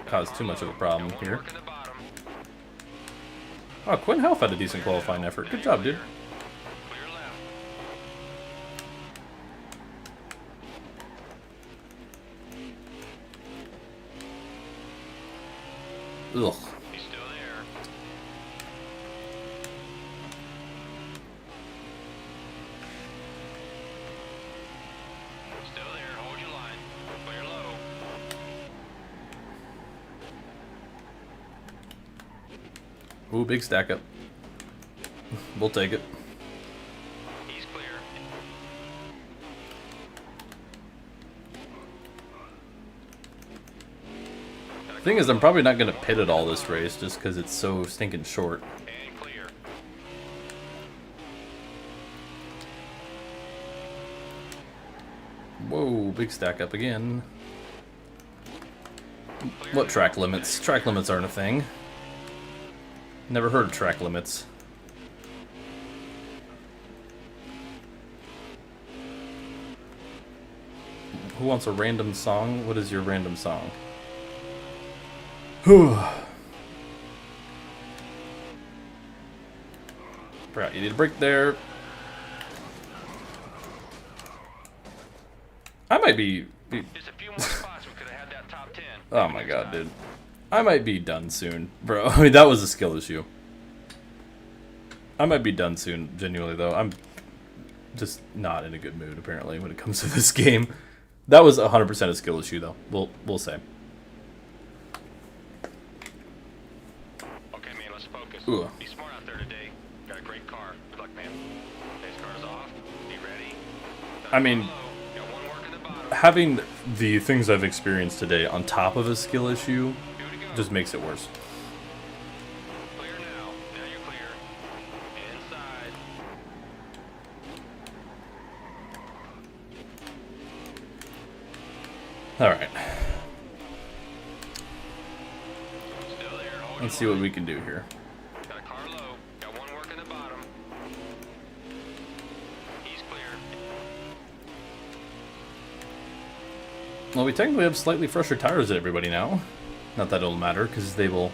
cause too much of a problem Got one here. working the bottom. Oh, Quinn Half had a decent qualifying effort. Good job, dude. Clear left. Ugh. He's still there. Still there. Hold your line. Clear low. Ooh, big stack up. We'll take it. He's clear. Thing is, I'm probably not going to pit at all this race just because it's so stinking short. And clear. Whoa, big stack up again. What track limits? Track limits aren't a thing. Never heard of track limits. Who wants a random song? What is your random song? Forgot you need a break there. I might be Just a few more spots. We could have had that top 10. oh my god, dude. I might be done soon, bro. I mean, that was a skill issue. I might be done soon, genuinely, though. I'm just not in a good mood, apparently, when it comes to this game. That was 100% a skill issue, though. We'll say. Okay, man, let's focus. Ooh. Be smart out there today. Got a great car. Good luck, man. Base car's off. Be ready. I mean, Low. Got one working the bottom. having the things I've experienced today on top of a skill issue Two to go. just makes it worse. Clear now. Now you're clear. Inside. Alright, Still there. Hold let's see your what line. we can do here. Got a car low. Got one working the bottom. He's clear. Well, we technically have slightly fresher tires than everybody now. Not that it'll matter, because they will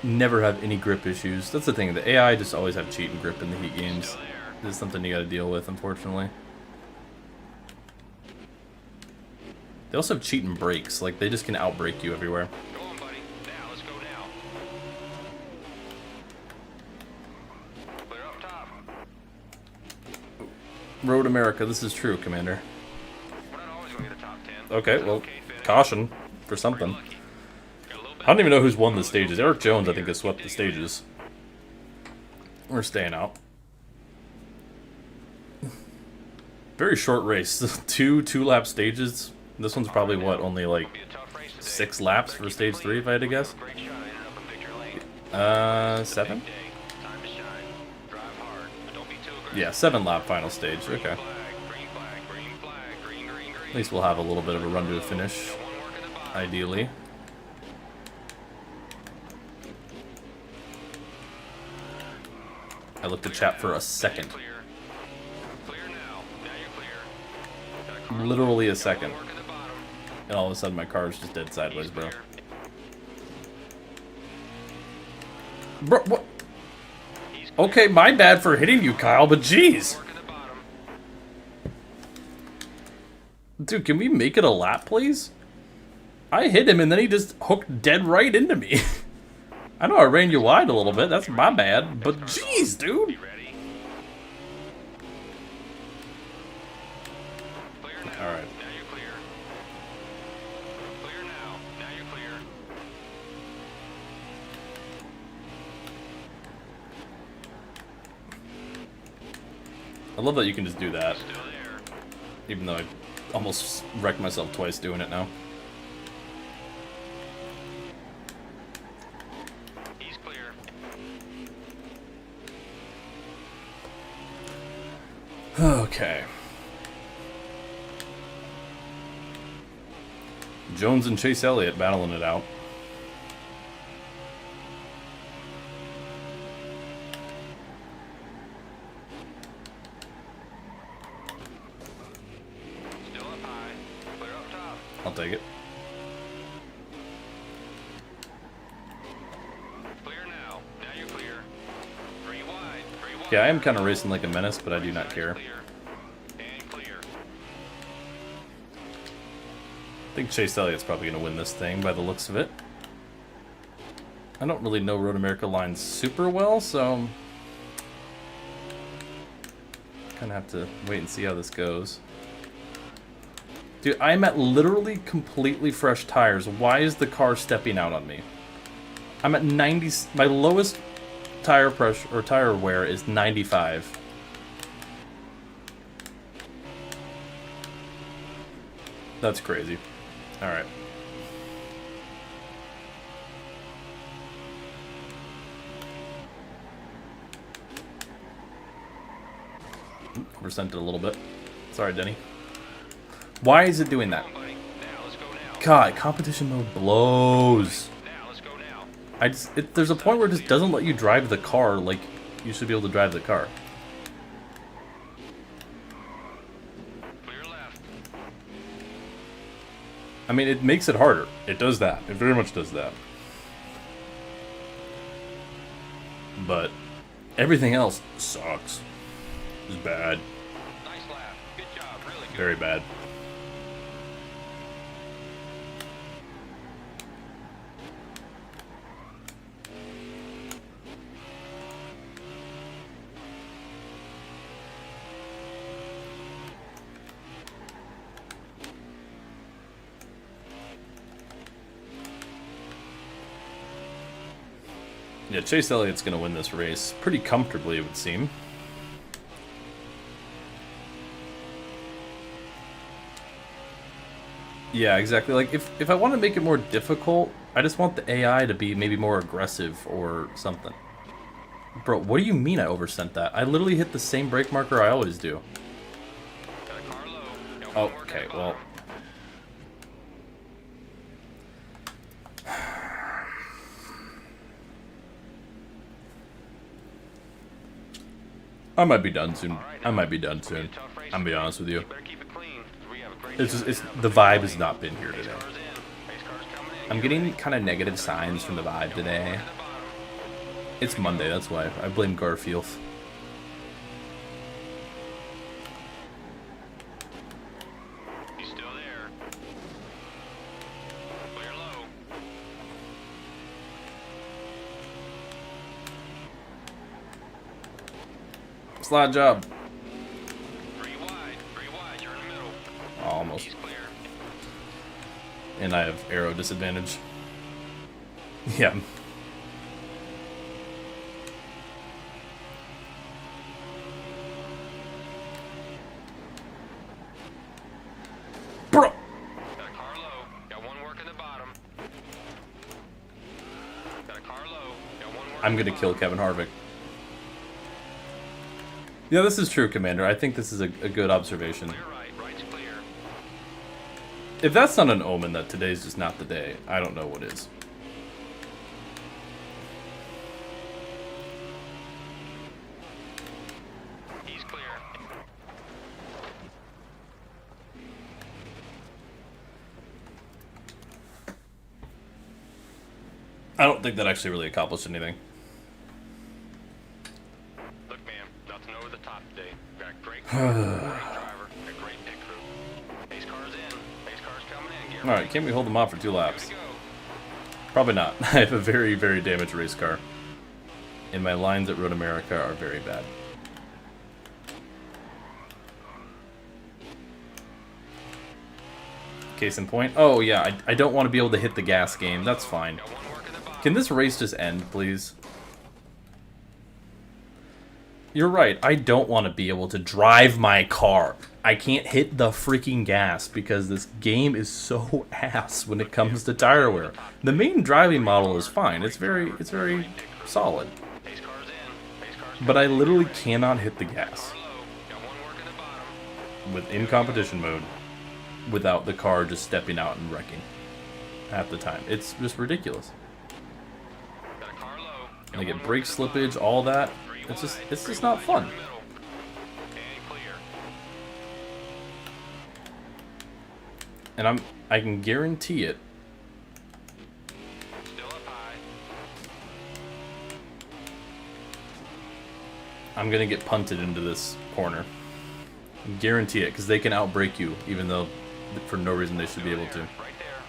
never have any grip issues. That's the thing, the AI just always have cheat and grip in the heat games. Still there. This is something you gotta deal with, unfortunately. They also have cheat and brakes, like they just can outbrake you everywhere. Go on, buddy. Now, let's go now. Clear up top. Road America, this is true, Commander. We're not always going to get a top 10. Okay, It's an well, okay finish. caution for Pretty something. lucky. Got a little bit I don't even know who's won the stages. Eric Jones, I think, has swept the stages. We're staying out. Very short race. Two lap stages. This one's probably what, only like Be a tough race 6 laps for stage 3, if I had to guess. Great shot. Ended up in victory lane. 7? Big day. Time to shine. Drive hard, but don't be too aggressive. Yeah, 7 lap final stage. Okay. Green flag, green flag, green flag, green, green, green. At least we'll have a little bit of a run to the finish, Got one working the bottom. ideally. I looked at chat for a second. Clear. Clear now. Now you're clear. Got a car Literally a low. Got second. one working the bottom. And all of a sudden my car is just dead sideways, He's bro. clear. Bro, what? He's clear. Okay, my bad for hitting you, Kyle, but jeez. Working the bottom. Dude, can we make it a lap, please? I hit him and then he just hooked dead right into me. I know I ran you wide a little bit, that's my bad, but jeez, dude. Be ready. Clear now. All right. Now you're clear. Clear now. Now you're clear. I love that you can just do that, Still there. even though I almost wrecked myself twice doing it now. He's clear. Okay. Jones and Chase Elliott battling it out. Still up high. Clear up top. I'll take it. Clear now. Now you're clear. Three wide. Three wide. Yeah, I am kind of racing like a menace, but I do not care. Clear. And clear. I think Chase Elliott's probably going to win this thing by the looks of it. I don't really know Road America lines super well, so kind of have to wait and see how this goes. Dude, I'm at literally completely fresh tires. Why is the car stepping out on me? I'm at 90. My lowest tire pressure or tire wear is 95. That's crazy. All right. Oversent it a little bit. Sorry, Denny. Why is it doing that? Come on, buddy. Now let's go now. God, competition mode blows. Now let's go now. There's a point where it just doesn't let you drive the car like you should be able to drive the car. Clear left. I mean, it makes it harder. It does that. It very much does that. But everything else sucks. It's bad. Nice lap. Good job. Really good. Very bad. Yeah, Chase Elliott's going to win this race pretty comfortably, it would seem. Yeah, exactly. Like, if I want to make it more difficult, I just want the AI to be maybe more aggressive or something. Bro, what do you mean I oversent that? I literally hit the same brake marker I always do. Got a car low. Got Oh, one working okay, the well. bottom. I might be done soon. All right, I now, might be done it's gonna soon. be a tough race I'm gonna be today. honest with you. Better keep it clean. We have a great It's shot just, at the it. vibe has not been here Pace today. car's in. Pace car's coming in. I'm Get getting ready. kind of negative signs from the vibe Got one today. working the bottom. It's Monday, that's why. I blame Garfield. He's still there. Clear low. Slide job. Three wide. Three wide. You're in the middle. Almost. He's clear. And I have arrow disadvantage. Yeah. Bro! Got a car low. Got one working the bottom. I'm gonna kill Kevin Harvick. Yeah, this is true, Commander. I think this is a good observation. Clear right. Right's clear. If that's not an omen that today's just not the day, I don't know what is. He's clear. I don't think that actually really accomplished anything. Look, man, nothing over the top today. We got a great car, great driver, a great pit crew. Pace car's in. Pace car's coming in. Get Alright, can't we hold them off for 2 ready laps? to go. Probably not. I have a very, very damaged race car. And my lines at Road America are very bad. Case in point. Oh, yeah, I don't want to be able to hit the gas game. That's fine. Got one working the bottom. Can this race just end, please? You're right. I don't want to be able to drive my car. I can't hit the freaking gas because this game is so ass when it comes to tire wear. The main driving model is fine. It's very solid. Pace car's in. Pace car's But I literally cannot hit the gas car low. Got one working the bottom. with in competition mode without the car just stepping out and wrecking half the time. It's just ridiculous. Got a car low. Got And I one get brake working the slippage, bottom. all that. Three It's wide, just three not wide, fun. in the middle. And clear. And I can guarantee it. Still up high. I'm gonna get punted into this corner. Guarantee it, because they can outbrake you, even though for no reason they should be able to. Right there.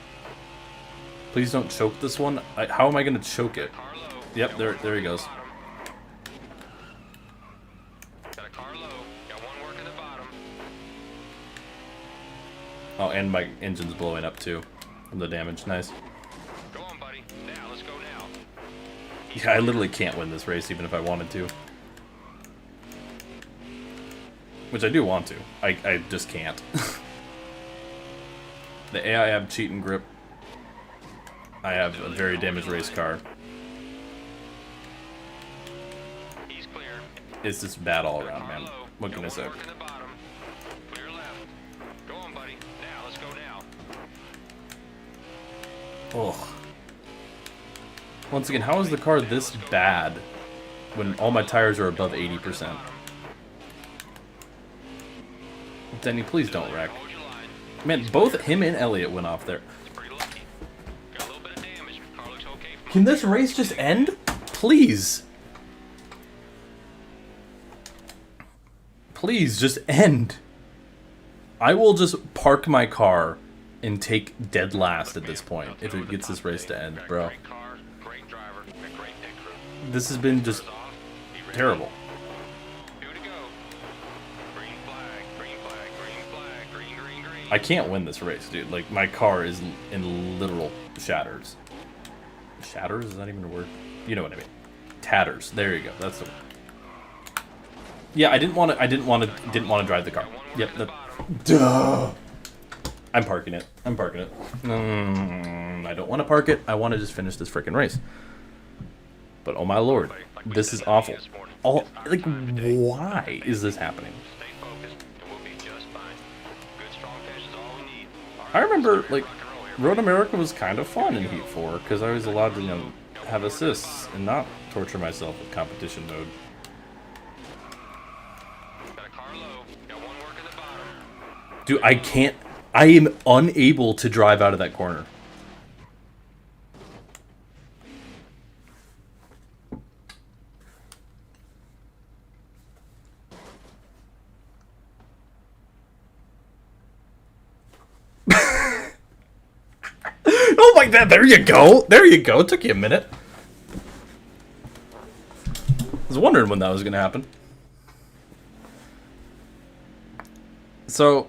Please don't choke this one. How am I gonna choke it? Car low. Yep, Got there one he working the goes. bottom. Got a car low. Got one working the bottom. Oh, and my engine's blowing up too from the damage. Nice. Go on, buddy. Now, let's go now. Yeah, I literally can't win this race even if I wanted to. Which I do want to. I just can't. The AI have cheating grip. I have a very damaged race car. He's clear. It's just bad all Got a around, car man. low. What Got can I one say? working the bottom. Clear left. Go on, buddy. Now, let's go now. Ugh. Once again, how is the car this bad when all my tires are above 80%? Denny, please don't wreck. Hold your line. Man, both him and Elliott went off there. It's pretty lucky. Got a little bit of damage. Car looks okay from Can this race just end? Please. Please, just end. I will just park my car and take dead last at this point if it gets this race to end, Got a bro. Great car, great driver, and great pit crew. This has been just Off. Be ready. terrible. 2 to go. Green flag, green flag, green flag, green, green, green. I can't win this race, dude. Like, my car is in literal shatters. Shatters? Is that even a word? You know what I mean. Tatters. There you go. That's the word. Yeah, I didn't want to drive the car. Yep. Duh. I'm parking it. I don't want to park it. I want to just finish this freaking race. But oh my lord, this is awful. Why is this happening? Stay focused, and we'll be just fine. Good strong finish is all we need. All right, I remember, let's like, rock and roll here. Road America was kind of fun in Heat 4 because I was allowed to, you know, have assists and not torture myself with competition mode. Got a car low. Got one working the bottom. Dude, I am unable to drive out of that corner. Oh my god, there you go. There you go. It took you a minute. I was wondering when that was going to happen. So,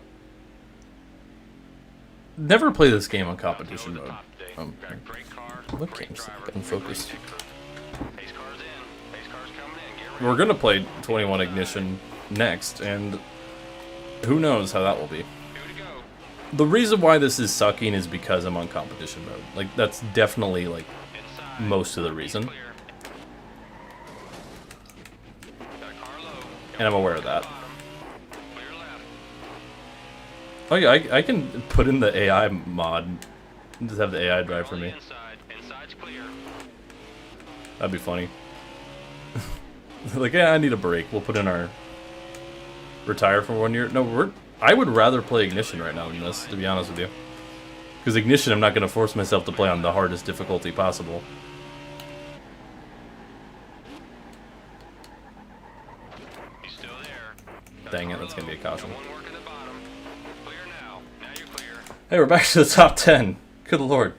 never play this game on competition mode. Got a great car, What great game's driver, unfocused? great pit crew. Pace car's in. Pace car's coming in. Get ready. We're gonna play 21 Ignition next, and who knows how that will be. 2 to go. The reason why this is sucking is because I'm on competition mode. Like, that's definitely, like, Inside. most of the reason. Clear. and I'm aware of that. Clear left. Oh yeah, I can put in the AI mod and just have the AI drive for On the me. inside. Inside's clear. That'd be funny. Like, yeah, I need a break. We'll put in our retire for 1 year. No, I would rather play Ignition right now than this, to be honest with you. Because Ignition, I'm not going to force myself to play on the hardest difficulty possible. He's still there. Dang it, that's going to be a caution. Got one working the bottom. Clear now. Now you're clear. Hey, we're back to the top 10. Good lord.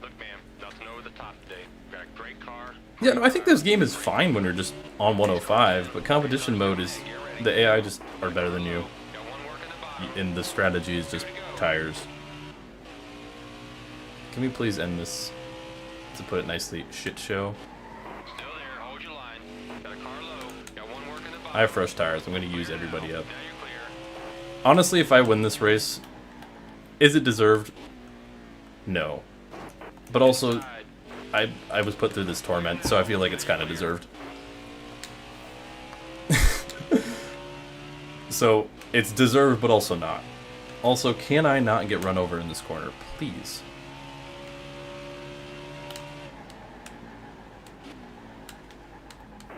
Look, man, nothing over the top today. Got a great car. Yeah, no, I think this game is fine when you're just on 105, but competition mode is... The AI just are better than you. Got one working the bottom. And the strategy is just tires. Can we please end this, to put it nicely, shit show? Still there. Hold your line. Got a car low. Got one working the bottom. I have fresh tires. I'm going to use everybody up. Now you're clear. Honestly, if I win this race, is it deserved? No. But also, I was put through this torment, so I feel like it's kind of deserved. So, it's deserved, but also not. Also, can I not get run over in this corner? Please.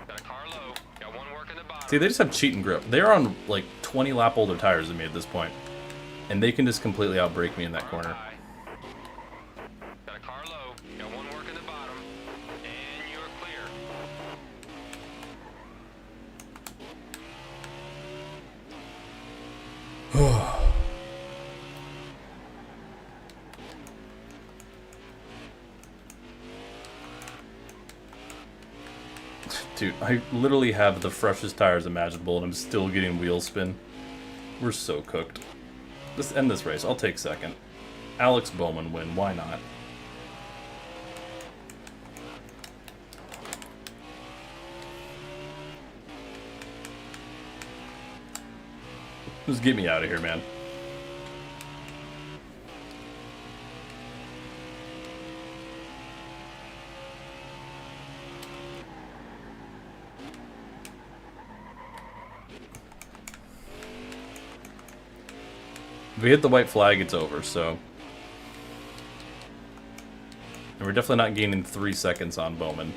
Got a car low. Got one working the bottom. See, they just have cheat and grip. They're on, like, 20 lap older tires than me at this point. And they can just completely outbrake me in that corner. High. Got a car low. Got one working the bottom. And you're clear. Dude, I literally have the freshest tires imaginable, and I'm still getting wheel spin. We're so cooked. Let's end this race. I'll take second. Alex Bowman win. Why not? Just get me out of here, man. If we hit the white flag, it's over, so... And we're definitely not gaining 3 seconds on Bowman.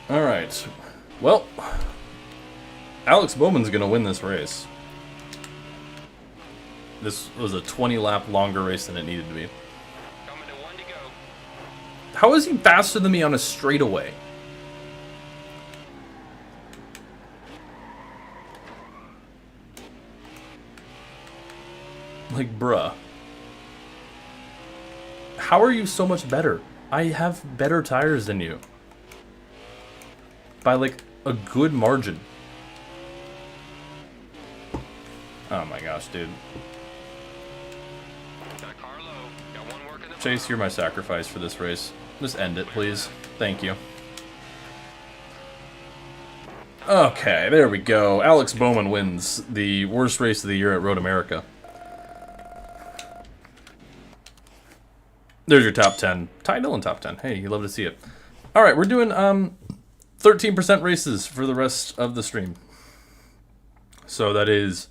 Alright. Well, Alex Bowman's gonna win this race. This was a 20-lap longer race than it needed to be. Coming to one to go. How is he faster than me on a straightaway? Like, bruh. How are you so much better? I have better tires than you. By, like, a good margin. Oh my gosh, dude. Got a car low. Got one working the Chase, you're my sacrifice for this race. Just end it, please. Thank you. Okay, there we go. Alex Bowman wins the worst race of the year at Road America. There's your top 10. Ty Dillon top 10. Hey, you love to see it. All right, we're doing 13% races for the rest of the stream. So that is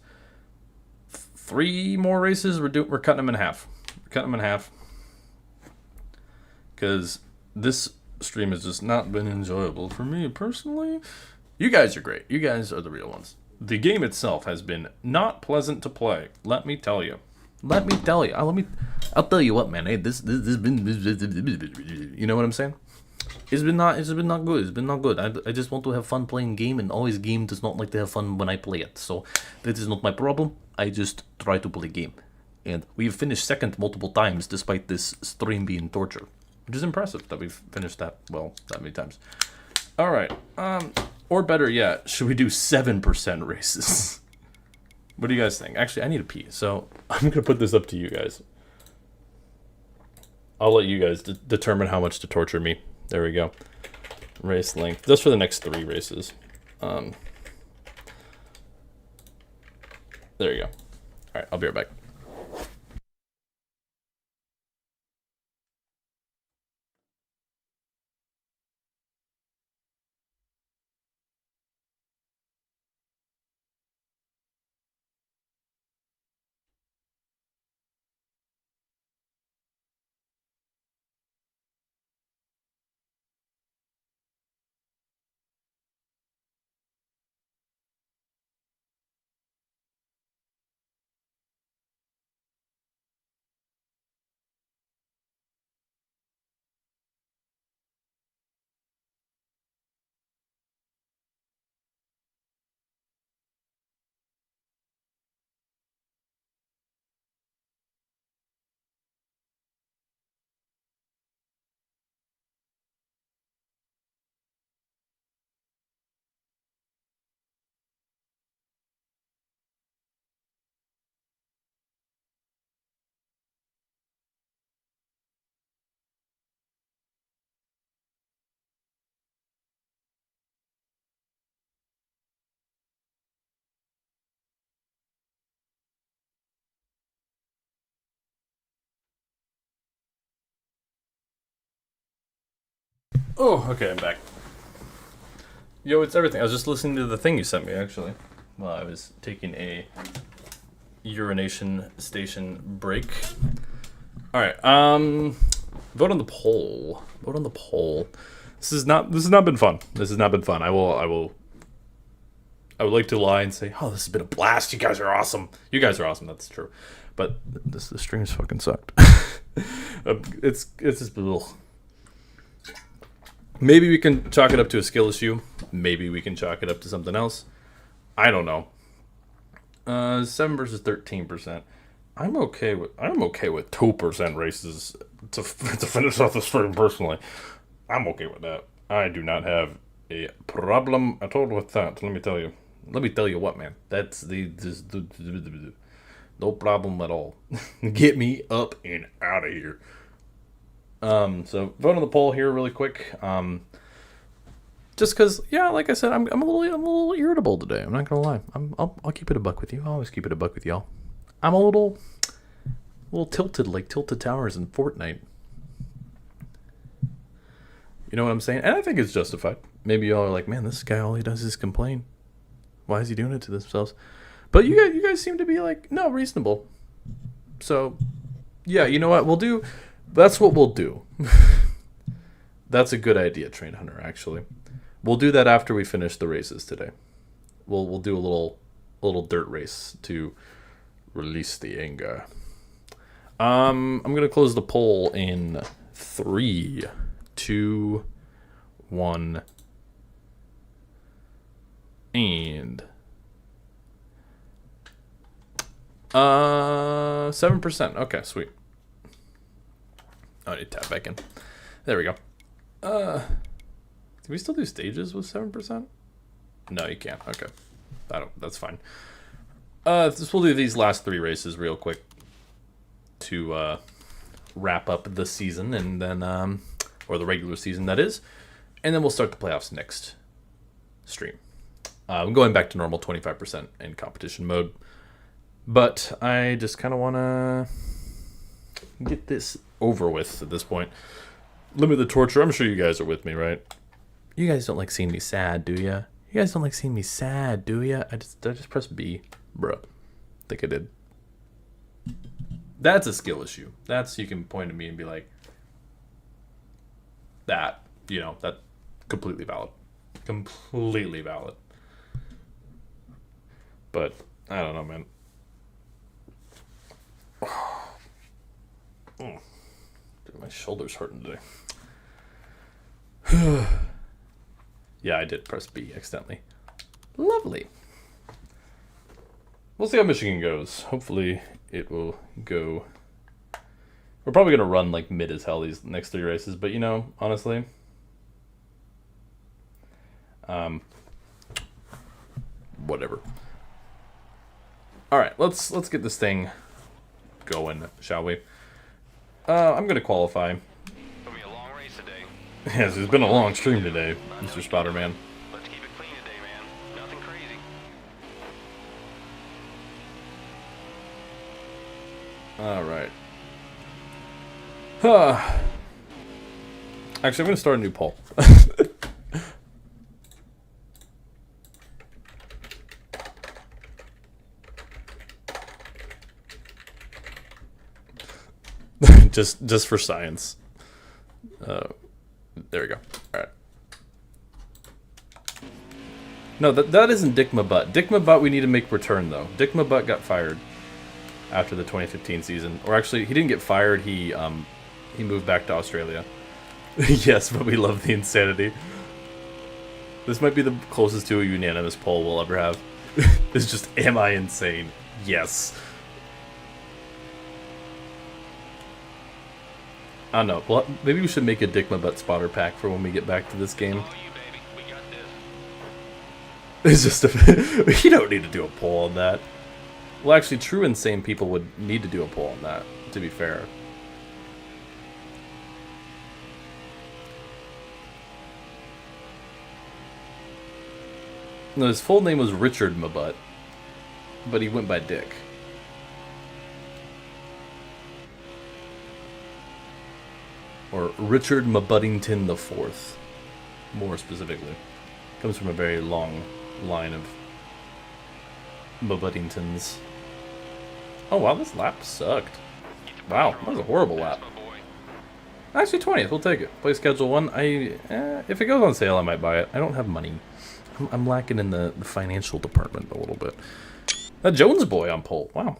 3 more races. We're cutting them in half. We're cutting them in half. Because this stream has just not been enjoyable for me personally. You guys are great. You guys are the real ones. The game itself has been not pleasant to play. Let me tell you. Let me tell you. I'll tell you what, man. Hey, this been. You know what I'm saying? It's been not good. It's been not good. I just want to have fun playing game, and always game does not like to have fun when I play it. So that is not my problem. I just try to play game, and we've finished second multiple times despite this stream being torture, which is impressive that we've finished that many times. All right. Or better yet, should we do 7% races? What do you guys think? Actually, I need a pee, so I'm going to put this up to you guys. I'll let you guys determine how much to torture me. There we go. Race length. Just for the next 3 races. There you go. All right, I'll be right back. Oh, okay, I'm back. Yo, it's everything. I was just listening to the thing you sent me, actually, while I was taking a urination station break. All right, vote on the poll. Vote on the poll. This has not been fun. This has not been fun. I would like to lie and say, oh, this has been a blast. You guys are awesome. You guys are awesome. That's true. But the streams fucking sucked. It's just ugh. Maybe we can chalk it up to a skill issue. Maybe we can chalk it up to something else. I don't know. 7 versus 13%. I'm okay with 2% races to finish off the stream. Personally, I'm okay with that. I do not have a problem at all with that. Let me tell you. Let me tell you what, man. That's no problem at all. Get me up and out of here. So vote on the poll here really quick. Just because, yeah, like I said, I'm a little irritable today. I'm not gonna lie. I'll keep it a buck with you. I'll always keep it a buck with y'all. I'm a little tilted, like Tilted Towers in Fortnite. You know what I'm saying? And I think it's justified. Maybe y'all are like, man, this guy, all he does is complain. Why is he doing it to themselves? But you guys seem to be like, no, reasonable. So, yeah, you know what we'll do. That's what we'll do. That's a good idea, Train Hunter, actually. We'll do that after we finish the races today. We'll do a little dirt race to release the anger. I'm gonna close the poll in 3, 2, 1, and 7%. Okay, sweet. I need to tap back in. There we go. Can we still do stages with 7%? No, you can't. Okay. That's fine. We'll do these last 3 races real quick to wrap up the season, and then or the regular season, that is. And then we'll start the playoffs next stream. I'm going back to normal 25% in competition mode. But I just kind of want to get this over with at this point. Limit the torture. I'm sure you guys are with me, right? You guys don't like seeing me sad, do ya? You guys don't like seeing me sad, do ya? Did I just press B? Bruh. I think I did. That's a skill issue. That's, you can point at me and be like, that, that completely valid. Completely valid. But, I don't know, man. Dude, my shoulder's hurting today. Yeah, I did press B accidentally. Lovely. We'll see how Michigan goes. Hopefully it will go. We're probably going to run like mid as hell these next 3 races, but honestly, whatever. All right, let's get this thing going, shall we? I'm going to qualify. It'll be a long race today. Yes, it's been a long stream today, Mr. Spotterman. Let's keep it clean today, man. Nothing crazy. All right. Actually, I'm going to start a new poll. just for science. There we go. All right. No, that isn't Dick My Butt. Dick My Butt we need to make return, though. Dick My Butt got fired after the 2015 season. Or actually, he didn't get fired. He moved back to Australia. Yes, but we love the insanity. This might be the closest to a unanimous poll we'll ever have. It's just, am I insane? Yes. I don't know. Well, maybe we should make a Dick My Butt spotter pack for when we get back to this game. It's just you don't need to do a poll on that. Well, actually, true insane people would need to do a poll on that, to be fair. No, his full name was Richard My Butt, but he went by Dick. Or Richard Mabuddington IV, more specifically. Comes from a very long line of Mabuddingtons. Oh wow, this lap sucked. Wow, that was a horrible lap. Actually, 20th, we'll take it. Play schedule 1. If it goes on sale, I might buy it. I don't have money. I'm lacking in the financial department a little bit. That Jones boy on pole. Wow.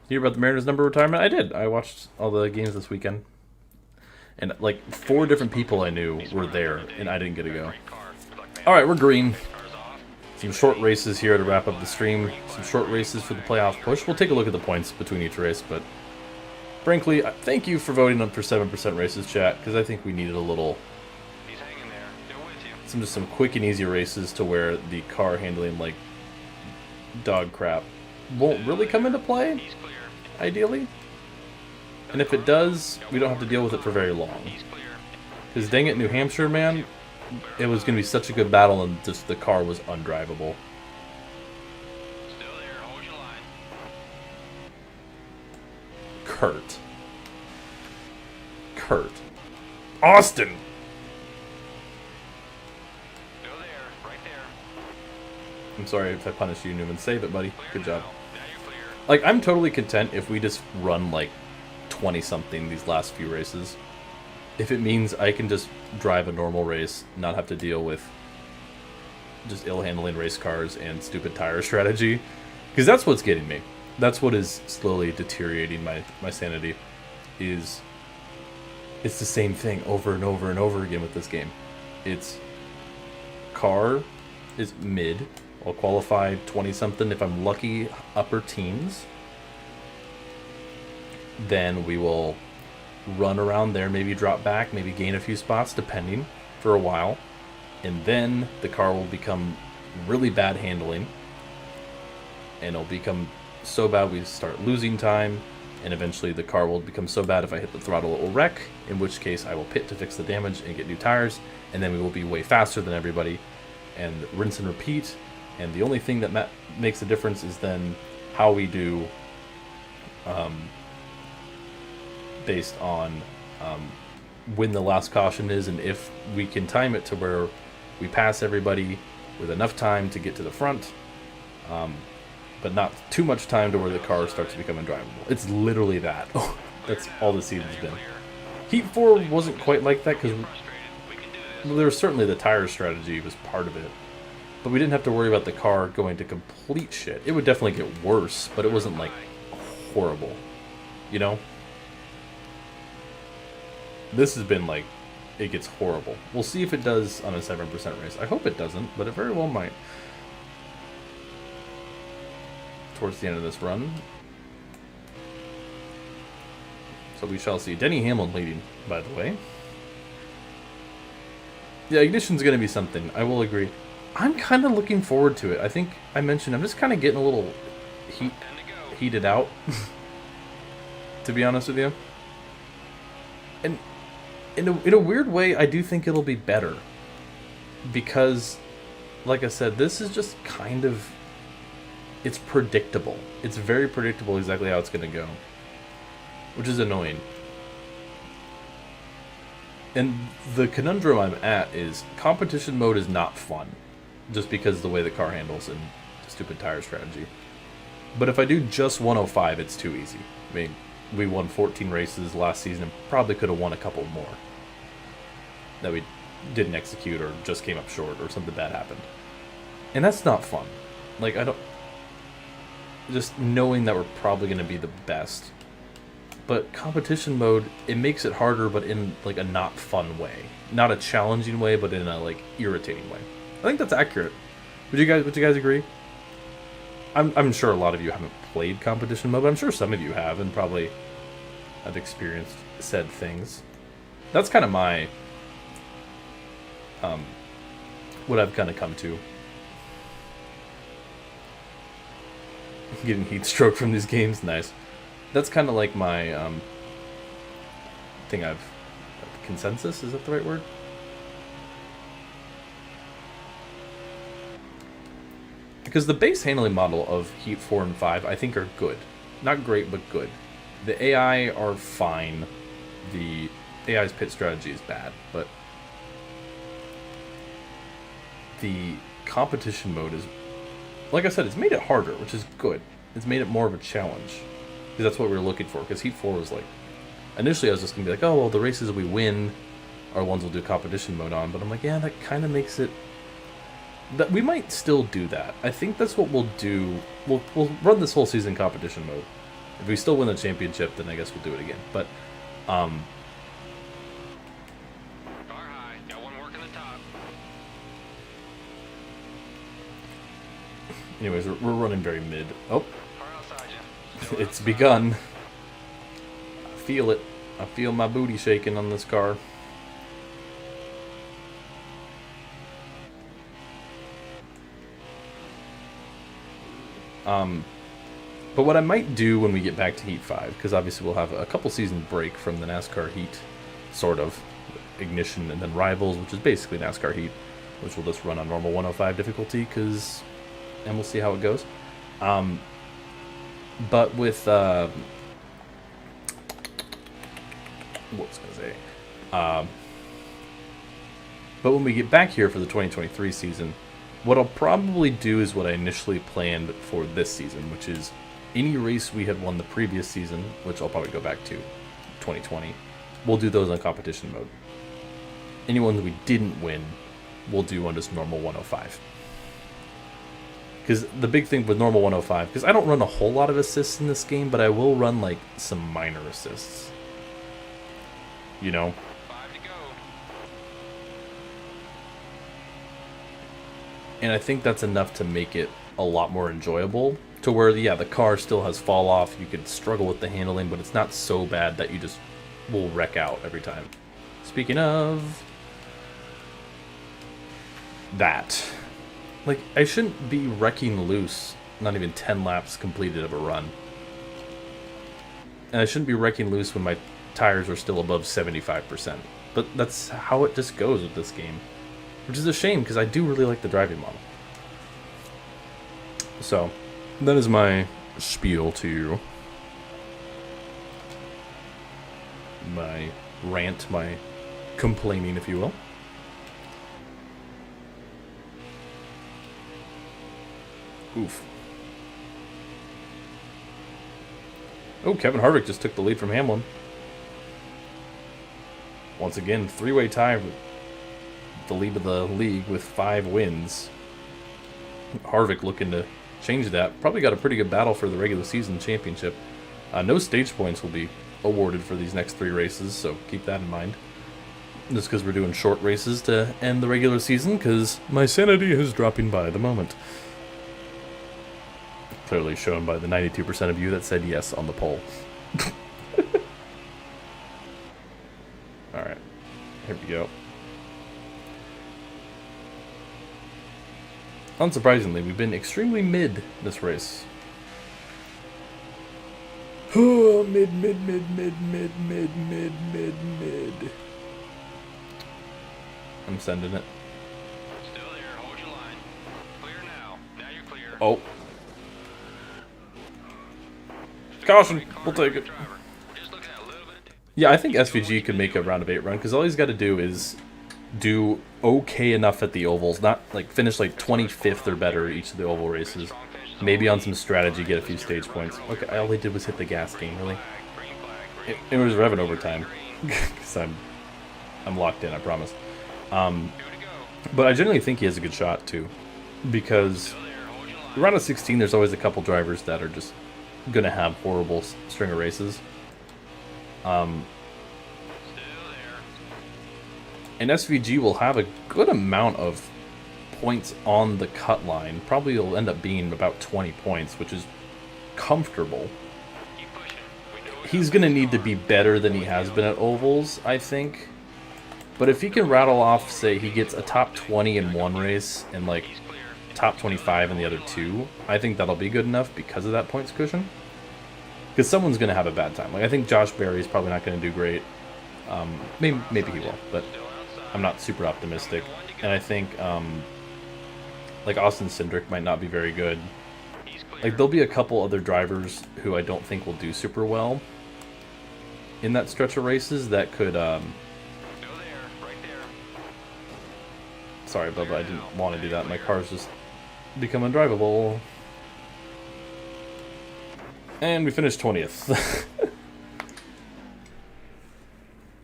You hear about the Mariners number retirement? I did. I watched all the games this weekend. And like 4 different people I knew were there, and I didn't get to go. Alright, we're green. Some short races here to wrap up the stream. Some short races for the playoff push. We'll take a look at the points between each race, but frankly, thank you for voting up for 7% races, chat, because I think we needed a little... Some quick and easy races to where the car handling like dog crap won't really come into play, ideally. And if it does, we don't have to deal with it for very long. Because dang it, New Hampshire, man, it was going to be such a good battle and just the car was undrivable. Kurt. Austin! I'm sorry if I punished you, Newman. Save it, buddy. Good job. Like, I'm totally content if we just run, like, 20-something these last few races. If it means I can just drive a normal race, not have to deal with just ill-handling race cars and stupid tire strategy. Because that's what's getting me. That's what is slowly deteriorating my sanity. It's the same thing over and over and over again with this game. It's car is mid. I'll qualify 20-something. If I'm lucky, upper teens. Then we will run around there, maybe drop back, maybe gain a few spots, depending, for a while. And then the car will become really bad handling. And it'll become so bad we start losing time. And eventually the car will become so bad if I hit the throttle it will wreck. In which case I will pit to fix the damage and get new tires. And then we will be way faster than everybody. And rinse and repeat. And the only thing that makes a difference is then how we do based on when the last caution is and if we can time it to where we pass everybody with enough time to get to the front, but not too much time to where the car starts to become undrivable. It's literally that. That's all the season's been. Heat 4 wasn't quite like that because there was certainly the tire strategy was part of it. But we didn't have to worry about the car going to complete shit. It would definitely get worse, but it wasn't, like, horrible. You know? This has been, like, it gets horrible. We'll see if it does on a 7% race. I hope it doesn't, but it very well might. Towards the end of this run. So we shall see. Denny Hamlin leading, by the way. Yeah, ignition's going to be something. I will agree. I'm kind of looking forward to it. I think I mentioned I'm just kind of getting a little heated out, to be honest with you. And in a weird way, I do think it'll be better. Because, like I said, this is just kind of it's predictable. It's very predictable exactly how it's going to go, which is annoying. And the conundrum I'm at is competition mode is not fun, just because of the way the car handles and stupid tire strategy. But if I do just 105, it's too easy. I mean, we won 14 races last season and probably could have won a couple more that we didn't execute or just came up short or something bad happened. And that's not fun. Like, I don't... Just knowing that we're probably going to be the best. But competition mode, it makes it harder, but in, like, a not fun way. Not a challenging way, but in a, like, irritating way. I think that's accurate. Would you guys agree? I'm sure a lot of you haven't played competition mode, but I'm sure some of you have, and probably have experienced said things. That's kind of my... what I've kind of come to. Getting heat stroke from these games, nice. That's kind of like my thing I've... Consensus, is that the right word? Because the base handling model of Heat 4 and 5, I think, are good. Not great, but good. The AI are fine. The AI's pit strategy is bad, but the competition mode is, like I said, it's made it harder, which is good. It's made it more of a challenge. Because that's what we were looking for. Because Heat 4 was like... Initially, I was just going to be like, oh, well, the races we win are ones we'll do competition mode on. But I'm like, yeah, that kind of makes it... That we might still do that. I think that's what we'll do. We'll run this whole season competition mode. If we still win the championship, then I guess we'll do it again. But, Car high. Got one working the top. anyways, we're running very mid. Oh, Car outside you. it's begun. I feel it. I feel my booty shaking on this car. But what I might do when we get back to Heat 5, because obviously we'll have a couple season break from the NASCAR Heat, sort of, Ignition and then Rivals, which is basically NASCAR Heat, which will just run on normal 105 difficulty, and we'll see how it goes. But with, what was I going to say? But when we get back here for the 2023 season, what I'll probably do is what I initially planned for this season, which is any race we had won the previous season, which I'll probably go back to 2020, we'll do those on competition mode. Any ones we didn't win, we'll do on just normal 105. Because the big thing with normal 105, because I don't run a whole lot of assists in this game, but I will run like some minor assists. You know? 5 to go. And I think that's enough to make it a lot more enjoyable. To where, yeah, the car still has fall off. You could struggle with the handling, but it's not so bad that you just will wreck out every time. Speaking of... that. Like, I shouldn't be wrecking loose not even 10 laps completed of a run. And I shouldn't be wrecking loose when my tires are still above 75%. But that's how it just goes with this game. Which is a shame, because I do really like the driving model. So, that is my spiel to you. My rant, my complaining, if you will. Oof. Oh, Kevin Harvick just took the lead from Hamlin. Once again, three-way tie with the lead of the league with 5 wins. Harvick looking to change that. Probably got a pretty good battle for the regular season championship. No stage points will be awarded for these next 3 races, so keep that in mind. Just because we're doing short races to end the regular season, because my sanity is dropping by the moment. Clearly shown by the 92% of you that said yes on the poll. Alright, here we go. Unsurprisingly, we've been extremely mid this race. Oh, mid. I'm sending it. Still there. Hold your line. Clear now. Now you're clear. Oh. Caution. We'll take it. Driver. We're just looking at a little bit of Yeah, I think SVG could make a round of 8 run because all he's got to do is do okay enough at the ovals, not like finish like 25th or better each of the oval races. Maybe on some strategy get a few stage points. Okay, all he did was hit the gas game, really. It was revving overtime because I'm locked in, I promise. But I generally think he has a good shot too, because around a 16 there's always a couple drivers that are just gonna have horrible string of races. And SVG will have a good amount of points on the cut line. Probably will end up being about 20 points, which is comfortable. He's going to need to be better than he has been at ovals, I think. But if he can rattle off, say, he gets a top 20 in one race and, like, top 25 in the other two, I think that'll be good enough because of that points cushion. Because someone's going to have a bad time. Like, I think Josh Berry's probably not going to do great. Maybe he will, but I'm not super optimistic. And I think, like, Austin Cindric might not be very good. Like, there'll be a couple other drivers who I don't think will do super well in that stretch of races that could, sorry, Bubba, I didn't want to do that. My car's just become undrivable. And we finished 20th.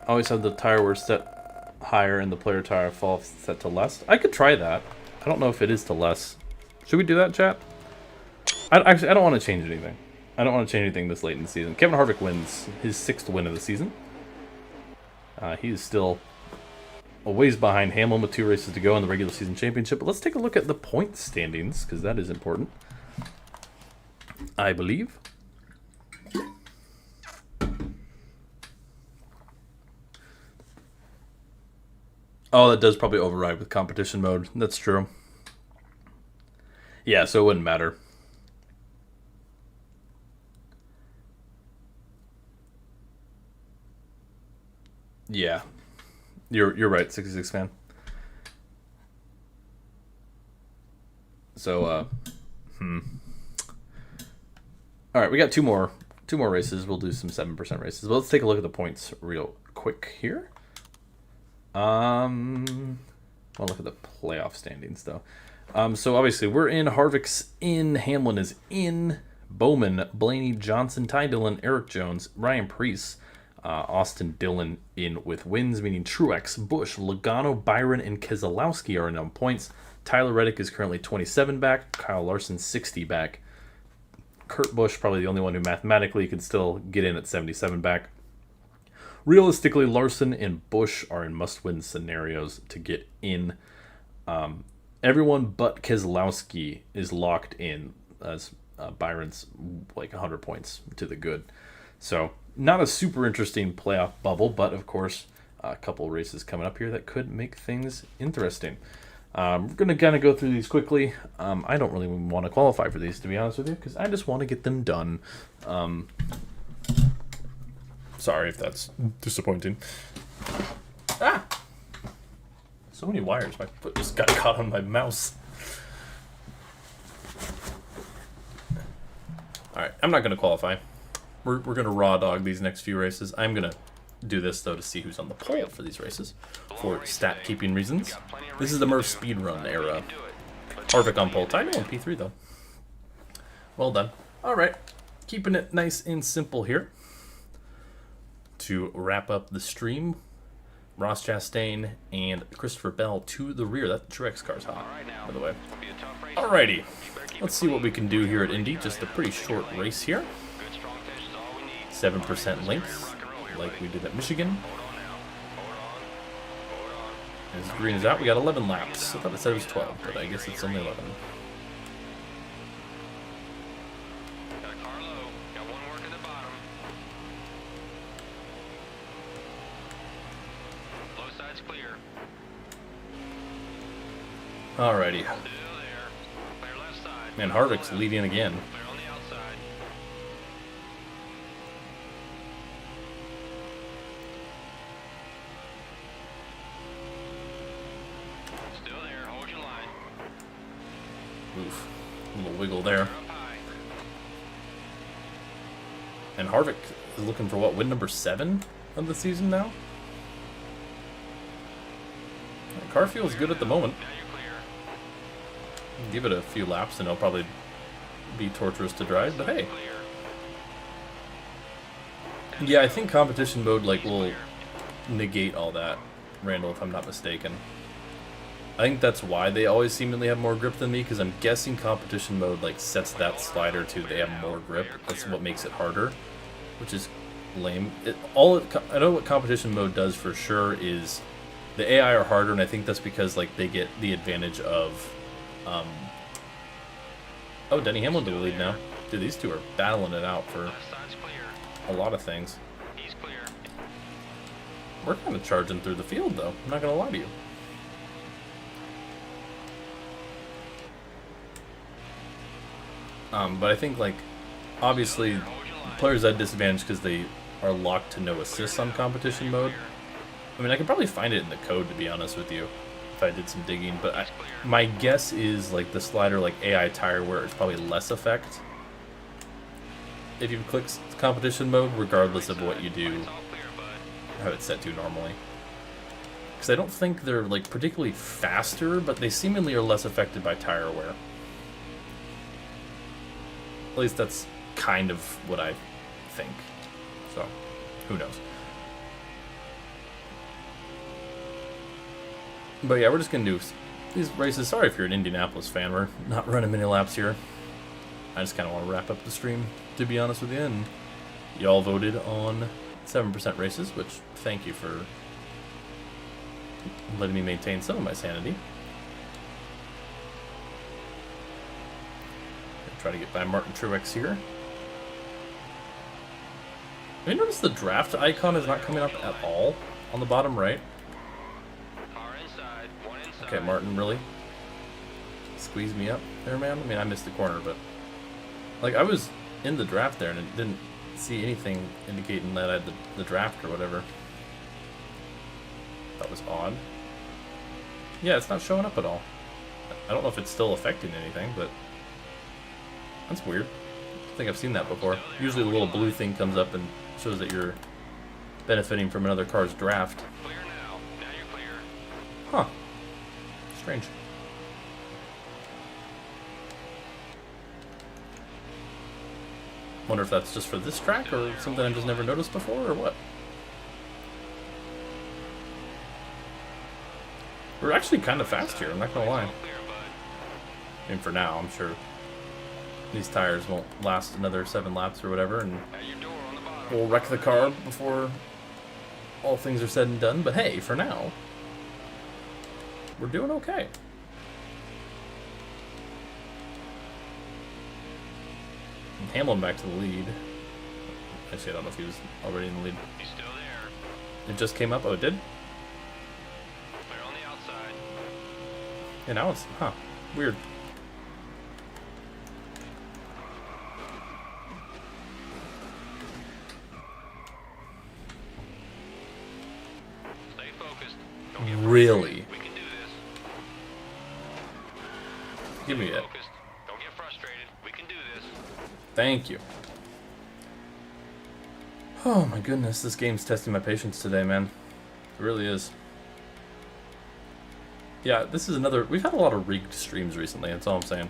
I always have the tire wear set higher and the player tire fall set to less. I could try that. I don't know if it is to less. Should we do that, chat? I don't want to change anything. I don't want to change anything this late in the season. Kevin Harvick wins his 6th win of the season. He is still a ways behind Hamlin with 2 races to go in the regular season championship. But let's take a look at the point standings, because that is important, I believe. Oh, that does probably override with competition mode. That's true. Yeah, so it wouldn't matter. Yeah. You're right, 66 fan. So, Alright, we got two more races. We'll do some 7% races. But let's take a look at the points real quick here. I'll look at the playoff standings, though. So, obviously, we're in. Harvick's in. Hamlin is in. Bowman, Blaney, Johnson, Ty Dillon, Eric Jones, Ryan Preece, Austin Dillon in with wins, meaning Truex, Busch, Logano, Byron, and Keselowski are in on points. Tyler Reddick is currently 27 back. Kyle Larson, 60 back. Kurt Busch, probably the only one who mathematically could still get in at 77 back. Realistically, Larson and Busch are in must-win scenarios to get in. Everyone but Keselowski is locked in, as Byron's like 100 points to the good. So, not a super interesting playoff bubble, but of course, a couple races coming up here that could make things interesting. We're going to kind of go through these quickly. I don't really want to qualify for these, to be honest with you, because I just want to get them done. Sorry if that's disappointing. Ah! So many wires. My foot just got caught on my mouse. Alright, I'm not going to qualify. We're going to raw dog these next few races. I'm going to do this, though, to see who's on the pole for these races, for stat-keeping reasons. This is the Murph speedrun era. Harvick on pole. Time on P3, though. Well done. Alright, keeping it nice and simple here. To wrap up the stream, Ross Chastain and Christopher Bell to the rear. That Truex car's hot, by the way. Alrighty, let's see what we can do here at Indy. Just a pretty short race here. 7% length, like we did at Michigan. As green is out, we got 11 laps. I thought it said it was 12, but I guess it's only 11. Alrighty. Man, Harvick's leading again. Oof. A little wiggle there. And Harvick is looking for what, win number 7 of the season now? The car feels good at the moment. Now you're clear. Give it a few laps and it'll probably be torturous to drive, but hey. Clear. Yeah, I think competition mode like will negate all that, Randall, if I'm not mistaken. I think that's why they always seemingly have more grip than me, because I'm guessing competition mode like sets that slider to they have more grip. That's what makes it harder, which is lame. I know what competition mode does for sure is the AI are harder, and I think that's because like they get the advantage of oh, Denny Hamlin to the lead now. Dude, these two are battling it out for Left side's clear. a lot of things. He's clear. We're kind of charging through the field though, I'm not gonna lie to you. But I think, like, obviously, players at disadvantage because they are locked to no assists on competition mode. I mean, I could probably find it in the code, to be honest with you, if I did some digging. But my guess is, like, the slider, like AI tire wear, is probably less effect if you click competition mode, regardless of what you do, It's all clear, bud. have it set to normally. Because I don't think they're, like, particularly faster, but they seemingly are less affected by tire wear. At least that's kind of what I think. So, who knows? But yeah, we're just going to do these races. Sorry if you're an Indianapolis fan. We're not running many laps here. I just kind of want to wrap up the stream, to be honest with you. And y'all voted on 7% races, which thank you for letting me maintain some of my sanity. Try to get by Martin Truex here. Have you noticed the draft icon is not coming up at all on the bottom right? Car inside, one inside. Okay, Martin, really? Squeeze me up there, man? I mean, I missed the corner, but... Like, I was in the draft there, and it didn't see anything indicating that I had the draft or whatever. That was odd. Yeah, it's not showing up at all. I don't know if it's still affecting anything, but... That's weird. I think I've seen that before. Usually the little blue thing comes up and shows that you're benefiting from another car's draft. Clear now. Now you're clear. Huh. Strange. Wonder if that's just for this track or something I've just never noticed before or what. We're actually kind of fast here, I'm not gonna lie. All clear, bud. I mean, for now, I'm sure these tires won't last another 7 laps or whatever, and At your door on the bottom. we'll wreck the car before all things are said and done. But hey, for now, we're doing okay. And Hamlin back to the lead. Actually, I don't know if he was already in the lead. He's still there. It just came up. Oh, it did? Clear on the outside. And now it's, weird. Stay focused. Don't get Really? frustrated. We can do this. Give me Stay it. focused. Don't get frustrated. We can do this. Thank you. Oh my goodness, this game's testing my patience today, man. It really is. Yeah, this is another... We've had a lot of rigged streams recently, that's all I'm saying.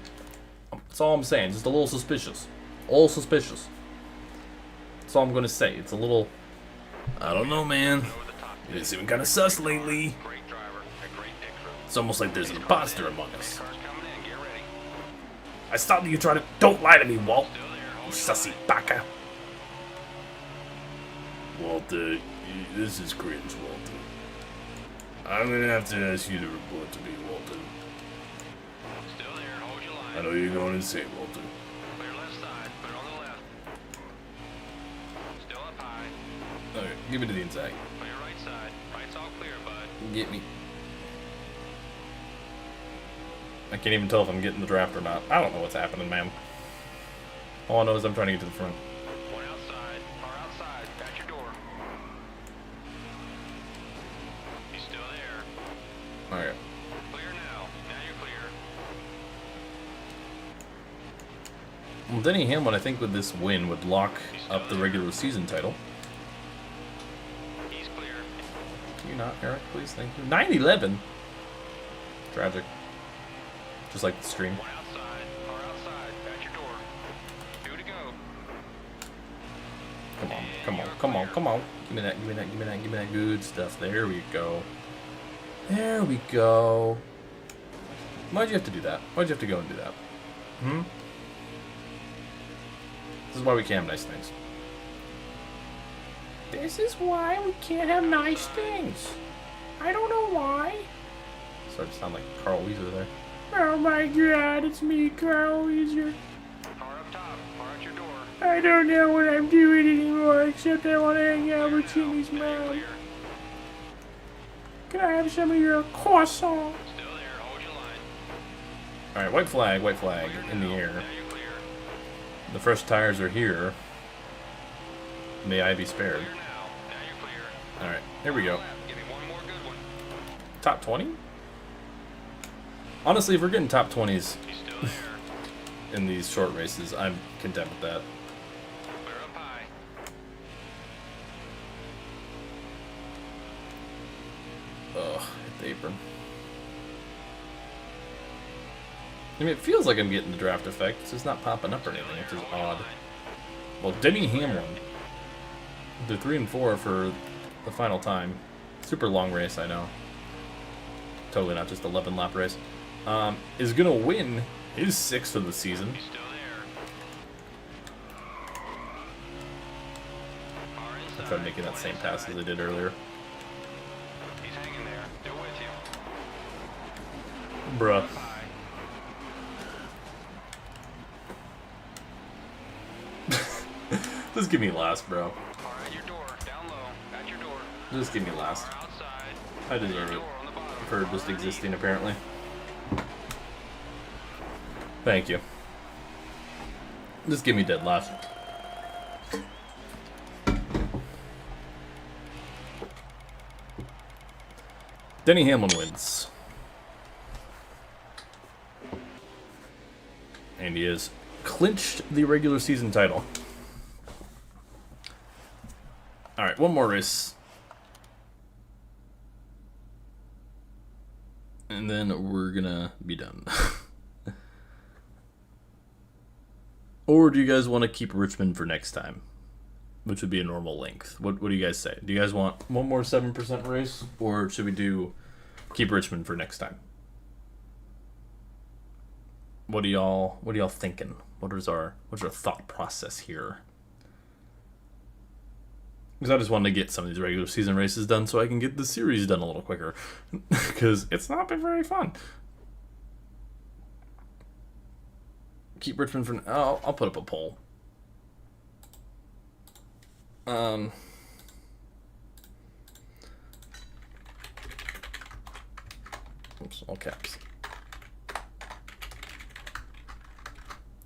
That's all I'm saying, just a little suspicious. All suspicious. That's all I'm gonna say. It's a little... I don't know, man. Over the top. It's even kind of sus lately. Great driver. A great dick crew. It's almost like there's an imposter among us. Car's coming in. Get ready. I stopped you trying to... Don't lie to me, Walt. Still there. You Hold sussy baka. Walter, this is cringe, Walter. I'm gonna have to ask you to report to me, Walter. Still there. Hold your line. I know you're going insane, Walter. Clear left side. Clear on the left. Still up high. Okay, give me to the inside. Clear right side. Right's all clear, bud. Get me. I can't even tell if I'm getting the draft or not. I don't know what's happening, man. All I know is I'm trying to get to the front. One outside. Car outside. At your door. He's still there. Alright. Clear now. Now you're clear. Denny Hamlin, I think, with this win, would lock up the regular season title. He's clear. Can you not, Eric, please? Thank you. 9-11. Tragic. Just like the stream. One outside. Car outside. At your door. 2 to go. Come on, come on, come on, come on. Give me that, give me that, give me that, give me that good stuff. There we go. There we go. Why'd you have to do that? Why'd you have to go and do that? This is why we can't have nice things. This is why we can't have nice things. I don't know why. Started to sound like Carl Weezer there. Oh my god, it's me, Carl Weezer. Car up top. Car at your door. I don't know what I'm doing anymore, except I want to hang out with Jimmy's mom. Clear. Can I have some of your croissant? Still there. Hold your line. Alright, white flag in the air. Now you're clear. The fresh tires are here. May I be spared. Clear now. Now you're clear. Alright, here we go. Give me one more good one. Top 20? Honestly, if we're getting top 20s He's still there. in these short races, I'm content with that. Clear up high. Ugh, hit the apron. I mean, it feels like I'm getting the draft effect. It's just not popping up or anything, which is odd. Well, Denny Hamlin, they're 3 and 4 for the final time. Super long race, I know. Totally not just 11 lap race. Is gonna win his 6th of the season. He's still there. Car I inside. tried making that same pass as I did earlier. He's hanging there. Still with you. Bruh. High. Just give me last, bro. Car at your door. Down low. At your door. Just give me last. Car outside. I deserve it. Door on the bottom. For just existing, apparently. Thank you. Just give me dead last. Denny Hamlin wins. And he has clinched the regular season title. Alright, one more race. And then we're gonna be done. Or do you guys want to keep Richmond for next time? Which would be a normal length. What do you guys say? Do you guys want one more 7% race? Or should we do keep Richmond for next time? What are y'all thinking? What's our thought process here? Because I just wanted to get some of these regular season races done so I can get the series done a little quicker. Because it's not been very fun. Keep Richmond for... I'll put up a poll. Oops, all caps.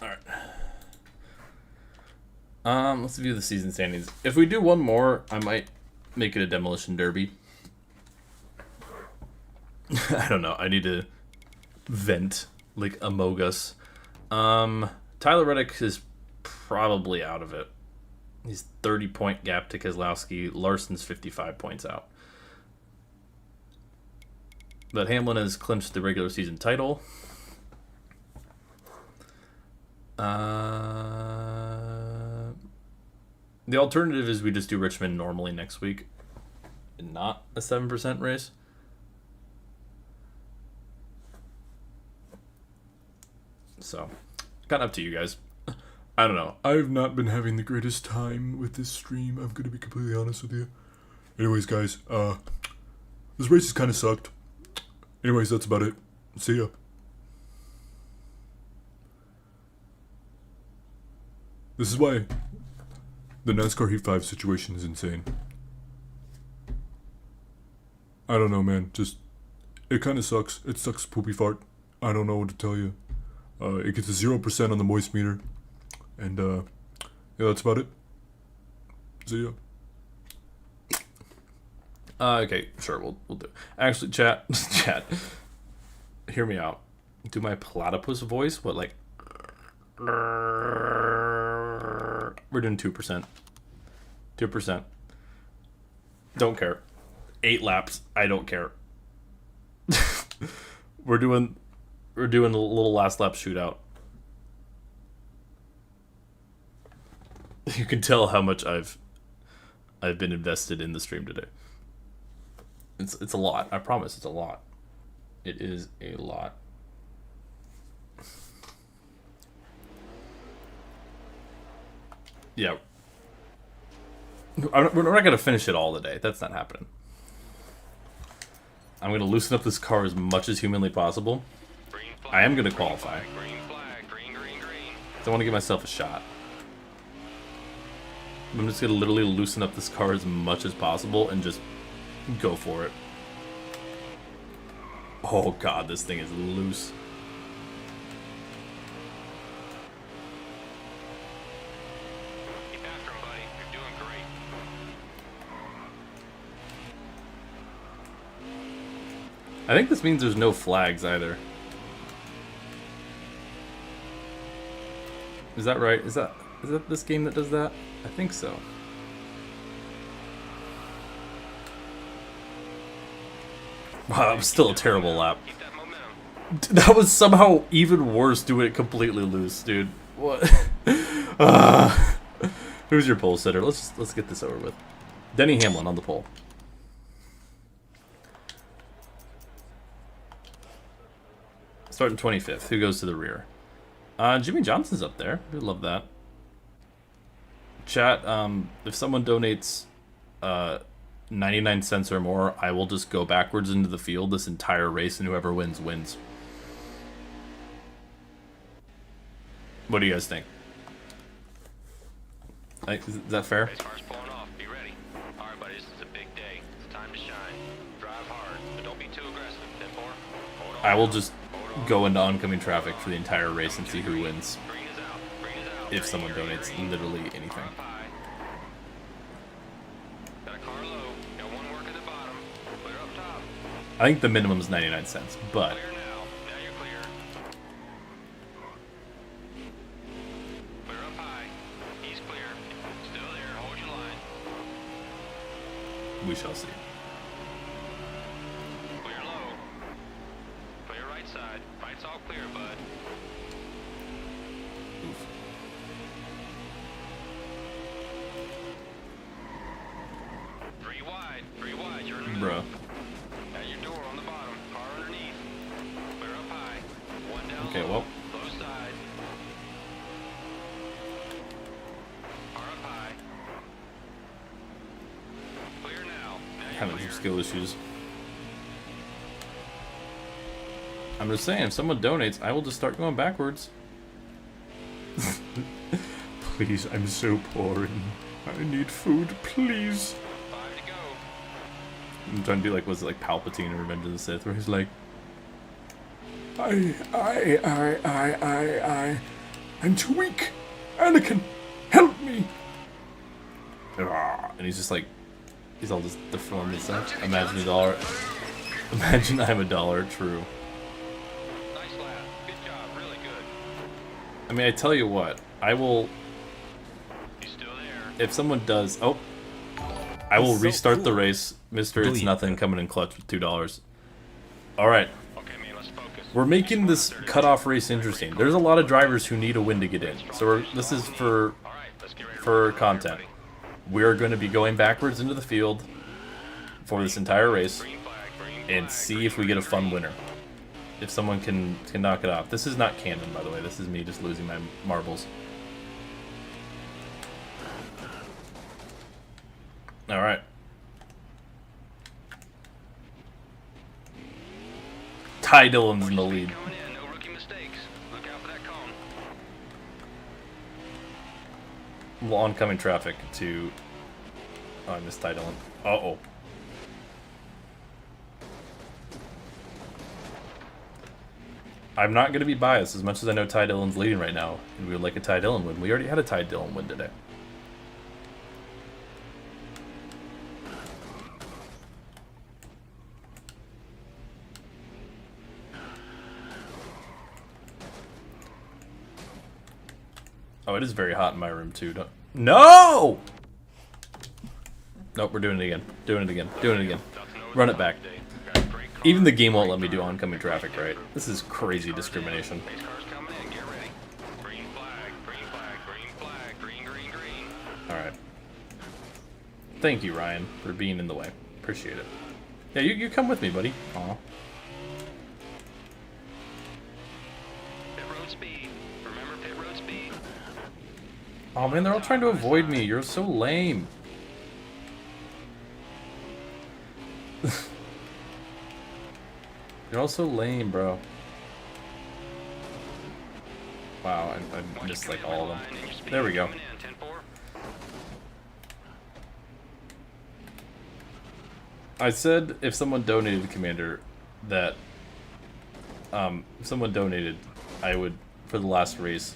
Alright. Let's view the season standings. If we do one more, I might make it a demolition derby. I don't know. I need to vent like Among Us. Tyler Reddick is probably out of it. He's 30-point gap to Keselowski. Larson's 55 points out. But Hamlin has clinched the regular season title. The alternative is we just do Richmond normally next week. And not a 7% race. So, kind of up to you guys. I don't know. I've not been having the greatest time with this stream. I'm gonna be completely honest with you. Anyways, guys, this race has kind of sucked. Anyways, that's about it. See ya. This is why the NASCAR Heat 5 situation is insane. I don't know, man. Just, it kind of sucks. It sucks poopy fart. I don't know what to tell you. It gets a 0% on the moist meter. And, yeah, that's about it. See ya. Okay, sure, we'll do. Actually, chat, hear me out. Do my platypus voice? What, like... We're doing 2%. 2%. Don't care. 8 laps. I don't care. We're doing a little last lap shootout. You can tell how much I've been invested in the stream today. It's a lot. I promise it's a lot. It is a lot. Yeah. We're not going to finish it all today. That's not happening. I'm going to loosen up this car as much as humanly possible. I am going to qualify. Green flag, green, green, green. I want to give myself a shot. I'm just going to literally loosen up this car as much as possible and just go for it. Oh god, this thing is loose. Keep after him, buddy. You're doing great. I think this means there's no flags either. Is that right? Is that this game that does that? I think so. Wow, that was still a terrible lap. Keep that momentum. That was somehow even worse doing it completely loose, dude. What? Who's your pole sitter? Let's get this over with. Denny Hamlin on the pole. Starting 25th. Who goes to the rear? Jimmy Johnson's up there. We love that. Chat, if someone donates 99 cents or more, I will just go backwards into the field this entire race, and whoever wins, wins. What do you guys think? Is that fair? Race car's pulling off. Be ready. All right, buddies. It's a big day. It's time to shine. Drive hard, but don't be too aggressive. 10-4. Hold on. I will just go into oncoming traffic for the entire race and see who wins. Green is out. Green is out. If Green, someone green, donates green. literally anything. Car up high. Got a car low. Got one work at the bottom. Clear up top. I think the minimum is 99 cents, but Clear now. Now you're clear. Clear up high. He's clear. Still there. Hold your line. we shall see. Clear low. Clear right side. Right's all clear, bud. Oof. Three wide. You're in the middle. Bruh. At your door on the bottom. Car underneath. Clear up high. One down Okay, low. well. Low side. Car up high. Clear now. Now you're Having clear. some skill issues. I'm just saying, if someone donates, I will just start going backwards. Please, I'm so poor and I need food, please. 5 to go. I'm trying to do like, was it like Palpatine in Revenge of the Sith, where he's like, I'm too weak. Anakin, help me. And he's just like, he's all just deformed and stuff. Imagine Imagine I'm a dollar, true. Nice lap. Good job. Really good. I mean, I tell you what, I will, He's still there. if someone does, I will So restart the cool. race. Mr. It's Believe Nothing it. coming in clutch with $2. Alright, Okay, man. Let's focus. we're making this cutoff race interesting. There's a lot of drivers who need a win to get in. So this is for All right. Let's get ready for to content. everybody. We're going to be going backwards into the field for this entire race Green flag. Green and flag, see green, if we get a green, fun green. winner. If someone can knock it off. This is not canon, by the way. This is me just losing my marbles. All right. Ty Dillon's in the lead. Coming in. No rookie mistakes. Look out for that cone. Oncoming traffic to... Oh, I missed Ty Dillon. Uh-oh. I'm not going to be biased as much as I know Ty Dillon's leading right now, and we would like a Ty Dillon win. We already had a Ty Dillon win today. Oh, it is very hot in my room too. No! Nope, we're doing it again. Doing it again. Doing it again. Run it back. Even the game won't let me do oncoming traffic, right? This is crazy discrimination. Pace cars coming in. Get ready. Green flag. Green flag. Green flag. Green, green, green. Alright. Thank you, Ryan, for being in the way. Appreciate it. Yeah, you come with me, buddy. Aw. Pit road speed. Remember pit road speed. Oh man, they're all trying to avoid me. You're so lame. You're all so lame, bro. Wow, I missed like all of them. There we go. I said if someone donated to Commander that if someone donated, I would, for the last race,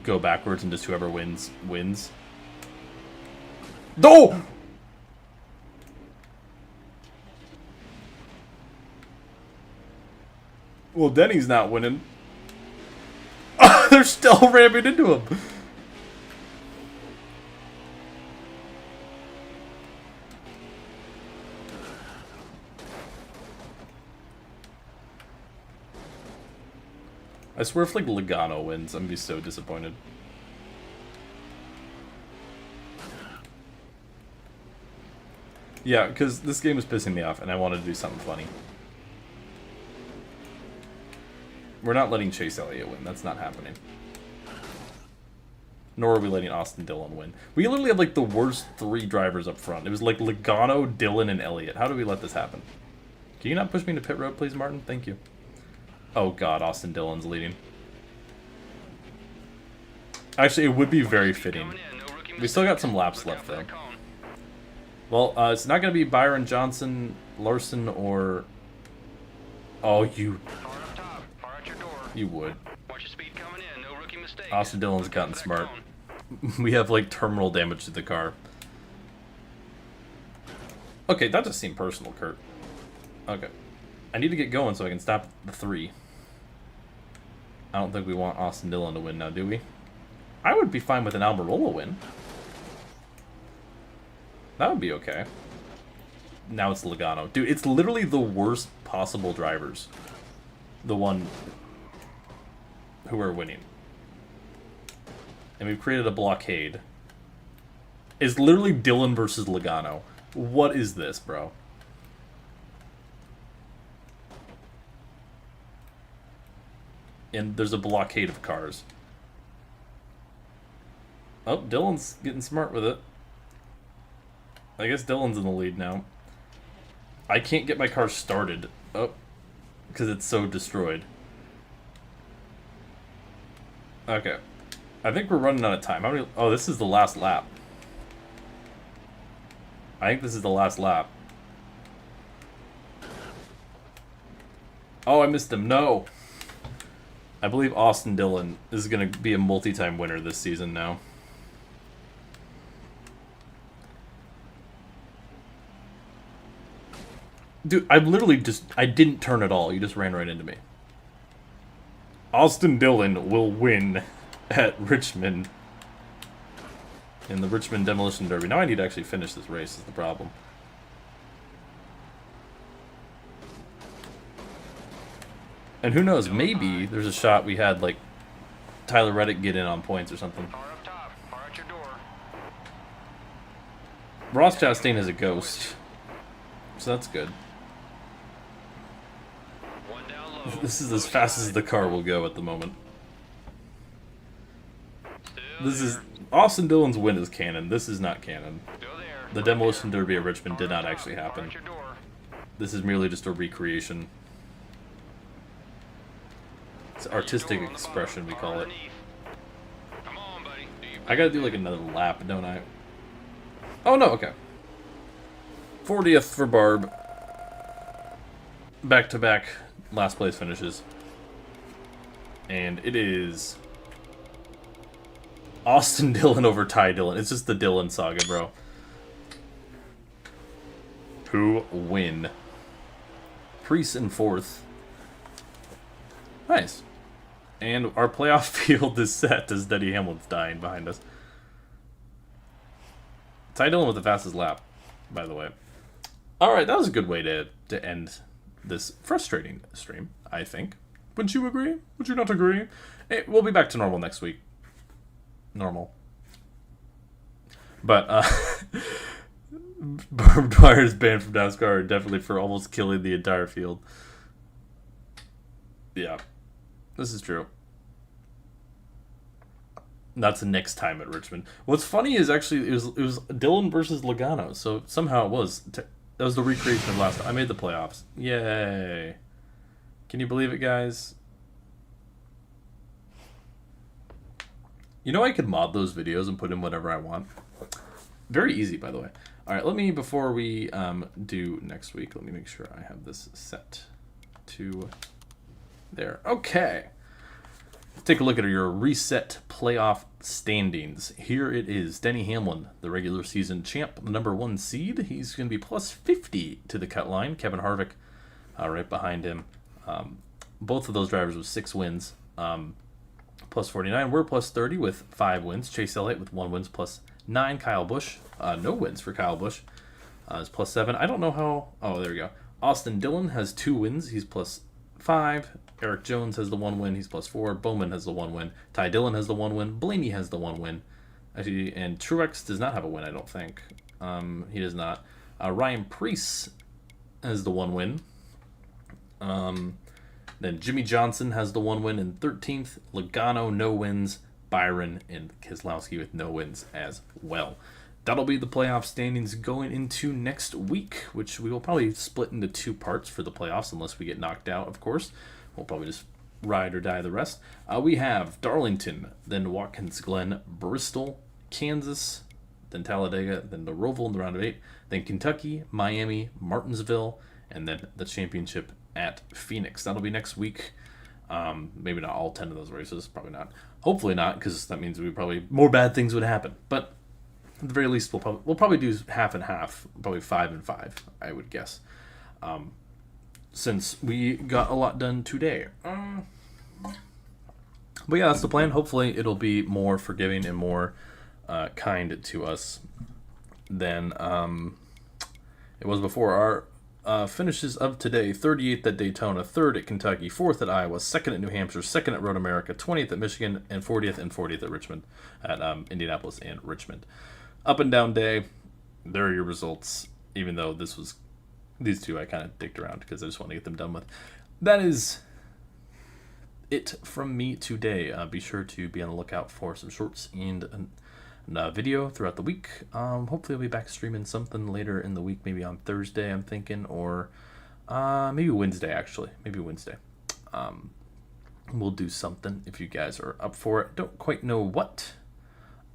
go backwards and just whoever wins wins. No! Well, Denny's not winning. They're still ramming into him. I swear if, like, Logano wins, I'm gonna be so disappointed. Yeah, because this game was pissing me off, and I wanted to do something funny. We're not letting Chase Elliott win. That's not happening. Nor are we letting Austin Dillon win. We literally have, like, the worst 3 drivers up front. It was, like, Logano, Dillon, and Elliott. How do we let this happen? Can you not push me into pit road, please, Martin? Thank you. Oh, God. Austin Dillon's leading. Actually, it would be very fitting. We still got some laps left, though. Well, it's not going to be Byron Johnson, Larson, or... Oh, you... You would. Austin Dillon's gotten smart. We have, like, terminal damage to the car. Okay, that just seemed personal, Kurt. Okay. I need to get going so I can stop the 3. I don't think we want Austin Dillon to win now, do we? I would be fine with an Almirola win. That would be okay. Now it's Logano. Dude, it's literally the worst possible drivers. The one who are winning. And we've created a blockade. It's literally Dillon versus Logano. What is this, bro? And there's a blockade of cars. Oh, Dillon's getting smart with it. I guess Dillon's in the lead now. I can't get my car started. Oh, because it's so destroyed. Okay. I think we're running out of time. How many? Oh, this is the last lap. I think this is the last lap. Oh, I missed him. No. I believe Austin Dillon is going to be a multi-time winner this season now. Dude, I literally just... I didn't turn at all. You just ran right into me. Austin Dillon will win at Richmond. In the Richmond Demolition Derby. Now I need to actually finish this race is the problem. And who knows, maybe there's a shot we had, like, Tyler Reddick get in on points or something. Ross Chastain is a ghost. So that's good. This is as fast as the car will go at the moment. This is... Austin Dillon's win is canon. This is not canon. The Demolition Derby at Richmond did not actually happen. This is merely just a recreation. It's artistic expression, we call it. I gotta do like another lap, don't I? Oh no, okay. 40th for Barb. Back-to-back last place finishes. And it is... Austin Dillon over Ty Dillon. It's just the Dillon saga, bro. Who win? Priest in 4th. Nice. And our playoff field is set as Denny Hamlin's dying behind us. Ty Dillon with the fastest lap, by the way. All right, that was a good way to end this frustrating stream, I think. Wouldn't you agree? Would you not agree? Hey, we'll be back to normal next week. Normal. But, Barb Dwyer is banned from NASCAR, definitely for almost killing the entire field. Yeah, this is true. That's the next time at Richmond. What's funny is actually it was Dillon versus Logano, so somehow it was. That was the recreation of last time. I made the playoffs. Yay. Can you believe it, guys? You know I could mod those videos and put in whatever I want. Very easy, by the way. All right, let me, before we do next week, let me make sure I have this set to there. Okay. Take a look at your reset playoff standings. Here it is. Denny Hamlin, the regular season champ, the number 1 seed. He's going to be plus 50 to the cut line. Kevin Harvick right behind him. Both of those drivers with 6 wins. Plus 49. We're plus 30 with 5 wins. Chase Elliott with 1 wins plus 9. Kyle Busch. No wins for Kyle Busch. Is plus 7. I don't know how... Oh, there we go. Austin Dillon has 2 wins. He's plus 5. Eric Jones has the 1 win. He's plus 4. Bowman has the 1 win. Ty Dillon has the 1 win. Blaney has the 1 win. Actually, and Truex does not have a win, I don't think. He does not. Ryan Preece has the 1 win. Then Jimmy Johnson has the 1 win in 13th. Logano, no wins. Byron and Keselowski with no wins as well. That'll be the playoff standings going into next week, which we will probably split into 2 parts for the playoffs, unless we get knocked out, of course. We'll probably just ride or die the rest. We have Darlington, then Watkins Glen, Bristol, Kansas, then Talladega, then the Roval in the round of 8, then Kentucky, Miami, Martinsville, and then the championship at Phoenix. That'll be next week. Maybe not all 10 of those races, probably not. Hopefully not, because that means more bad things would happen. But at the very least, we'll probably do half and half, probably 5 and 5, I would guess. Since we got a lot done today. But yeah, that's the plan. Hopefully it'll be more forgiving and more kind to us than it was before. Our finishes of today: 38th at Daytona, 3rd at Kentucky, 4th at Iowa, 2nd at New Hampshire, 2nd at Road America, 20th at Michigan, and 40th at Richmond, at Indianapolis and Richmond. Up and down day, there are your results, even though these 2 I kind of dicked around because I just want to get them done with. That is it from me today. Be sure to be on the lookout for some shorts and a video throughout the week. Hopefully I'll be back streaming something later in the week, maybe on Thursday, I'm thinking, or maybe Wednesday, actually. Maybe Wednesday. We'll do something if you guys are up for it. Don't quite know what,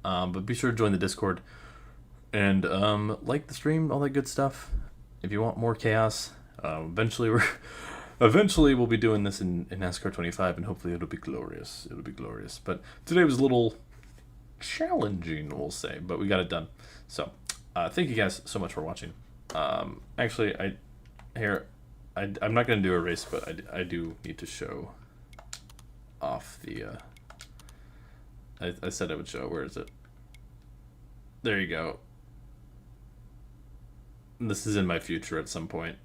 but be sure to join the Discord and like the stream, all that good stuff. If you want more chaos, eventually we'll be doing this in NASCAR 25, and hopefully it'll be glorious. It'll be glorious. But today was a little challenging, we'll say, but we got it done. So thank you guys so much for watching. Actually, I'm not going to do a race, but I do need to show off the I said I would show. Where is it? There you go. This is in my future at some point.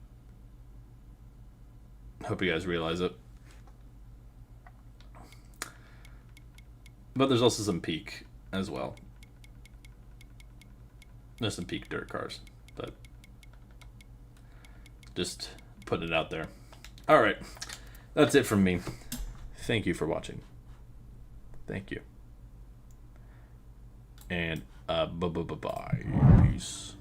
Hope you guys realize it. But there's also some peak as well. There's some peak dirt cars, but just putting it out there. All right, that's it from me. Thank you for watching. Thank you. And bye. Peace.